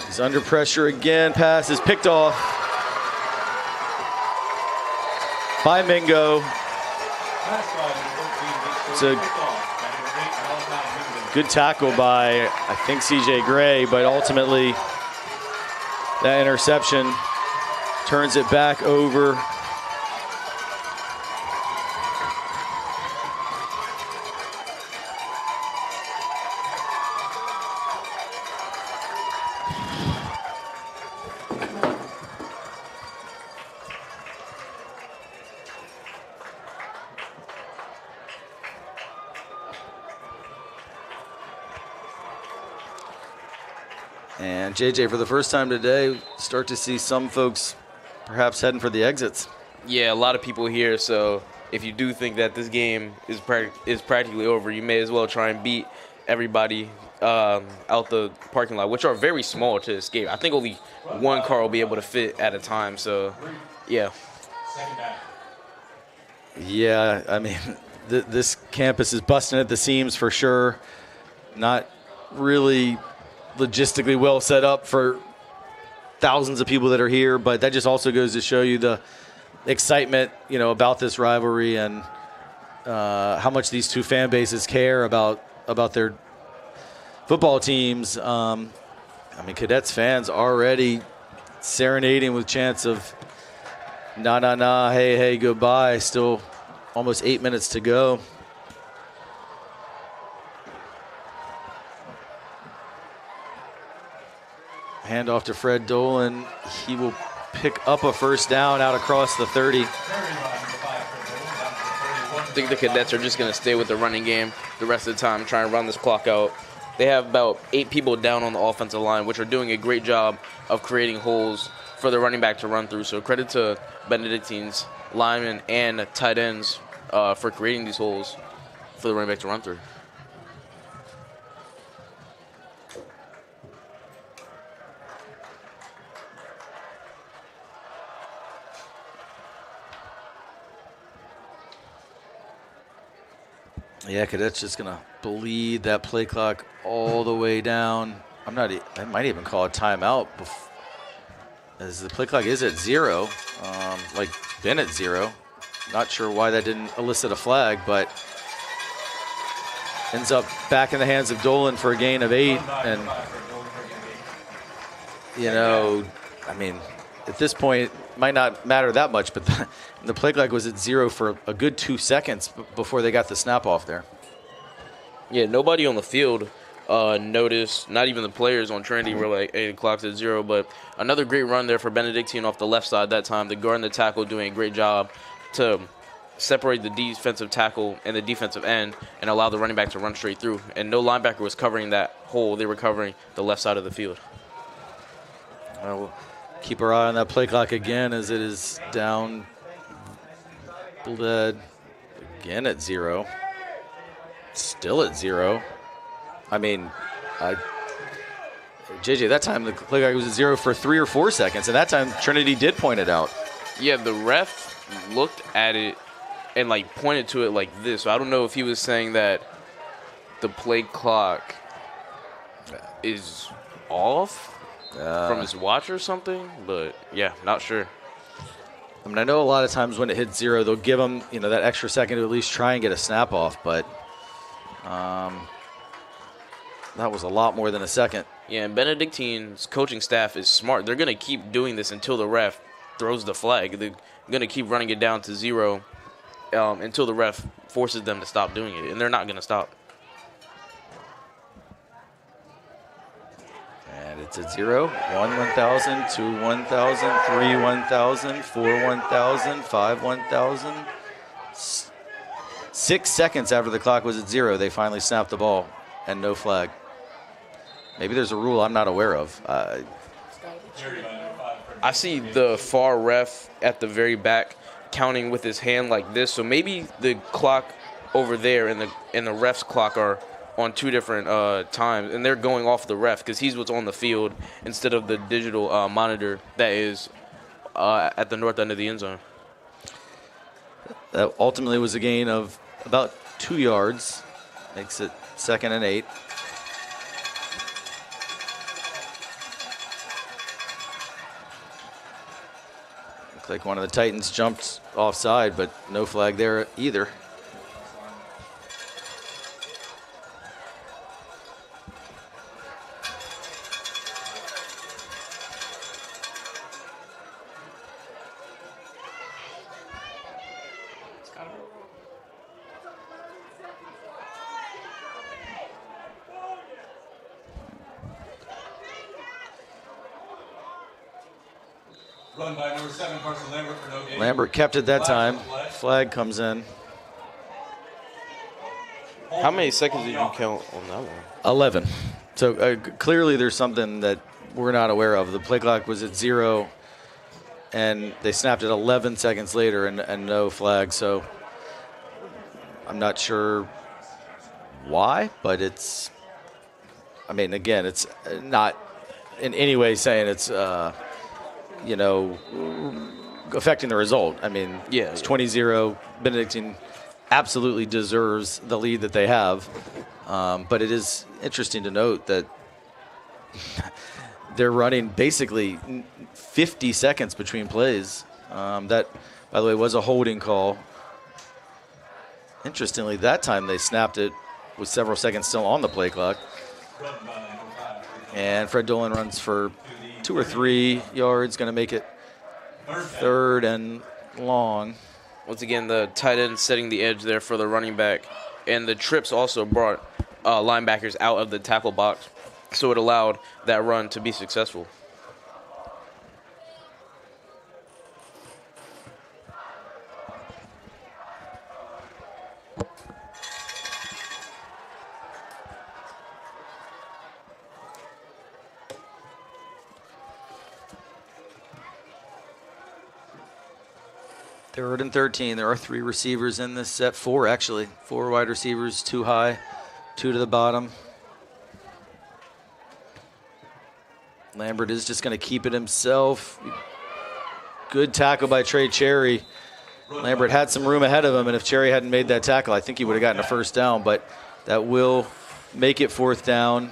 Speaker 2: He's under pressure again. Pass is picked off by Mingo. It's a good tackle by, I think, C.J. Gray, but ultimately that interception turns it back over. And JJ, for the first time today, start to see some folks perhaps heading for the exits.
Speaker 3: Yeah, a lot of people here, so if you do think that this game is practically over, you may as well try and beat everybody out the parking lot, which are very small to escape. I think only one car will be able to fit at a time, so yeah.
Speaker 2: Yeah, I mean, this campus is busting at the seams for sure. Not really logistically well set up for thousands of people that are here, but that just also goes to show you the excitement, about this rivalry and how much these two fan bases care about their football teams. Cadets fans already serenading with chants of "Na na na, hey hey, goodbye." Still almost 8 minutes to go. Handoff to Fred Dolan. He will pick up a first down out across the 30.
Speaker 3: I think the Cadets are just going to stay with the running game the rest of the time, try and run this clock out. They have about 8 people down on the offensive line, which are doing a great job of creating holes for the running back to run through. So credit to Benedictine's linemen and tight ends for creating these holes for the running back to run through.
Speaker 2: Yeah, Cadets just going to bleed that play clock all the way down. I might even call a timeout as the play clock is at 0, like been at 0. Not sure why that didn't elicit a flag, but ends up back in the hands of Dolan for a gain of 8. And, at this point, it might not matter that much, but the play clock was at 0 for a good 2 seconds before they got the snap off there.
Speaker 3: Yeah, nobody on the field noticed, not even the players on Trinity were like, hey, the clock's at 0. But another great run there for Benedictine off the left side that time. The guard and the tackle doing a great job to separate the defensive tackle and the defensive end and allow the running back to run straight through. And no linebacker was covering that hole. They were covering the left side of the field.
Speaker 2: We'll keep our eye on that play clock again as it is down, bled again at 0. Still at 0. JJ, that time the play clock was at 0 for 3 or 4 seconds, and that time Trinity did point it out.
Speaker 3: Yeah, the ref looked at it and pointed to it like this. So I don't know if he was saying that the play clock is off from his watch or something, but yeah, not sure.
Speaker 2: I know a lot of times when it hits 0, they'll give them, that extra second to at least try and get a snap off, but that was a lot more than a second.
Speaker 3: Yeah, and Benedictine's coaching staff is smart. They're going to keep doing this until the ref throws the flag. They're going to keep running it down to 0 until the ref forces them to stop doing it, and they're not going to stop.
Speaker 2: And it's at 0, 1, 1,000, 2, 1,000, 3, 1,000, 4, 1,000, 5, 1,000. 6 seconds after the clock was at 0, they finally snapped the ball and no flag. Maybe there's a rule I'm not aware of.
Speaker 3: I see the far ref at the very back counting with his hand like this, so maybe the clock over there and the ref's clock are on 2 different times, and they're going off the ref because he's what's on the field instead of the digital monitor that is at the north end of the end zone.
Speaker 2: That ultimately was a gain of about 2 yards. Makes it 2nd and 8. Looks like one of the Titans jumped offside, but no flag there either.
Speaker 1: Run by number 7, Carson Lambert for no gain.
Speaker 2: Lambert kept it that time. Flag comes in.
Speaker 3: How many seconds did you count on that one?
Speaker 2: 11. So clearly there's something that we're not aware of. The play clock was at 0, and they snapped it 11 seconds later and no flag. So I'm not sure why, but it's, again, it's not in any way saying it's, affecting the result. It's 20-0. Benedictine absolutely deserves the lead that they have. But it is interesting to note that they're running basically 50 seconds between plays. That, by the way, was a holding call. Interestingly, that time they snapped it with several seconds still on the play clock. And Fred Dolan runs for 2 or 3 yards, going to make it 3rd and long.
Speaker 3: Once again, the tight end setting the edge there for the running back. And the trips also brought linebackers out of the tackle box, so it allowed that run to be successful.
Speaker 2: Third and 13. There are 3 receivers in this set. 4, actually. 4 wide receivers, 2 high, 2 to the bottom. Lambert is just going to keep it himself. Good tackle by Trey Cherry. Lambert had some room ahead of him, and if Cherry hadn't made that tackle, I think he would have gotten a first down, but that will make it 4th down.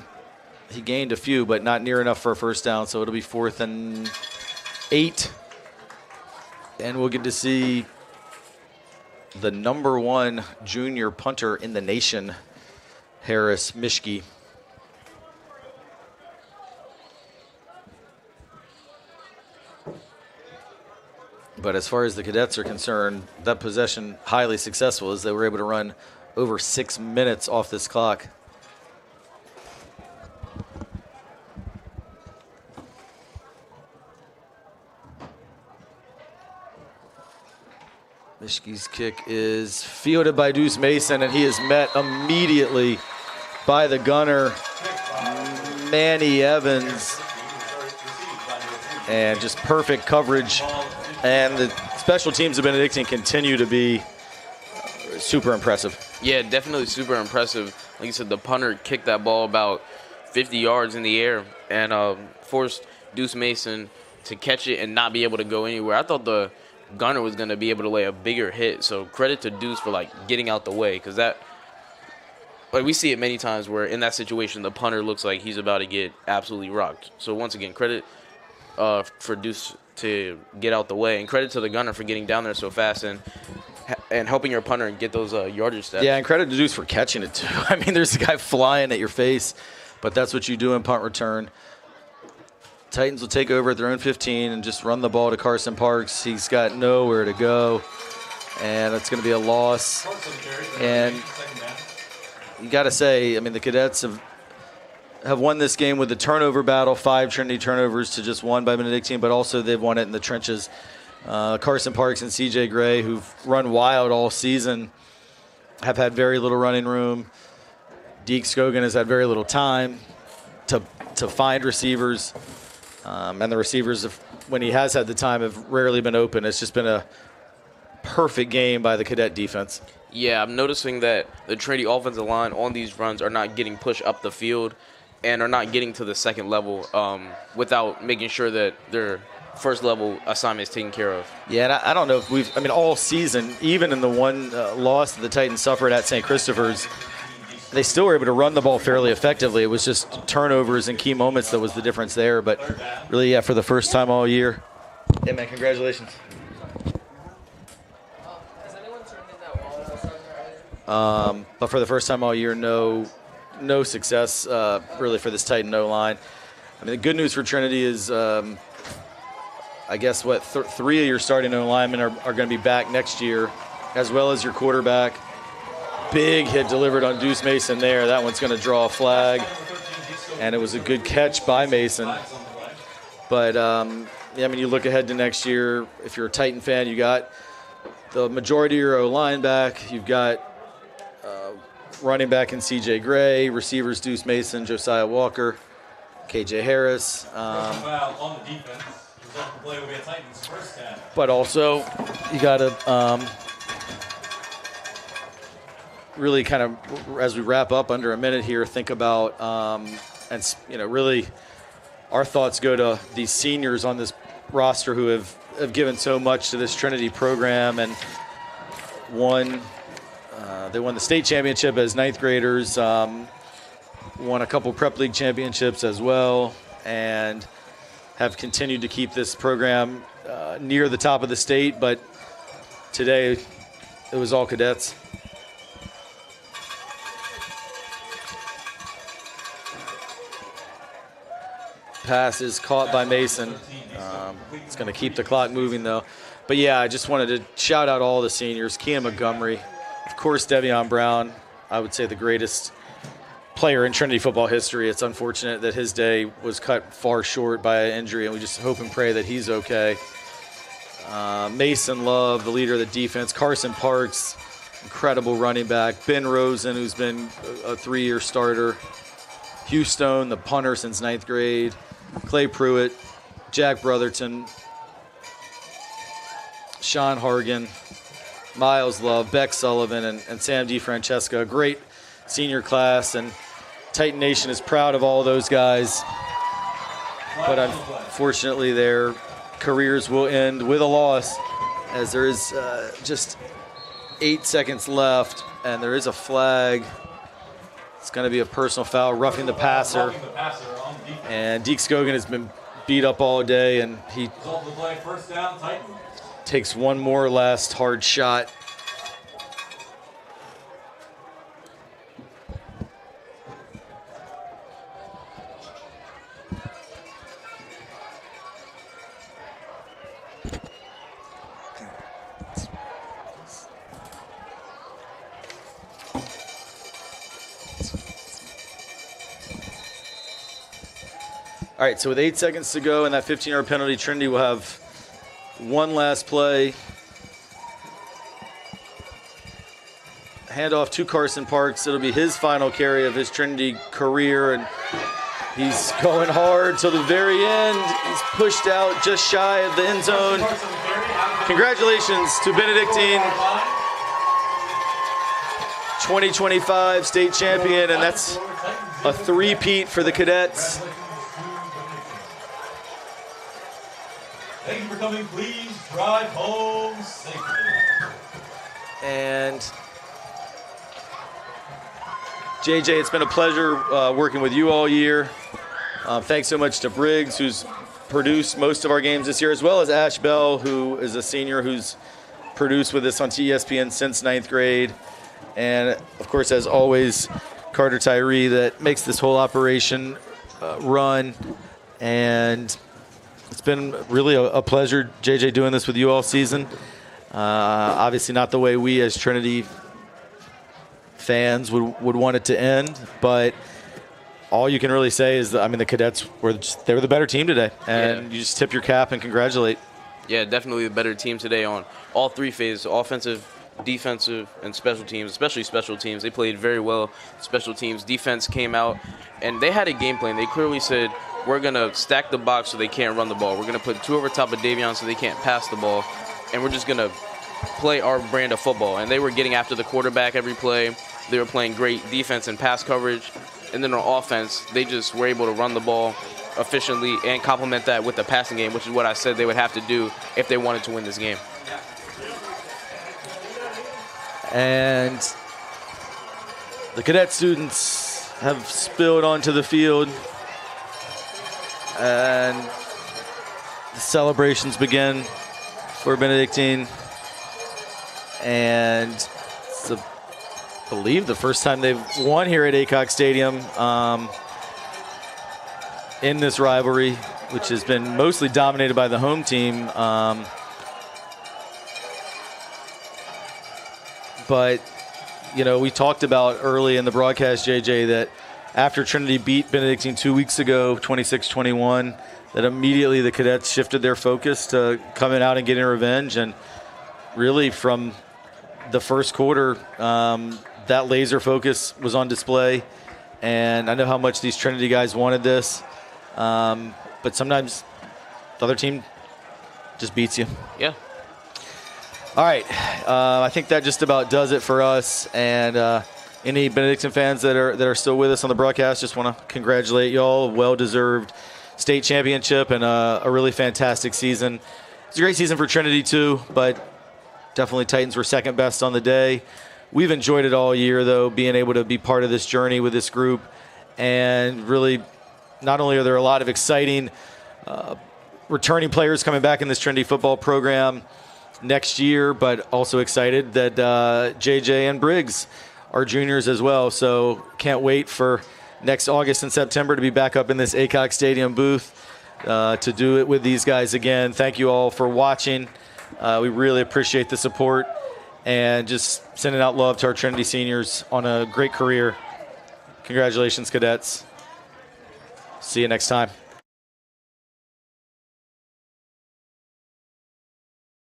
Speaker 2: He gained a few, but not near enough for a first down, so it'll be 4th and 8. And we'll get to see the #1 junior punter in the nation, Harris Mischke. But as far as the Cadets are concerned, that possession highly successful as they were able to run over 6 minutes off this clock. Mischke's kick is fielded by Deuce Mason, and he is met immediately by the gunner, Manny Evans. And just perfect coverage. And the special teams of Benedictine continue to be super impressive.
Speaker 3: Yeah, definitely super impressive. Like you said, the punter kicked that ball about 50 yards in the air and forced Deuce Mason to catch it and not be able to go anywhere. I thought the gunner was going to be able to lay a bigger hit, so credit to Deuce for getting out the way, because that, we see it many times where in that situation the punter looks like he's about to get absolutely rocked. So once again, credit for Deuce to get out the way, and credit to the gunner for getting down there so fast and helping your punter and get those yardage stats.
Speaker 2: Yeah, and credit to Deuce for catching it too. I mean, there's a guy flying at your face, but that's what you do in punt return. Titans will take over at their own 15 and just run the ball to Carson Parks. He's got nowhere to go, and it's going to be a loss. And you got to say, I mean, the Cadets have won this game with the turnover battle, 5 Trinity turnovers to just 1 by Benedictine, but also they've won it in the trenches. Carson Parks and C.J. Gray, who've run wild all season, have had very little running room. Deke Scogan has had very little time to find receivers. And the receivers, when he has had the time, have rarely been open. It's just been a perfect game by the Cadet defense.
Speaker 3: Yeah, I'm noticing that the Trinity offensive line on these runs are not getting pushed up the field and are not getting to the second level without making sure that their first level assignment is taken care of.
Speaker 2: Yeah, and I don't know if all season, even in the one loss that the Titans suffered at St. Christopher's, they still were able to run the ball fairly effectively. It was just turnovers and key moments that was the difference there. But really, yeah, for the first time all year. Yeah, man, congratulations. But for the first time all year, no success really for this Titan O-line. I mean, the good news for Trinity is, I guess, 3 of your starting O-linemen are going to be back next year, as well as your quarterback. Big hit delivered on Deuce Mason there. That one's going to draw a flag, and it was a good catch by Mason. But, yeah, I mean, you look ahead to next year. If you're a Titan fan, you got the majority of your O-line back. You've got running back in C.J. Gray, receivers Deuce Mason, Josiah Walker, K.J. Harris. But also, you got to really kind of, as we wrap up under a minute here, think about, really our thoughts go to these seniors on this roster who have given so much to this Trinity program and they won the state championship as 9th graders, won a couple prep league championships as well, and have continued to keep this program near the top of the state, but today it was all cadets. Pass is caught by Mason. It's going to keep the clock moving, though. But, yeah, I just wanted to shout out all the seniors. Kean Montgomery, of course, Devion Brown, I would say the greatest player in Trinity football history. It's unfortunate that his day was cut far short by an injury, and we just hope and pray that he's okay. Mason Love, the leader of the defense. Carson Parks, incredible running back. Ben Rosen, who's been a 3-year starter. Hugh Stone, the punter since 9th grade. Clay Pruitt, Jack Brotherton, Sean Hargan, Miles Love, Beck Sullivan, and Sam DeFrancesco. A great senior class, and Titan Nation is proud of all those guys. But unfortunately, their careers will end with a loss, as there is just 8 seconds left, and there is a flag. It's going to be a personal foul, roughing the passer. And Deke Scogan has been beat up all day, and he takes one more last hard shot. All right, so with 8 seconds to go and that 15-yard penalty, Trinity will have one last play. Handoff to Carson Parks. It'll be his final carry of his Trinity career, and he's going hard till the very end. He's pushed out just shy of the end zone. Congratulations to Benedictine, 2025 state champion, and that's a three-peat for the Cadets.
Speaker 1: Thank you for coming. Please drive home safely.
Speaker 2: And JJ, it's been a pleasure working with you all year. Thanks so much to Briggs, who's produced most of our games this year, as well as Ash Bell, who is a senior who's produced with us on ESPN since 9th grade. And, of course, as always, Carter Tyree, that makes this whole operation run. And it's been really a pleasure, JJ, doing this with you all season. Obviously not the way we as Trinity fans would want it to end, but all you can really say is that, I mean, the Cadets they were the better team today, and you just tip your cap and congratulate.
Speaker 3: Yeah, definitely the better team today on all three phases: offensive, defensive, and special teams, especially special teams. They played very well. Special teams, defense came out, and they had a game plan. They clearly said, we're going to stack the box so they can't run the ball. We're going to put two over top of Davion so they can't pass the ball, and we're just going to play our brand of football. And they were getting after the quarterback every play. They were playing great defense and pass coverage. And then on offense, they just were able to run the ball efficiently and complement that with the passing game, which is what I said they would have to do if they wanted to win this game.
Speaker 2: And the cadet students have spilled onto the field, and the celebrations begin for Benedictine. And it's, I believe, the first time they've won here at Aycock Stadium in this rivalry, which has been mostly dominated by the home team. But, you know, we talked about early in the broadcast, JJ, that after Trinity beat Benedictine 2 weeks ago, 26-21, that immediately the Cadets shifted their focus to coming out and getting revenge. And really from the first quarter, that laser focus was on display. And I know how much these Trinity guys wanted this. But sometimes the other team just beats you.
Speaker 3: Yeah.
Speaker 2: All right, I think that just about does it for us. And any Benedictine fans that are still with us on the broadcast, just want to congratulate y'all. Well-deserved state championship and a really fantastic season. It's a great season for Trinity too, but definitely Titans were second best on the day. We've enjoyed it all year, though, being able to be part of this journey with this group and really not only are there a lot of exciting returning players coming back in this Trinity football program next year, but also excited that JJ and Briggs are juniors as well. So can't wait for next August and September to be back up in this ACOG Stadium booth to do it with these guys again. Thank you all for watching. We really appreciate the support and just sending out love to our Trinity seniors on a great career. Congratulations, cadets. See you next time.